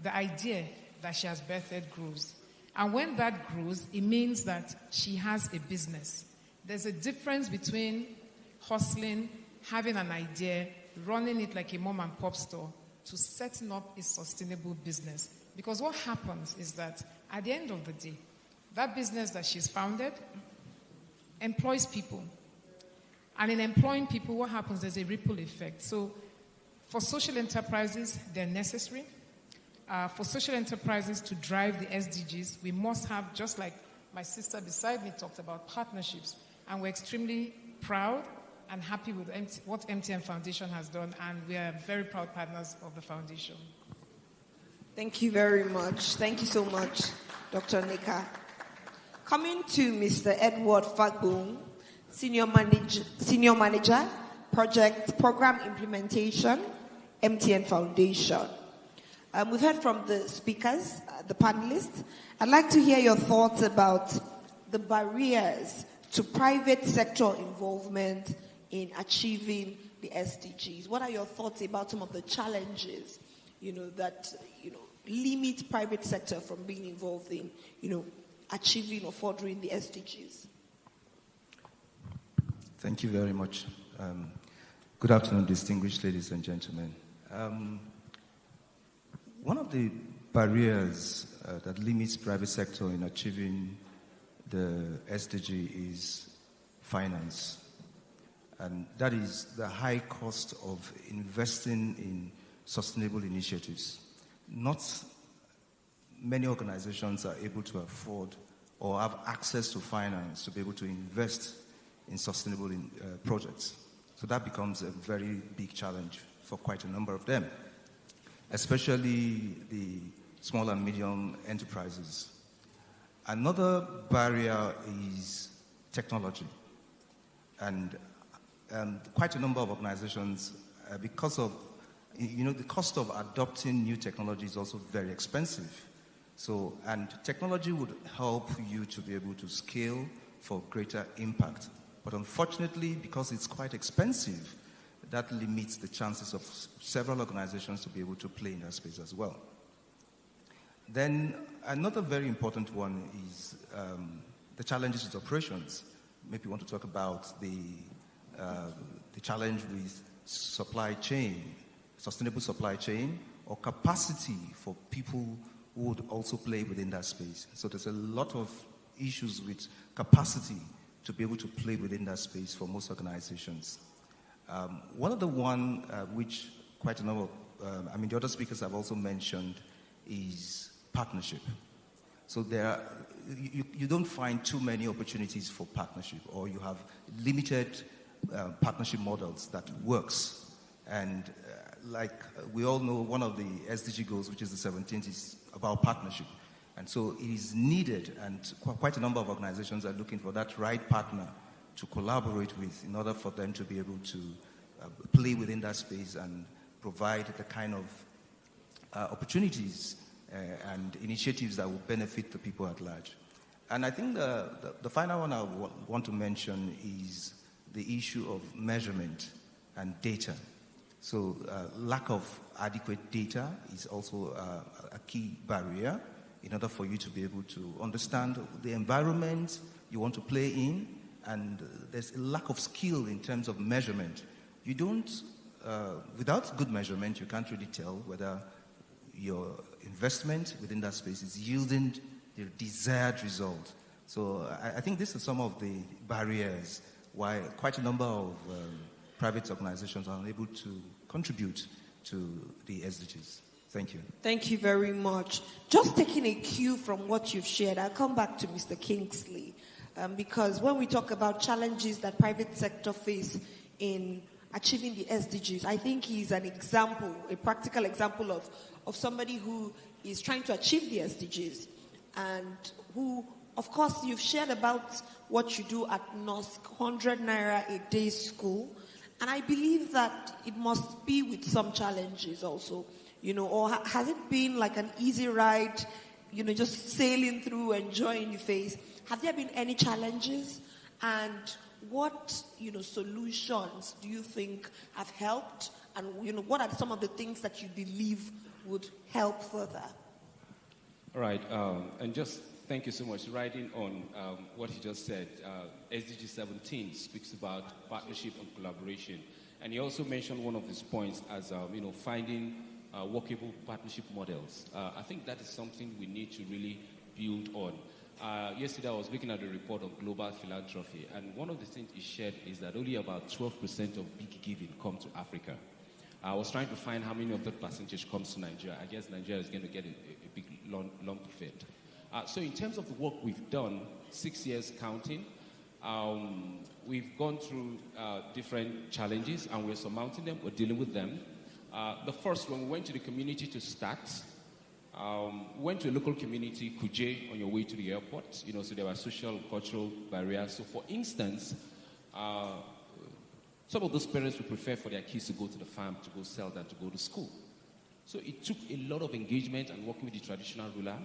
the idea that she has birthed grows. And when that grows, it means that she has a business. There's a difference between hustling, having an idea, running it like a mom and pop store, to setting up a sustainable business. Because what happens is that at the end of the day, that business that she's founded employs people. And in employing people, what happens? There's a ripple effect. So for social enterprises, they're necessary. For social enterprises to drive the SDGs, we must have, just like my sister beside me talked about, partnerships. And we're extremely proud and happy with what MTN Foundation has done, and we are very proud partners of the foundation. Thank you very much. Thank you so much, Dr. Nneka. Coming to Mr. Edward Fagbong, Senior Manager, Program Implementation, MTN Foundation. We've heard from the speakers, the panelists. I'd like to hear your thoughts about the barriers to private sector involvement in achieving the SDGs. What are your thoughts about some of the challenges, that limit private sector from being involved in, achieving or furthering the SDGs? Thank you very much. Good afternoon, distinguished ladies and gentlemen. One of the barriers that limits private sector in achieving the SDG is finance. And that is the high cost of investing in sustainable initiatives. Not many organizations are able to afford or have access to finance to be able to invest in sustainable projects. So that becomes a very big challenge for quite a number of them, especially the small and medium enterprises. Another barrier is technology. And quite a number of organizations, because of, the cost of adopting new technology is also very expensive. So, and technology would help you to be able to scale for greater impact. But unfortunately, because it's quite expensive, that limits the chances of several organizations to be able to play in that space as well. Then another very important one is the challenges with operations. Maybe you want to talk about the challenge with supply chain, sustainable supply chain, or capacity for people who would also play within that space. So there's a lot of issues with capacity to be able to play within that space for most organizations. One of the one which quite a number of, the other speakers have also mentioned is partnership. So you don't find too many opportunities for partnership, or you have limited partnership models that works. And like we all know, one of the SDG goals, which is the 17th, is about partnership. And so it is needed, and quite a number of organizations are looking for that right partner to collaborate with in order for them to be able to play within that space and provide the kind of opportunities and initiatives that will benefit the people at large. And I think the final one I want to mention is the issue of measurement and data. So lack of adequate data is also a key barrier in order for you to be able to understand the environment you want to play in, and there's a lack of skill in terms of measurement. You don't, without good measurement, you can't really tell whether your investment within that space is yielding the desired result. So I think these are some of the barriers why quite a number of private organizations are unable to contribute to the SDGs. Thank you. Thank you very much. Just taking a cue from what you've shared, I'll come back to Mr. Kingsley, because when we talk about challenges that private sector face in achieving the SDGs, I think he's an example, a practical example of somebody who is trying to achieve the SDGs, and who, of course, you've shared about what you do at NOSC, 100 Naira a day school, and I believe that it must be with some challenges also. Or has it been like an easy ride, just sailing through, enjoying the phase? Have there been any challenges? And what, solutions do you think have helped? And, what are some of the things that you believe would help further? All right. And just thank you so much. Riding on what he just said, SDG 17 speaks about partnership and collaboration. And he also mentioned one of his points as, finding workable partnership models. I think that is something we need to really build on. Yesterday I was looking at a report of global philanthropy, and one of the things he shared is that only about 12% of big giving come to Africa. I was trying to find how many of that percentage comes to Nigeria. I guess Nigeria is going to get a big lump of it. So in terms of the work we've done, 6 years counting, we've gone through different challenges, and we're surmounting them, we're dealing with them. The first, when we went to the community to start, we went to a local community, Kuje, on your way to the airport. So there were social, cultural barriers. So for instance, some of those parents would prefer for their kids to go to the farm to go sell than to go to school. So it took a lot of engagement and working with the traditional ruler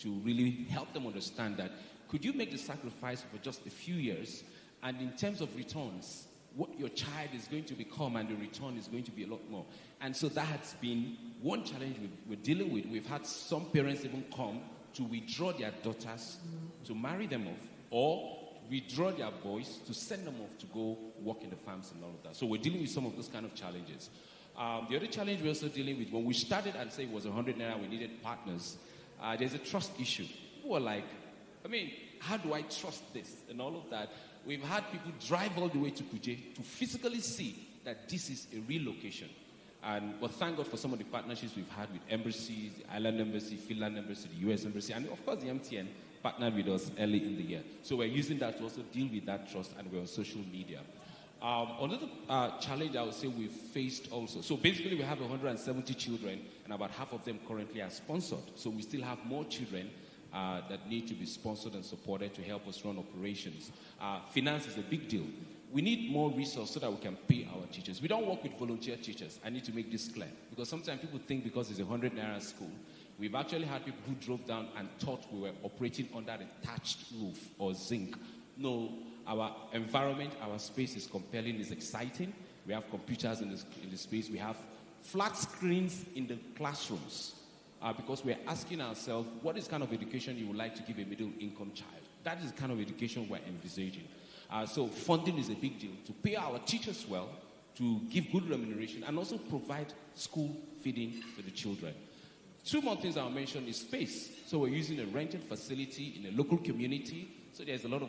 to really help them understand that could you make the sacrifice for just a few years, and in terms of returns, what your child is going to become and the return is going to be a lot more. And so that has been one challenge we're dealing with. We've had some parents even come to withdraw their daughters to marry them off, or withdraw their boys to send them off to go work in the farms and all of that. So we're dealing with some of those kind of challenges. The other challenge we're also dealing with, when we started and say it was 100 naira, we needed partners, there's a trust issue. People were like, how do I trust this? And all of that. We've had people drive all the way to Kuje to physically see that this is a real location. But thank God for some of the partnerships we've had with embassies, the Ireland Embassy, Finland Embassy, the US Embassy, and of course the MTN partnered with us early in the year. So we're using that to also deal with that trust, and we're on social media. Another challenge I would say we've faced also. So basically we have 170 children, and about half of them currently are sponsored. So we still have more children that need to be sponsored and supported to help us run operations. Finance is a big deal. We need more resources so that we can pay our teachers. We don't work with volunteer teachers. I need to make this clear. Because sometimes people think because it's a 100 naira school, we've actually had people who drove down and thought we were operating under a thatched roof or zinc. No, our environment, our space is compelling, is exciting. We have computers in the space. We have flat screens in the classrooms. Because we're asking ourselves, what is kind of education you would like to give a middle-income child? That is the kind of education we're envisaging. So funding is a big deal. To pay our teachers well, to give good remuneration, and also provide school feeding to the children. Two more things I'll mention is space. So we're using a rented facility in a local community. So there's a lot of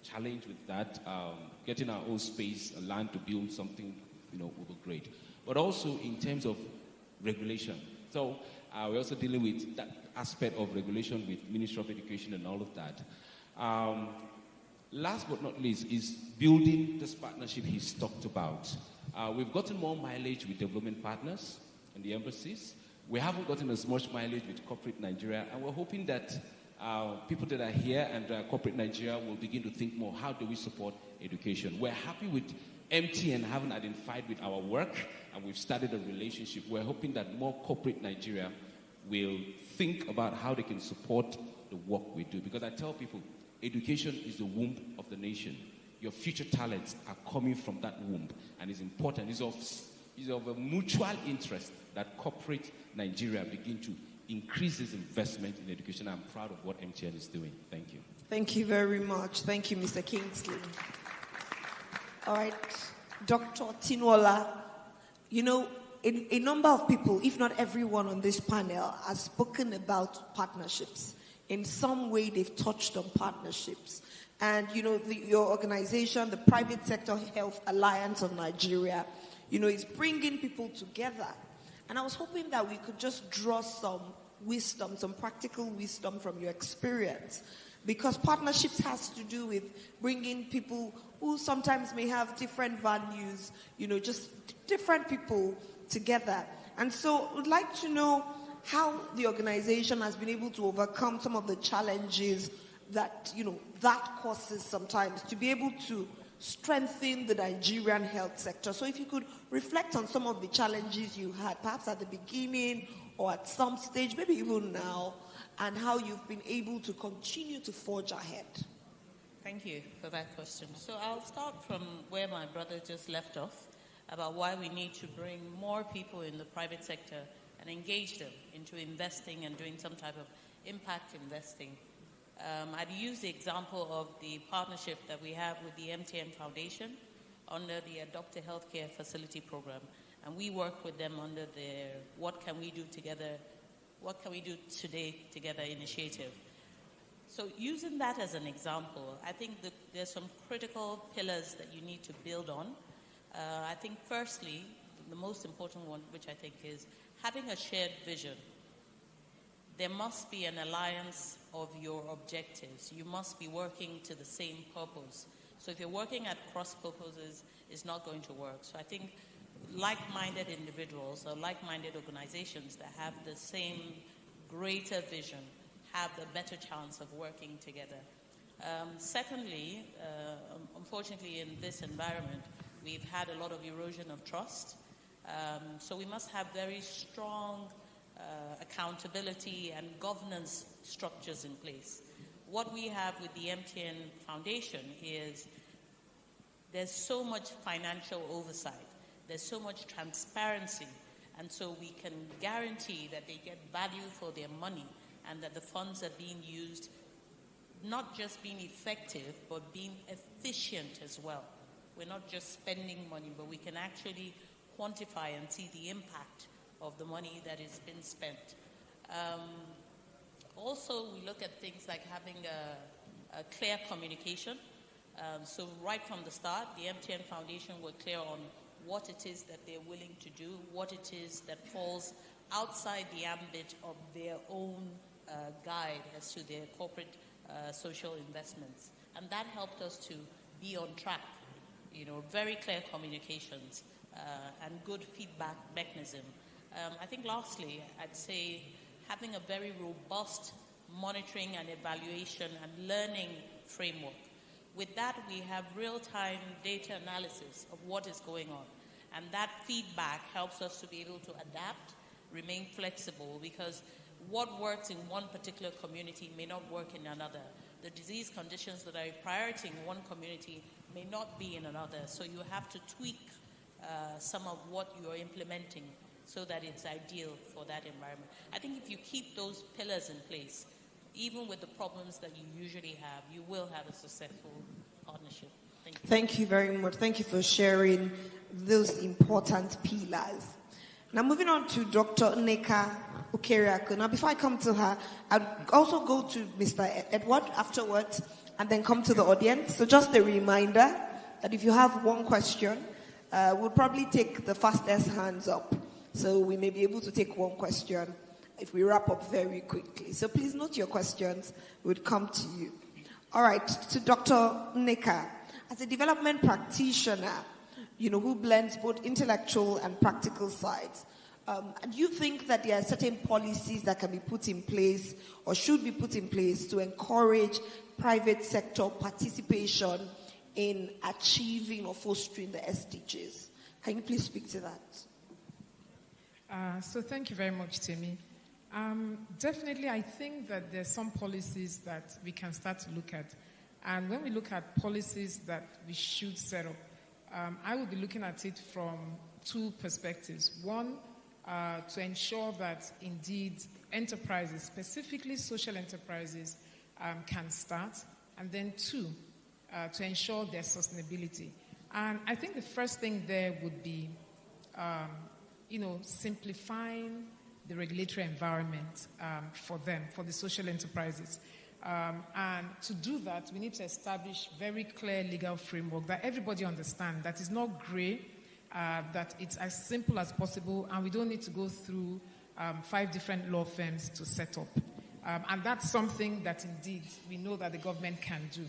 challenge with that. Getting our own space, a land to build something, would be great. But also in terms of regulation. So we're also dealing with that aspect of regulation with Ministry of Education and all of that. Last but not least is building this partnership he's talked about. We've gotten more mileage with development partners and the embassies. We haven't gotten as much mileage with corporate Nigeria, and we're hoping that people that are here and corporate Nigeria will begin to think more, how do we support education? We're happy with MTN having identified with our work, and we've started a relationship. We're hoping that more corporate Nigeria will think about how they can support the work we do. Because I tell people, education is the womb of the nation. Your future talents are coming from that womb, and it's important. It's of a mutual interest that corporate Nigeria begin to increase its investment in education. I'm proud of what MTN is doing. Thank you. Thank you very much. Thank you, Mr. Kingsley. All right, Dr. Tinola, a number of people, if not everyone on this panel, has spoken about partnerships. In some way, they've touched on partnerships. And, your organization, the Private Sector Health Alliance of Nigeria, is bringing people together. And I was hoping that we could just draw some wisdom, some practical wisdom from your experience. Because partnerships has to do with bringing people who sometimes may have different values, just different people together. And so I'd like to know how the organization has been able to overcome some of the challenges that, that causes sometimes to be able to strengthen the Nigerian health sector. So if you could reflect on some of the challenges you had, perhaps at the beginning or at some stage, maybe even now, and how you've been able to continue to forge ahead. Thank you for that question. So I'll start from where my brother just left off, about why we need to bring more people in the private sector and engage them into investing and doing some type of impact investing. I'd use the example of the partnership that we have with the MTN Foundation under the Adopt a Healthcare Facility Program. And we work with them under their What Can We Do Together, What Can We Do Today Together initiative. So using that as an example, I think that there's some critical pillars that you need to build on. I think firstly, the most important one, which I think is having a shared vision. There must be an alliance of your objectives. You must be working to the same purpose. So if you're working at cross purposes, it's not going to work. So I think like-minded individuals or like-minded organizations that have the same greater vision have a better chance of working together. Secondly, unfortunately in this environment, we've had a lot of erosion of trust. So we must have very strong accountability and governance structures in place. What we have with the MTN Foundation is there's so much financial oversight, there's so much transparency, and so we can guarantee that they get value for their money and that the funds are being used, not just being effective, but being efficient as well. We're not just spending money, but we can actually quantify and see the impact of the money that has been spent. Also, we look at things like having a clear communication. So right from the start, the MTN Foundation were clear on what it is that they're willing to do, what it is that falls outside the ambit of their own guide as to their corporate social investments. And that helped us to be on track, very clear communications and good feedback mechanism. I think lastly, I'd say having a very robust monitoring and evaluation and learning framework. With that, we have real-time data analysis of what is going on. And that feedback helps us to be able to adapt, remain flexible, because what works in one particular community may not work in another. The disease conditions that are a priority in one community may not be in another. So you have to tweak some of what you're implementing so that it's ideal for that environment. I think if you keep those pillars in place, even with the problems that you usually have, you will have a successful partnership. Thank you. Thank you very much. Thank you for sharing those important pillars. Now, moving on to Dr. Nneka Okeriaku. Now, before I come to her, I'd also go to Mr. Edward afterwards and then come to the audience. So just a reminder that if you have one question, we'll probably take the fastest hands up. So we may be able to take one question if we wrap up very quickly. So please note your questions. We'll come to you. All right, to Dr. Nneka. As a development practitioner, who blends both intellectual and practical sides, and you think that there are certain policies that can be put in place or should be put in place to encourage private sector participation in achieving or fostering the SDGs. Can you please speak to that? So thank you very much, Temi. Definitely, I think that there's some policies that we can start to look at. And when we look at policies that we should set up, I will be looking at it from two perspectives. One, to ensure that indeed enterprises, specifically social enterprises, can start. And then two, to ensure their sustainability. And I think the first thing there would be, simplifying the regulatory environment for them, for the social enterprises. And to do that, we need to establish very clear legal framework that everybody understands, that is not gray, that it's as simple as possible, and we don't need to go through 5 different law firms to set up. And that's something that indeed we know that the government can do.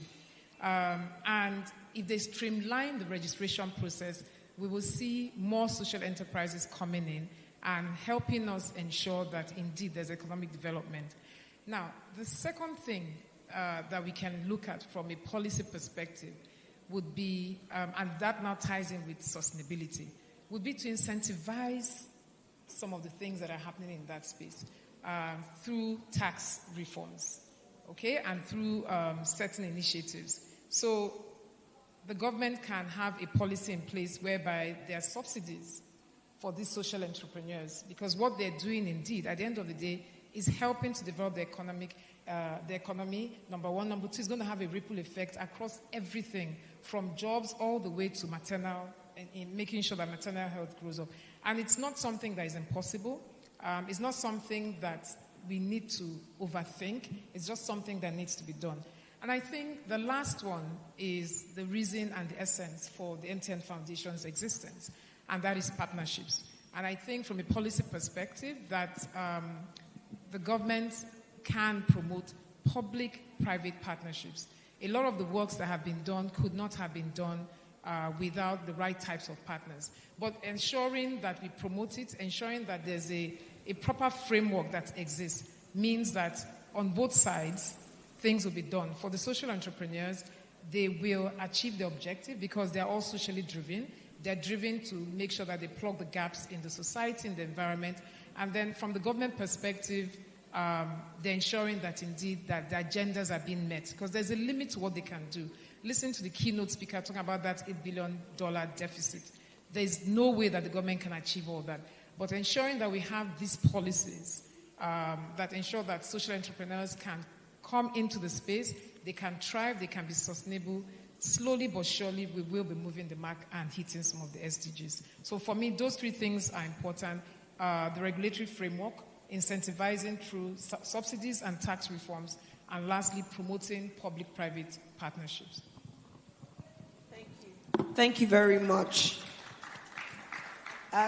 And if they streamline the registration process, we will see more social enterprises coming in and helping us ensure that indeed there's economic development. Now, the second thing that we can look at from a policy perspective would be, and that now ties in with sustainability, would be to incentivize some of the things that are happening in that space through tax reforms, okay, and through certain initiatives. So the government can have a policy in place whereby there are subsidies for these social entrepreneurs, because what they're doing indeed, at the end of the day, is helping to develop the economy, number one. Number two, is going to have a ripple effect across everything, from jobs all the way to maternal, in making sure that maternal health grows up. And it's not something that is impossible. It's not something that we need to overthink. It's just something that needs to be done. And I think the last one is the reason and the essence for the MTN Foundation's existence, and that is partnerships. And I think from a policy perspective that the government can promote public-private partnerships. A lot of the works that have been done could not have been done without the right types of partners. But ensuring that we promote it, ensuring that there's a proper framework that exists, means that on both sides, things will be done. For the social entrepreneurs, they will achieve the objective because they're all socially driven. They're driven to make sure that they plug the gaps in the society, in the environment. And then from the government perspective, they're ensuring that indeed that the agendas are being met, because there's a limit to what they can do. Listen to the keynote speaker talking about that $8 billion deficit. There's no way that the government can achieve all that. But ensuring that we have these policies that ensure that social entrepreneurs can come into the space, they can thrive, they can be sustainable, slowly but surely we will be moving the mark and hitting some of the SDGs. So for me, those three things are important. The regulatory framework, incentivizing through subsidies and tax reforms, and lastly, promoting public-private partnerships. Thank you very much.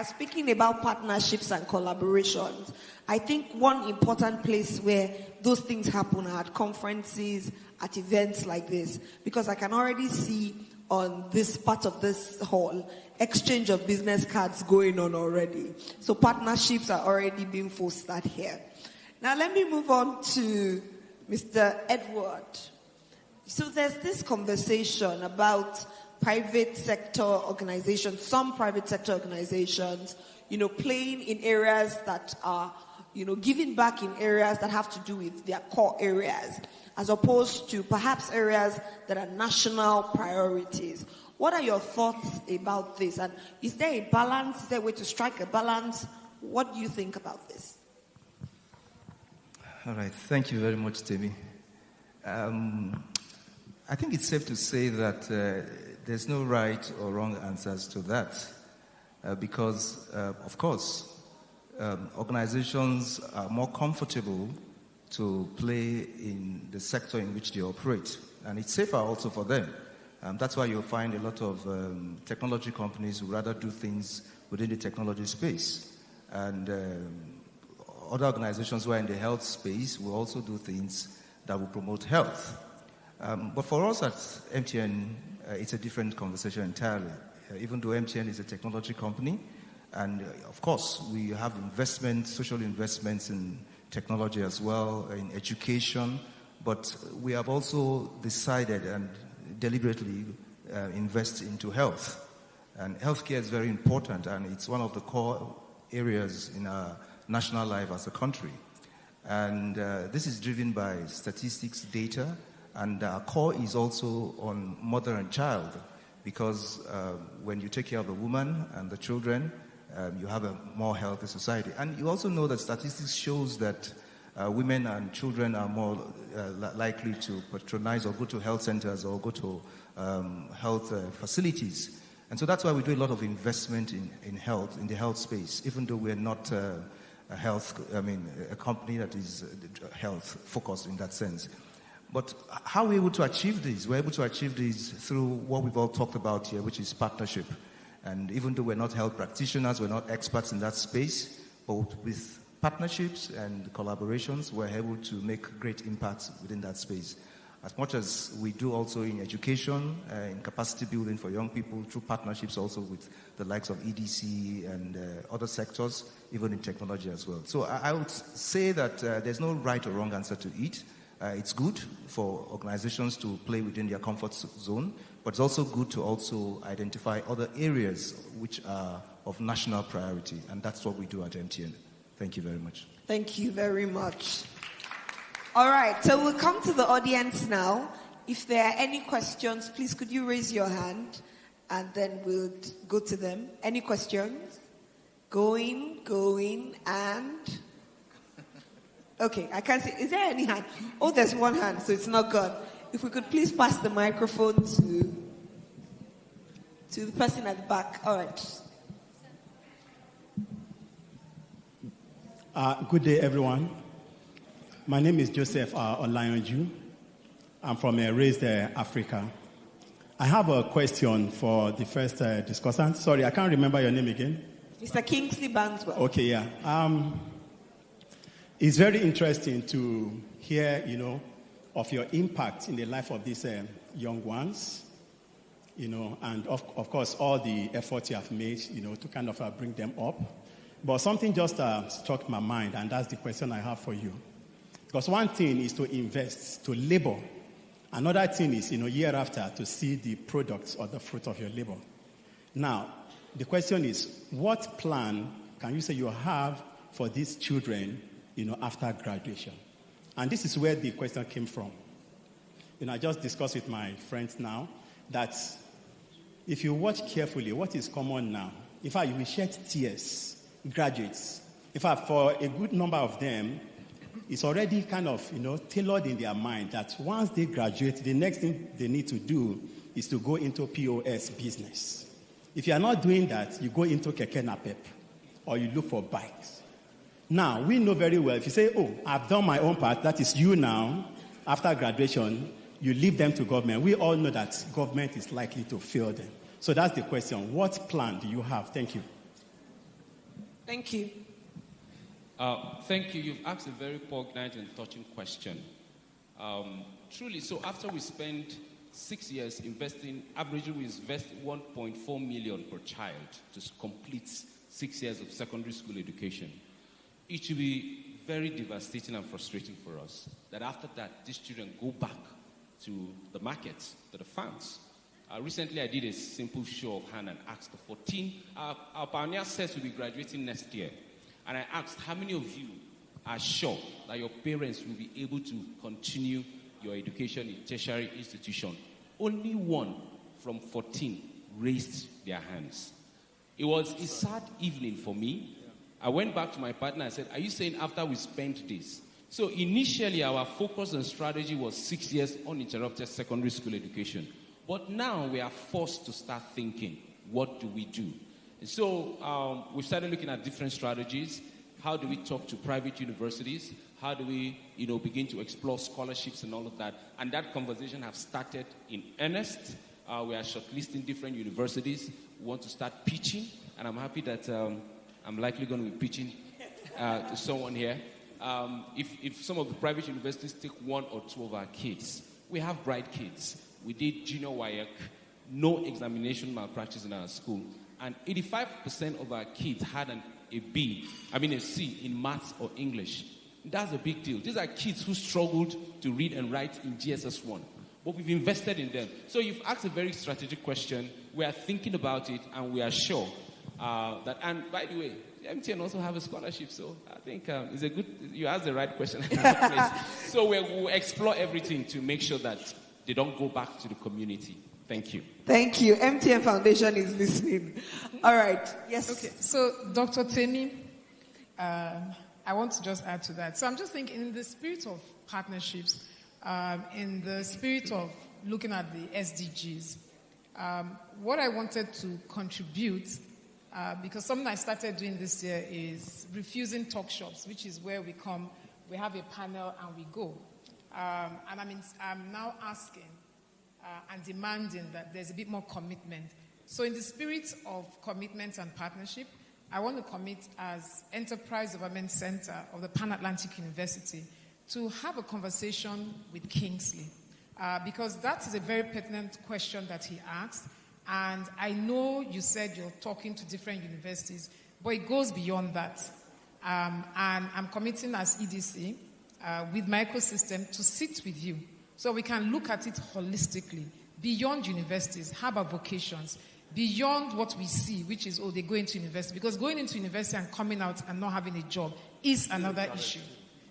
Speaking about partnerships and collaborations, I think one important place where those things happen are at conferences, at events like this, because I can already see on this part of this hall, exchange of business cards going on already. So partnerships are already being fostered here. Now let me move on to Mr. Edward. So there's this conversation about private sector organizations, some private sector organizations, playing in areas that are, giving back in areas that have to do with their core areas, as opposed to perhaps areas that are national priorities. What are your thoughts about this? And is there a balance? Is there a way to strike a balance? What do you think about this? All right. Thank you very much, Temi. I think it's safe to say that there's no right or wrong answers to that because, of course, organizations are more comfortable to play in the sector in which they operate. And it's safer also for them. That's why you'll find a lot of technology companies who rather do things within the technology space. And other organizations who are in the health space will also do things that will promote health. But for us at MTN, it's a different conversation entirely. Even though MTN is a technology company, and of course we have investments, social investments in technology as well, in education, but we have also decided and deliberately invest into health. And healthcare is very important, and it's one of the core areas in our national life as a country. And this is driven by statistics, data, and our core is also on mother and child, because when you take care of the woman and the children, you have a more healthy society. And you also know that statistics shows that women and children are more likely to patronize or go to health centers or go to health facilities. And so that's why we do a lot of investment in health, in the health space, even though we're not a company that is health focused in that sense. But how are we able to achieve this? We're able to achieve this through what we've all talked about here, which is partnership. And even though we're not health practitioners, we're not experts in that space, but with partnerships and collaborations, we're able to make great impacts within that space. As much as we do also in education, in capacity building for young people, through partnerships also with the likes of EDC and other sectors, even in technology as well. So I would say that there's no right or wrong answer to it. It's good for organizations to play within their comfort zone, but it's also good to also identify other areas which are of national priority, and that's what we do at MTN. Thank you very much. Thank you very much. All right, so we'll come to the audience now. If there are any questions, please could you raise your hand, and then we'll go to them. Any questions? Going, and... Okay, I can't see. Is there any hand? Oh, there's one hand, so it's not gone. If we could please pass the microphone to the person at the back. All right. Good day, everyone. My name is Joseph Olayonju. I'm from Raised Africa. I have a question for the first discussant. Sorry, I can't remember your name again. Mr. Kingsley Banswell. Okay, yeah. It's very interesting to hear, of your impact in the life of these young ones, and of course all the efforts you have made, to kind of bring them up. But something just struck my mind, and that's the question I have for you. Because one thing is to invest, to labor. Another thing is, year after, to see the products or the fruit of your labor. Now, the question is, what plan can you say you have for these children, after graduation? And this is where the question came from. I just discussed with my friends now that if you watch carefully, what is common now? In fact, you will shed tears, graduates. In fact, for a good number of them, it's already kind of, tailored in their mind that once they graduate, the next thing they need to do is to go into POS business. If you are not doing that, you go into keke napep or you look for bikes. Now, we know very well, if you say, oh, I've done my own part, that is you now, after graduation, you leave them to government. We all know that government is likely to fail them. So that's the question. What plan do you have? Thank you. Thank you. Thank you. You've asked a very poignant and touching question. Truly, so after we spend 6 years investing, averagely we invest 1.4 million per child to complete 6 years of secondary school education. It should be very devastating and frustrating for us that after that, these children go back to the markets, to the farms. Recently, I did a simple show of hand and asked the 14, our pioneer sets will be graduating next year. And I asked, how many of you are sure that your parents will be able to continue your education in tertiary institution? Only one from 14 raised their hands. It was a sad evening for me. I went back to my partner and said, are you saying after we spent this? So initially, our focus and strategy was 6 years uninterrupted secondary school education. But now we are forced to start thinking, what do we do? And so we started looking at different strategies. How do we talk to private universities? How do we, begin to explore scholarships and all of that? And that conversation has started in earnest. We are shortlisting different universities. We want to start pitching. And I'm happy that I'm likely going to be pitching to someone here. If some of the private universities take one or two of our kids, we have bright kids. We did junior WAEC, no examination malpractice in our school. And 85% of our kids had a C in maths or English. That's a big deal. These are kids who struggled to read and write in GSS 1. But we've invested in them. So you've asked a very strategic question. We are thinking about it, and we are sure that, and by the way, MTN also have a scholarship, so I think it's a good, you asked the right question. So we'll explore everything to make sure that they don't go back to the community. Thank you. Thank you. MTN Foundation is listening. All right. Yes. Okay. So, Dr. Temi, I want to just add to that. So I'm just thinking in the spirit of partnerships, in the spirit of looking at the SDGs, what I wanted to contribute, because something I started doing this year is refusing talk shops, which is where we come, we have a panel and we go. And I'm now asking and demanding that there's a bit more commitment. So in the spirit of commitment and partnership, I want to commit as Enterprise Development Center of the Pan-Atlantic University to have a conversation with Kingsley. Because that is a very pertinent question that he asked. And I know you said you're talking to different universities, but it goes beyond that. And I'm committing as EDC with my ecosystem to sit with you so we can look at it holistically, beyond universities, how about vocations, beyond what we see, which is, they go into university. Because going into university and coming out and not having a job is another issue.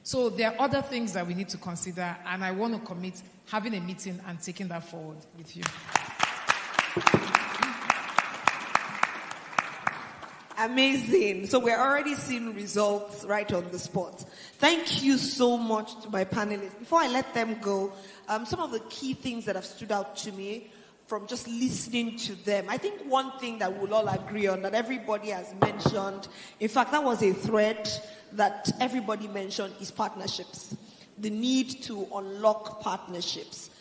So there are other things that we need to consider, and I want to commit having a meeting and taking that forward with you. Amazing. So we're already seeing results right on the spot. Thank you so much to my panelists. Before I let them go, some of the key things that have stood out to me from just listening to them. I think one thing that we'll all agree on, that everybody has mentioned, in fact, that was a thread that everybody mentioned, is partnerships. The need to unlock partnerships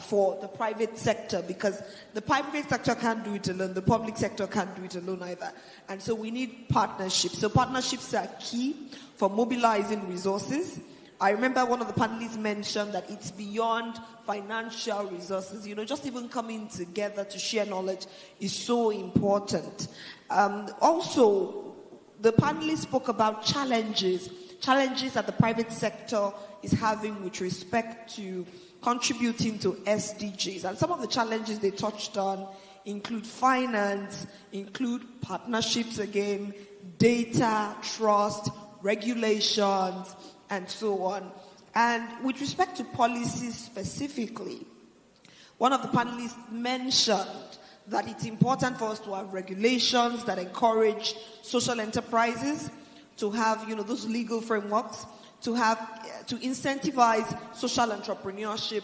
for the private sector, because the private sector can't do it alone, the public sector can't do it alone either. And so we need partnerships. So partnerships are key for mobilizing resources. I remember one of the panelists mentioned that it's beyond financial resources. Just even coming together to share knowledge is so important. Also, the panelists spoke about challenges that the private sector is having with respect to contributing to SDGs. And some of the challenges they touched on include finance, include partnerships again, data, trust, regulations, and so on. And with respect to policies specifically, one of the panelists mentioned that it's important for us to have regulations that encourage social enterprises to have, those legal frameworks to incentivize social entrepreneurship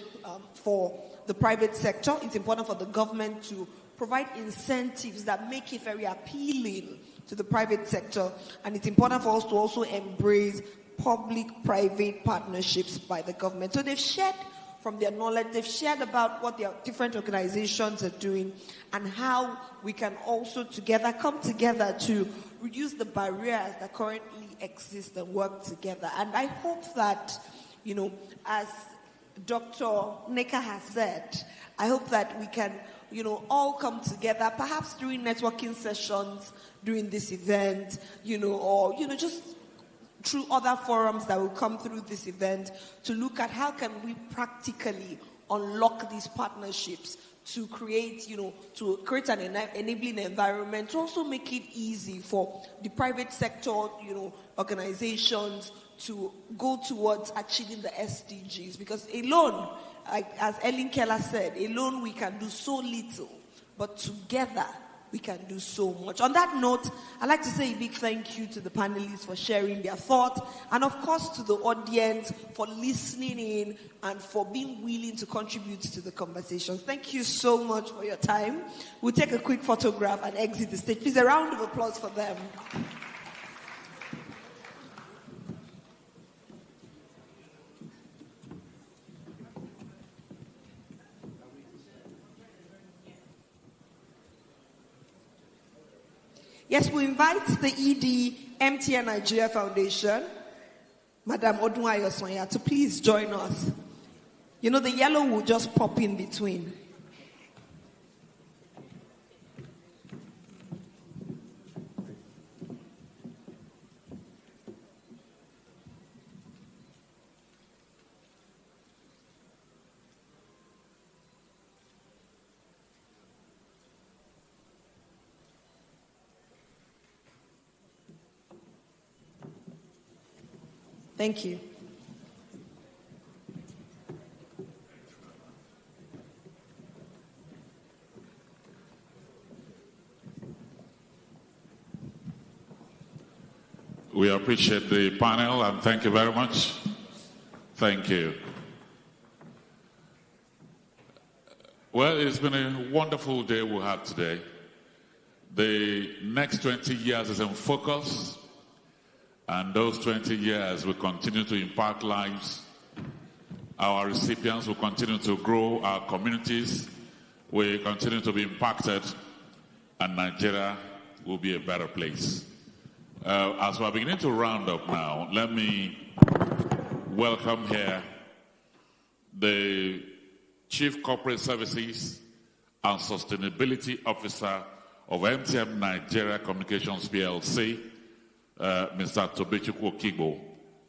for the private sector. It's important for the government to provide incentives that make it very appealing to the private sector. And it's important for us to also embrace public-private partnerships by the government. So they've shared from their knowledge, they've shared about what their different organizations are doing and how we can also come together to reduce the barriers that currently exist and work together. And I hope that, as Dr. Neka has said, I hope that we can, all come together, perhaps during networking sessions during this event, or, just through other forums that will come through this event to look at how can we practically unlock these partnerships to create, an enabling environment, to also make it easy for the private sector, organizations to go towards achieving the SDGs. Because alone, as Ellen Keller said, alone we can do so little, but together we can do so much. On that note, I'd like to say a big thank you to the panelists for sharing their thoughts, and of course to the audience for listening in and for being willing to contribute to the conversations. Thank you so much for your time. We'll take a quick photograph and exit the stage. Please, a round of applause for them. Yes, we invite the ED MTN Nigeria Foundation, Madam Odunwayo Sonya, to please join us. The yellow will just pop in between. Thank you. We appreciate the panel and thank you very much. Thank you. Well, it's been a wonderful day we had today. The next 20 years is in focus. And those 20 years will continue to impact lives. Our recipients will continue to grow. Our communities will continue to be impacted. And Nigeria will be a better place. As we're beginning to round up now, let me welcome here the Chief Corporate Services and Sustainability Officer of MTN Nigeria Communications PLC, Mr. Tobechukwu Okigbo,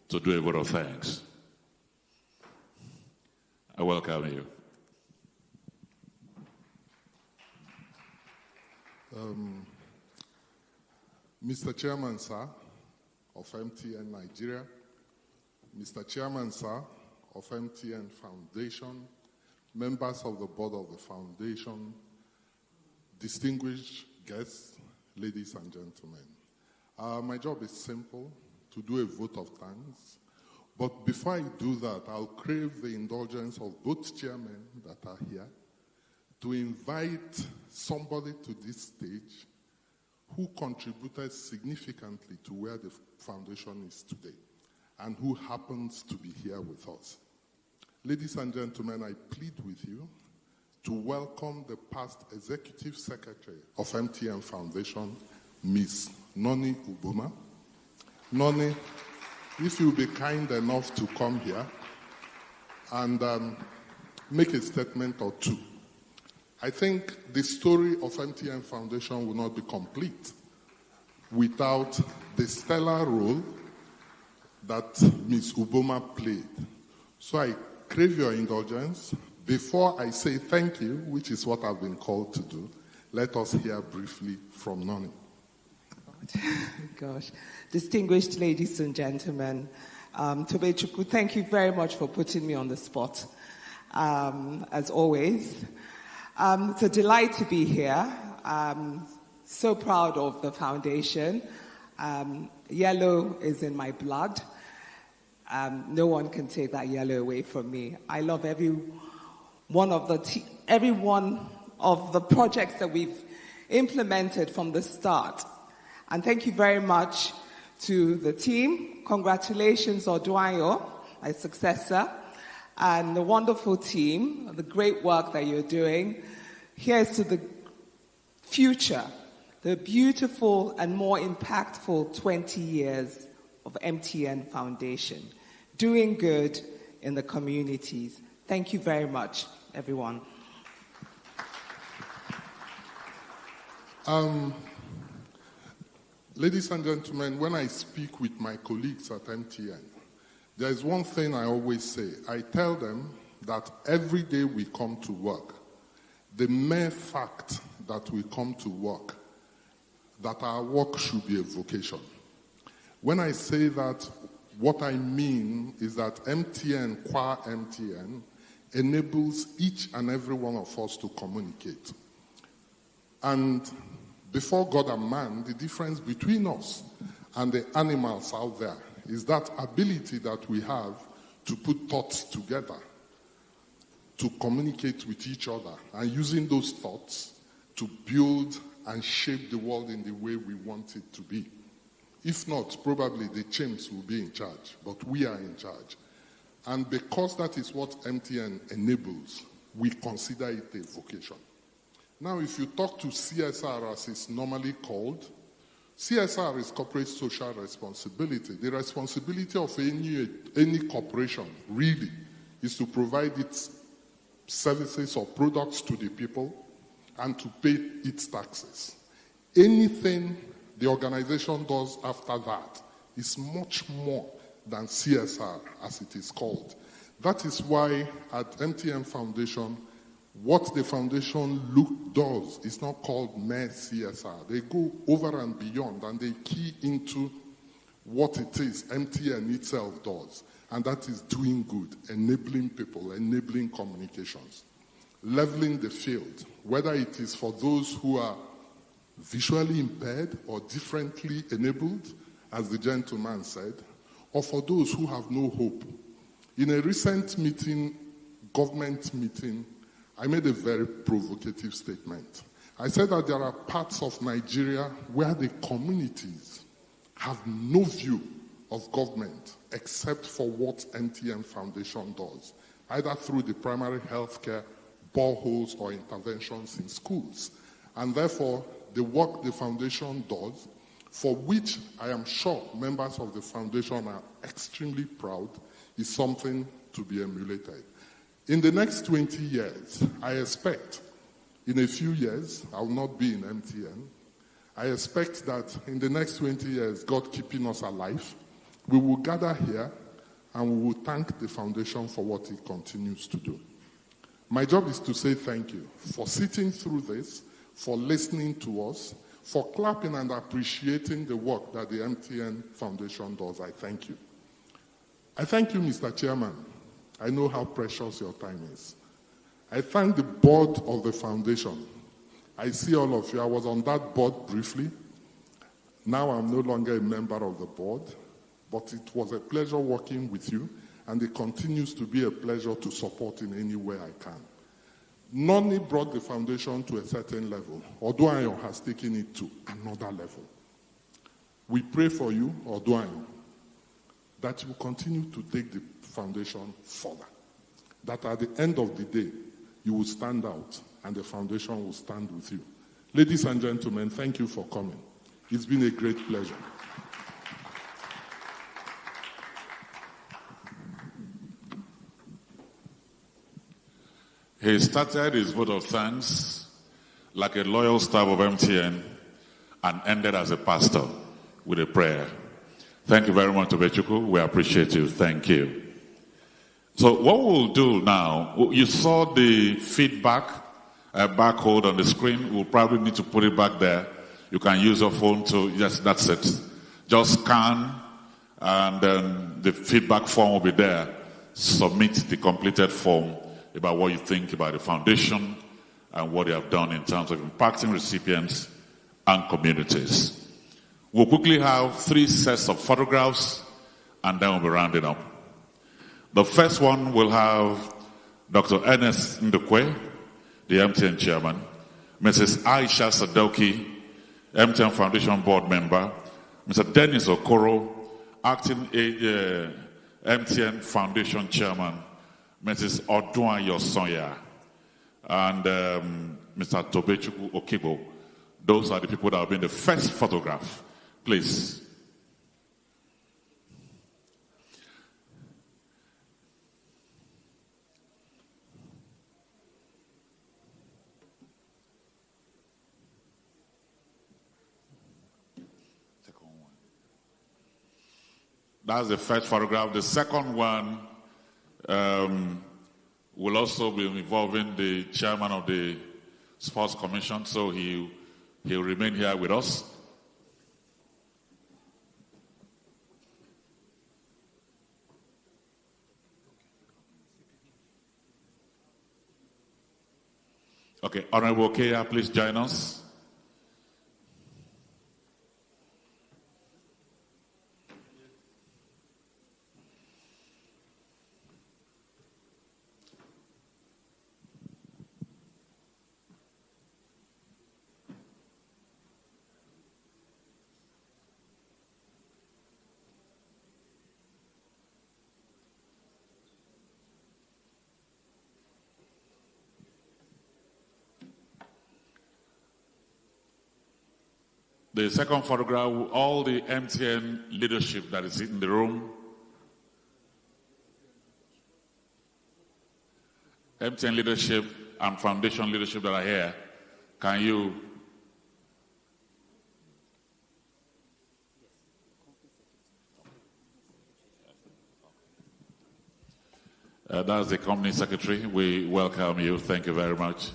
to do a vote of thanks. I welcome you. Mr. Chairman, sir, of MTN Nigeria, Mr. Chairman, sir, of MTN Foundation, members of the board of the foundation, distinguished guests, ladies and gentlemen. My job is simple, to do a vote of thanks. But before I do that, I'll crave the indulgence of both chairmen that are here to invite somebody to this stage who contributed significantly to where the foundation is today and who happens to be here with us. Ladies and gentlemen, I plead with you to welcome the past Executive Secretary of MTN Foundation, Ms. Noni Uboma. Noni, if you'll be kind enough to come here and make a statement or two. I think the story of MTN Foundation will not be complete without the stellar role that Ms. Uboma played. So I crave your indulgence. Before I say thank you, which is what I've been called to do, let us hear briefly from Noni. Gosh, distinguished ladies and gentlemen, Tobechukwu, thank you very much for putting me on the spot, as always. It's a delight to be here. So proud of the foundation. Yellow is in my blood. No one can take that yellow away from me. I love every one of the projects that we've implemented from the start. And thank you very much to the team. Congratulations, Oduayo, my successor, and the wonderful team, the great work that you're doing. Here's to the future, the beautiful and more impactful 20 years of MTN Foundation, doing good in the communities. Thank you very much, everyone. Ladies and gentlemen, when I speak with my colleagues at MTN, there is one thing I always say. I tell them that every day we come to work, the mere fact that we come to work, that our work should be a vocation. When I say that, what I mean is that MTN, qua MTN, enables each and every one of us to communicate. And before God and man, the difference between us and the animals out there is that ability that we have to put thoughts together, to communicate with each other, and using those thoughts to build and shape the world in the way we want it to be. If not, probably the chimps will be in charge, but we are in charge. And because that is what MTN enables, we consider it a vocation. Now, if you talk to CSR, as it's normally called, CSR is corporate social responsibility. The responsibility of any corporation, really, is to provide its services or products to the people and to pay its taxes. Anything the organization does after that is much more than CSR, as it is called. That is why at MTN Foundation, what the foundation does is not called mere CSR. They go over and beyond, and they key into what it is MTN itself does, and that is doing good, enabling people, enabling communications, leveling the field, whether it is for those who are visually impaired or differently enabled, as the gentleman said, or for those who have no hope. In a recent meeting, government meeting, I made a very provocative statement. I said that there are parts of Nigeria where the communities have no view of government except for what MTN Foundation does, either through the primary health care, boreholes, or interventions in schools. And therefore, the work the foundation does, for which I am sure members of the foundation are extremely proud, is something to be emulated. In the next 20 years, I expect, in a few years, I will not be in MTN. I expect that in the next 20 years, God keeping us alive, we will gather here and we will thank the foundation for what it continues to do. My job is to say thank you for sitting through this, for listening to us, for clapping and appreciating the work that the MTN Foundation does. I thank you. I thank you, Mr. Chairman. I know how precious your time is. I thank the board of the foundation. I see all of you. I was on that board briefly. Now I'm no longer a member of the board, but it was a pleasure working with you, and it continues to be a pleasure to support in any way I can. Noni brought the foundation to a certain level. Oduayo has taken it to another level. We pray for you, Oduayo, that you will continue to take the foundation further. That at the end of the day, you will stand out and the foundation will stand with you. Ladies and gentlemen, thank you for coming. It's been a great pleasure. He started his vote of thanks like a loyal staff of MTN and ended as a pastor with a prayer. Thank you very much, Tobechukwu. We appreciate you. Thank you. So what we'll do now, you saw the feedback barcode on the screen. We'll probably need to put it back there. You can use your phone to, yes, that's it. Just scan, and then the feedback form will be there. Submit the completed form about what you think about the foundation and what they have done in terms of impacting recipients and communities. We'll quickly have 3 sets of photographs, and then we'll be rounding up. The first one will have Dr. Ernest Ndukwe, the MTN chairman, Mrs. Aisha Sadoki, MTN Foundation board member, Mr. Dennis Okoro, acting MTN Foundation chairman, Mrs. Odua Yosoya, and Mr. Tobechuku Okibo. Those are the people that have been the first photograph. Please. That's the first photograph. The second one will also be involving the chairman of the Sports Commission, so he'll remain here with us. Okay, Honorable Kea, please join us. The second photograph, all the MTN leadership that is in the room. MTN leadership and foundation leadership that are here. Can you? That's the company secretary. We welcome you. Thank you very much.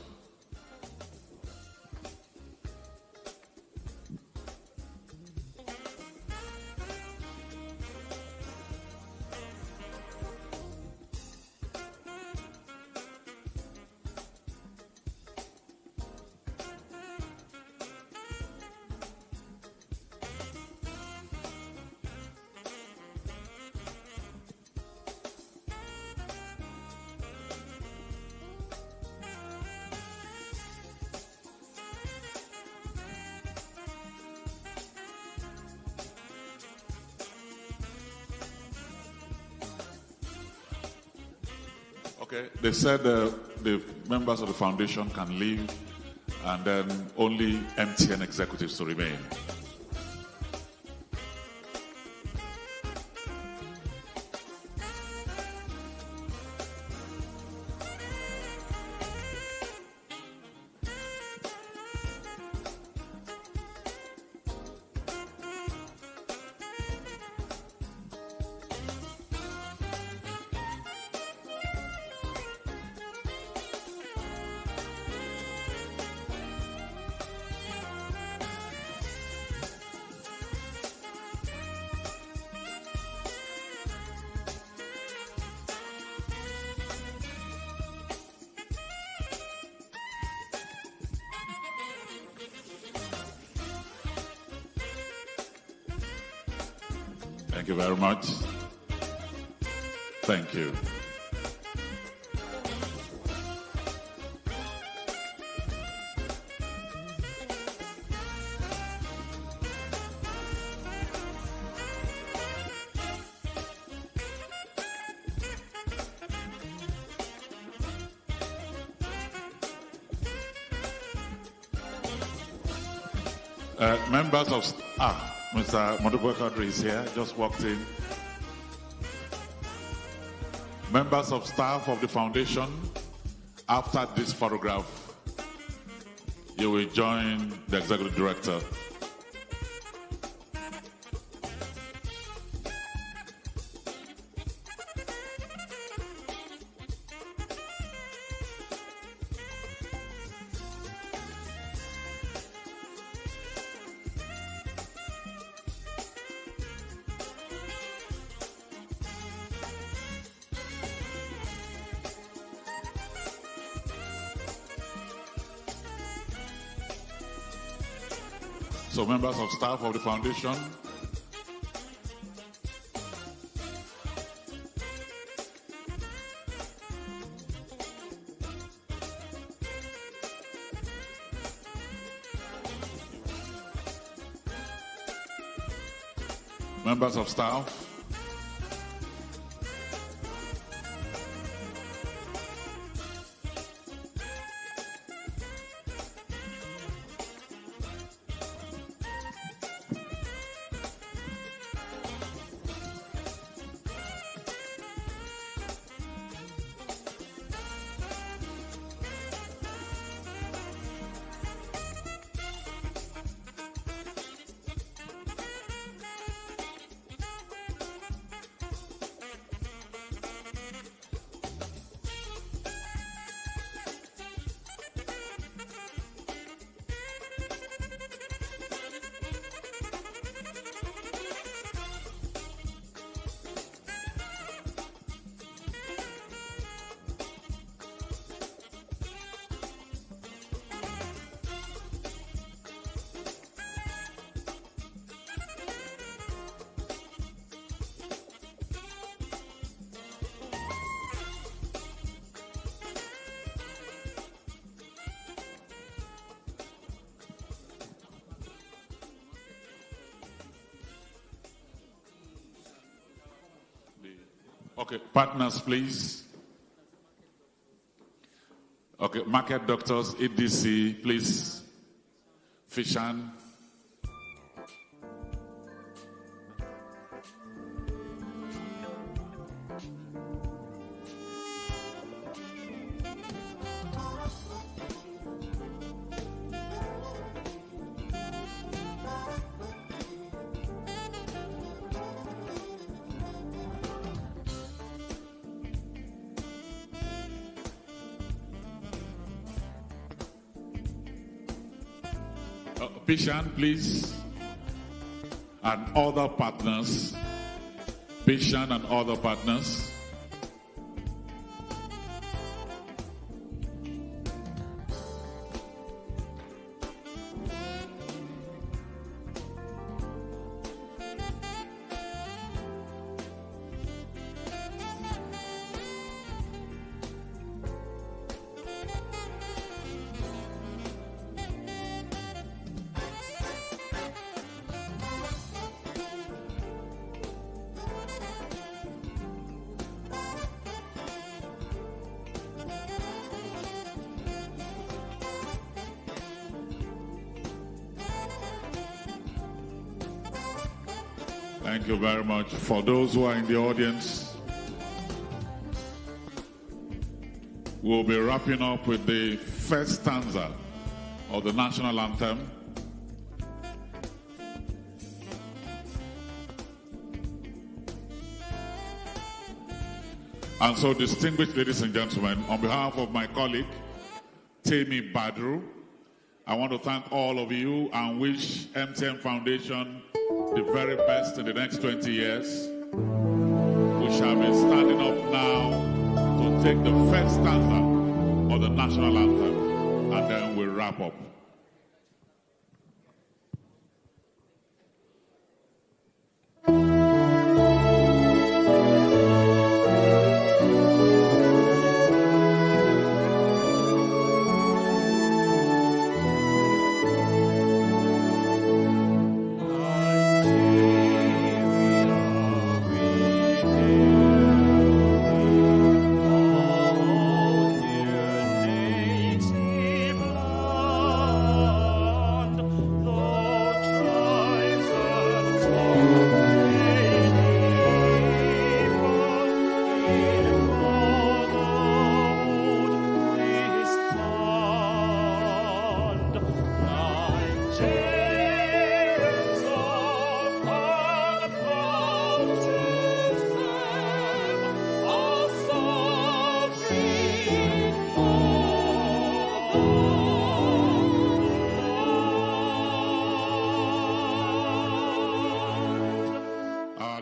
Okay, they said the members of the foundation can leave and then only MTN executives to remain. Thank you very much. Thank you. Members of Mr. Modubo Kadri is here, just walked in. Members of staff of the foundation, after this photograph, you will join the executive director. So members of staff of the foundation, Members of staff. Okay, partners, please. Okay, market doctors, EDC, please. Fishan. Fishan, please. And other partners. Fishan and other partners. Thank you very much. For those who are in the audience, we'll be wrapping up with the first stanza of the national anthem. And so, distinguished ladies and gentlemen, on behalf of my colleague, Temi Badru, I want to thank all of you and wish MTN Foundation the very best in the next 20 years. We shall be standing up now to take the first stanza of the national anthem, and then we'll wrap up.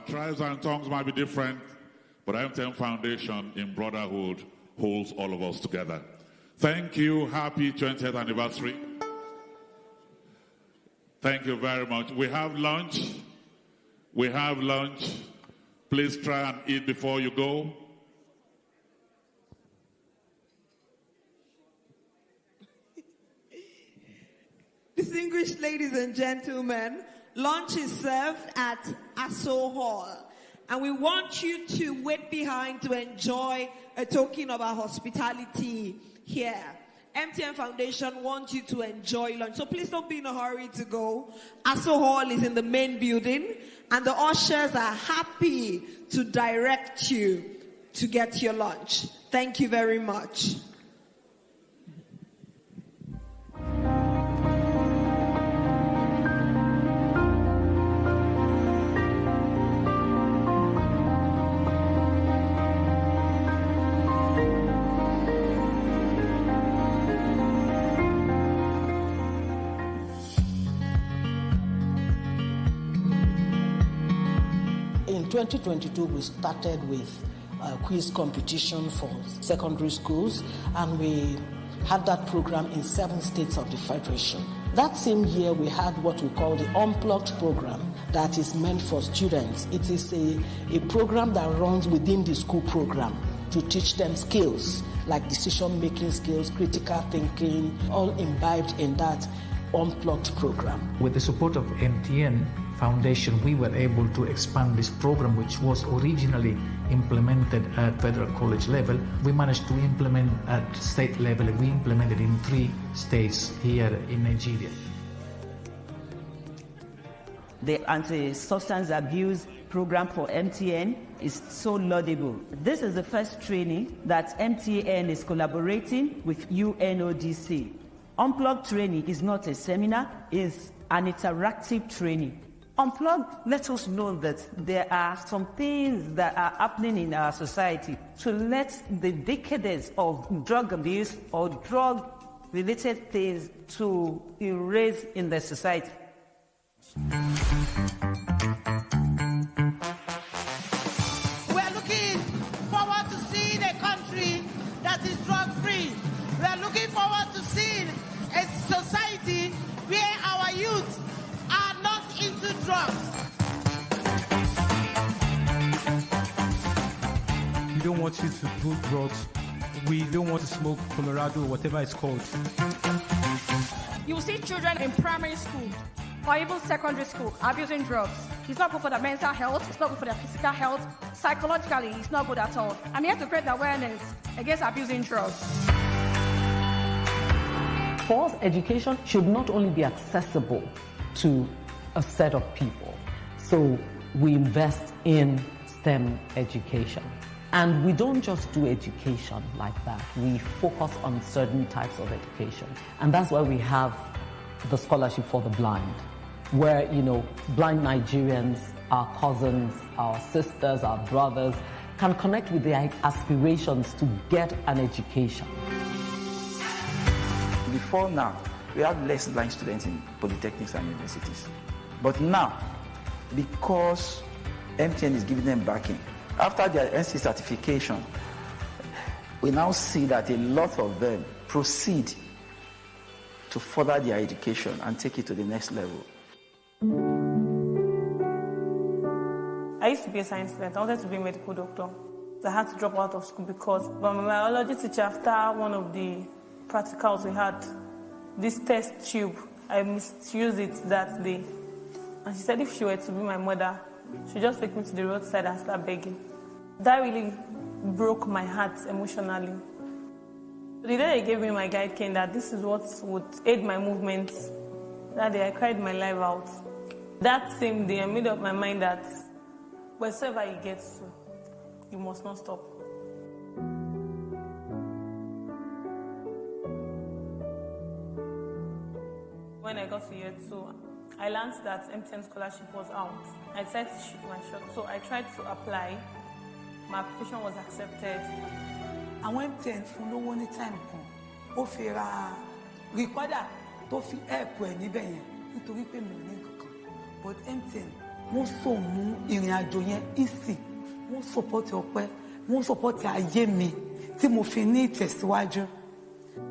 Tribes and tongues might be different, but MTN Foundation in brotherhood holds all of us together. Thank you. Happy 20th anniversary. Thank you very much. We have lunch. We have lunch. Please try and eat before you go. Distinguished ladies and gentlemen, Lunch is served at Aso Hall. And we want you to wait behind to enjoy a token of our hospitality here. MTN Foundation wants you to enjoy lunch. So please don't be in a hurry to go. Aso Hall is in the main building, and the ushers are happy to direct you to get your lunch. Thank you very much. In 2022, we started with a quiz competition for secondary schools, and we had that program in 7 states of the Federation. That same year, we had what we call the Unplugged program that is meant for students. It is a program that runs within the school program to teach them skills like decision-making skills, critical thinking, all imbibed in that Unplugged program. With the support of MTN Foundation, we were able to expand this program, which was originally implemented at federal college level. We managed to implement at state level. We implemented in 3 states here in Nigeria. The anti-substance abuse program for MTN is so laudable. This is the first training that MTN is collaborating with UNODC. Unplugged training is not a seminar, it's an interactive training. Unplugged lets us know that there are some things that are happening in our society to let the decades of drug abuse or drug-related things to erase in the society. We're looking forward to seeing a country that is drug-free. We're looking forward to seeing a society where our youth are not into drugs. We don't want you to do drugs. We don't want to smoke Colorado, whatever it's called. You see children in primary school or even secondary school abusing drugs. It's not good for their mental health, it's not good for their physical health, psychologically it's not good at all. I'm here to create awareness against abusing drugs. For us, education should not only be accessible to a set of people. So we invest in STEM education. And we don't just do education like that. We focus on certain types of education. And that's why we have the Scholarship for the Blind, where, blind Nigerians, our cousins, our sisters, our brothers, can connect with their aspirations to get an education. Before now, we have less blind students in polytechnics and universities. But now, because MTN is giving them backing, after their NC certification, we now see that a lot of them proceed to further their education and take it to the next level. I used to be a science student. I wanted to be a medical doctor. I had to drop out of school because my biology teacher, after one of the practicals we had, this test tube, I misused it that day. And she said if she were to be my mother, she'd just take me to the roadside and start begging. That really broke my heart emotionally. The day they gave me my guide cane that this is what would aid my movements, that day I cried my life out. That same day I made up my mind that wherever you get to, you must not stop. When I got to year 2, I learned that MTN scholarship was out. I decided to shoot my shot, so I tried to apply. My application was accepted. Àwọn MTN fún lówó ní time kan, ó fi ra recorder tó fi help ẹ̀ níbẹ̀ yẹn nítorí pé mi ò ní nǹkan. But MTN wọ́n so mú ìrìn àjò yẹn easy, wọ́n support ọpẹ́, wọ́n support ayé mi tí mo fi ní ìtẹ̀síwájú.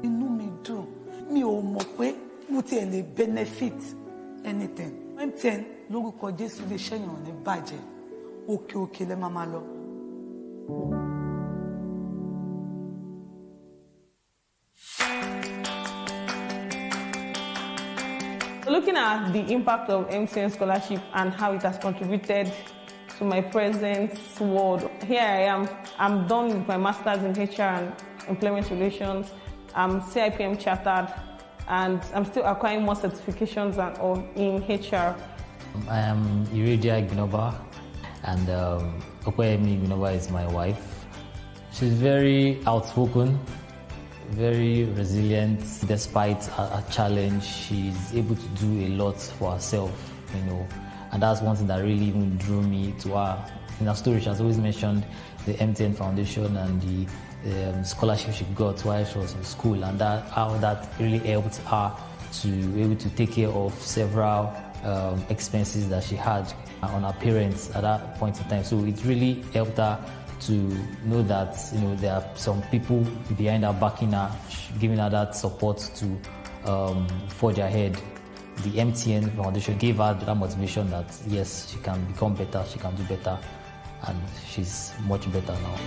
Inú mi dùn, mi ò mọ̀ pé mo tiẹ̀ lè benefit anything. MTN lórúkọ Jésù lè ṣẹ́yàn ní bàjẹ́, òkè òkè lẹ́ máa lọ. Looking at the impact of MTN scholarship and how it has contributed to my present world, here I am. I'm done with my master's in HR and employment relations. I'm CIPM chartered, and I'm still acquiring more certifications in HR. I am Iridia Ginova, and Okwemi Ginova is my wife. She's very outspoken, very resilient. Despite a challenge, she's able to do a lot for herself, and that's one thing that really even drew me to her. In her story, she has always mentioned the MTN Foundation and the scholarship she got while she was in school, and how that really helped her to be able to take care of several expenses that she had on her parents at that point in time. So it really helped her to know that there are some people behind her, backing her, giving her that support to forge ahead. The MTN Foundation gave her that motivation that yes, she can become better, she can do better, and she's much better now.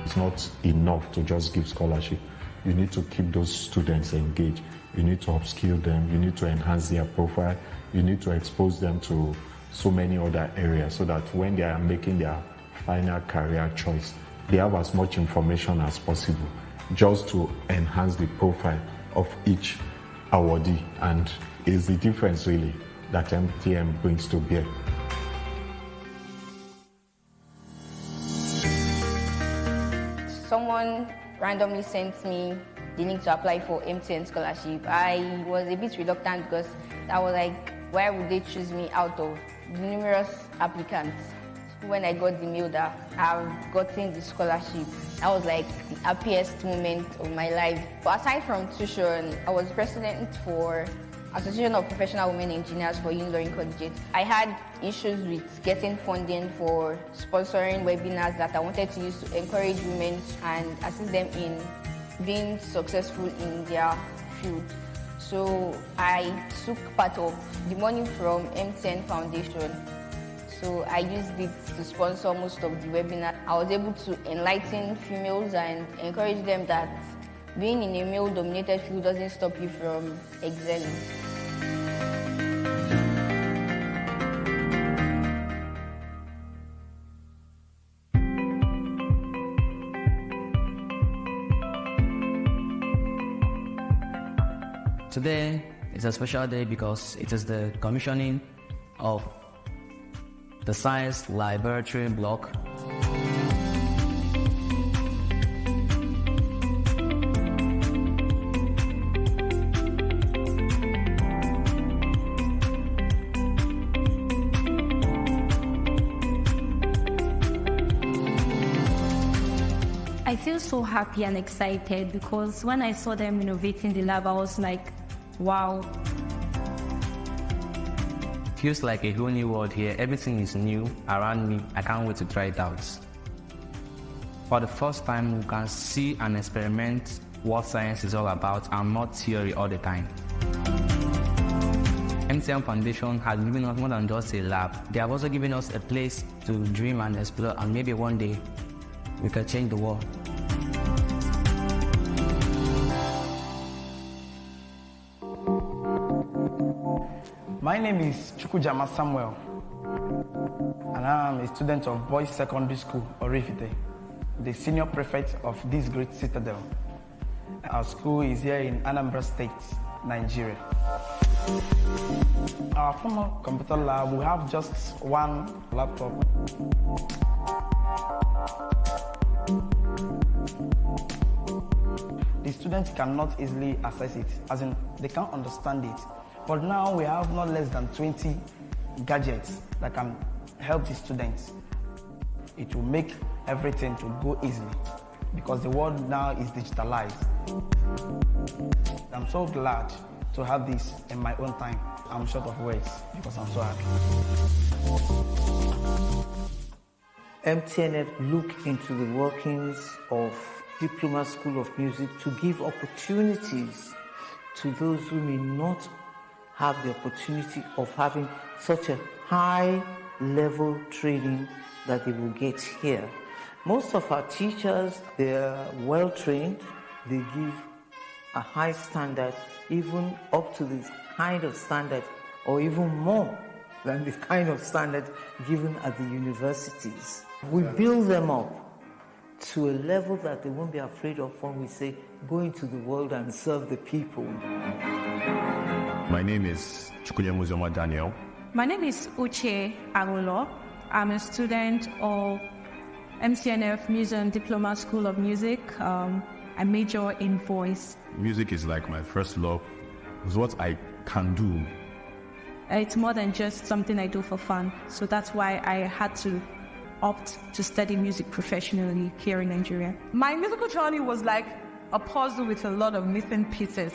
It's not enough to just give scholarship. You need to keep those students engaged. You need to upskill them. You need to enhance their profile. You need to expose them to so many other areas so that when they are making their final career choice, they have as much information as possible just to enhance the profile of each awardee. And it's the difference really that MTN brings to bear. Someone randomly sent me the link to apply for MTN scholarship. I was a bit reluctant because I was like, why would they choose me out of the numerous applicants? When I got the mail that I've gotten the scholarship, that was like the happiest moment of my life. But aside from tuition, I was president for Association of Professional Women Engineers for Unilorin Collegiate. I had issues with getting funding for sponsoring webinars that I wanted to use to encourage women and assist them in being successful in their field. So I took part of the money from MTN Foundation. So I used it to sponsor most of the webinars. I was able to enlighten females and encourage them that being in a male-dominated field doesn't stop you from excelling. Today is a special day because it is the commissioning of the Science Laboratory Block. I feel so happy and excited because when I saw them innovating the lab, I was like, wow. Feels like a whole new world here. Everything is new around me. I can't wait to try it out. For the first time, we can see and experiment what science is all about and not theory all the time. MTN Foundation has given us more than just a lab. They have also given us a place to dream and explore, and maybe one day we can change the world. My name is Chukujama Samuel, and I am a student of Boys Secondary School, Orifite, the senior prefect of this great citadel. Our school is here in Anambra State, Nigeria. Our former computer lab, we have just one laptop. The students cannot easily access it, as in they can't understand it. But now we have not less than 20 gadgets that can help the students. It will make everything to go easily because the world now is digitalized. I'm so glad to have this in my own time. I'm short of words because I'm so happy. MTNF look into the workings of Diploma School of Music to give opportunities to those who may not have the opportunity of having such a high level training that they will get here. Most of our teachers, they are well trained, they give a high standard, even up to this kind of standard, or even more than the kind of standard given at the universities. We build them up to a level that they won't be afraid of when we say, go into the world and serve the people. My name is Chukwuemuzoma Daniel. My name is Uche Agolo. I'm a student of MCNF Museum Diploma School of Music. I major in voice. Music is like my first love. It's what I can do. It's more than just something I do for fun. So that's why I had to opt to study music professionally here in Nigeria. My musical journey was like a puzzle with a lot of missing pieces.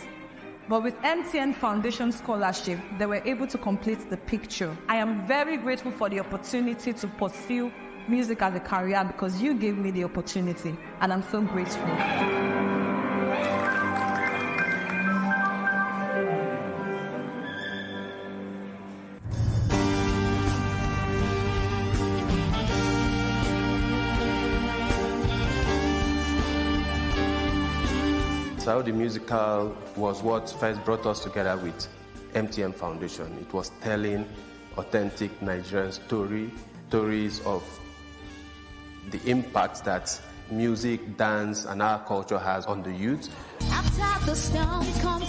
But with MTN Foundation Scholarship, they were able to complete the picture. I am very grateful for the opportunity to pursue music as a career because you gave me the opportunity, and I'm so grateful. Saudi Musical was what first brought us together with MTN Foundation. It was telling authentic Nigerian stories of the impact that music, dance, and our culture has on the youth.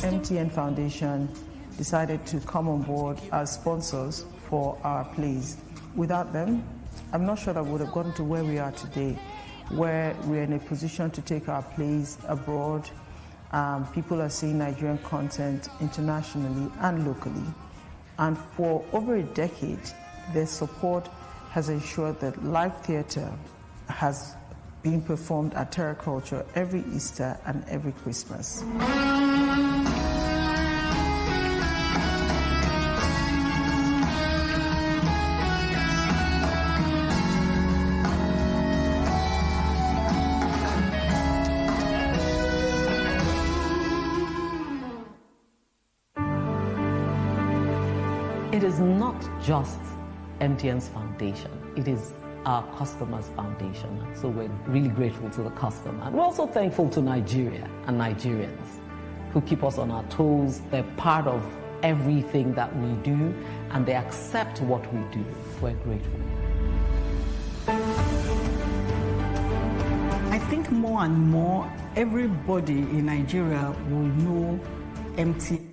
MTN Foundation decided to come on board as sponsors for our plays. Without them, I'm not sure that we would have gotten to where we are today, where we're in a position to take our plays abroad. People are seeing Nigerian content internationally and locally. And for over a decade, their support has ensured that live theatre has been performed at Terra Culture every Easter and every Christmas. It is not just MTN's foundation, it is our customers' foundation. So we're really grateful to the customer. And we're also thankful to Nigeria and Nigerians who keep us on our toes. They're part of everything that we do and they accept what we do. We're grateful. I think more and more everybody in Nigeria will know MTN.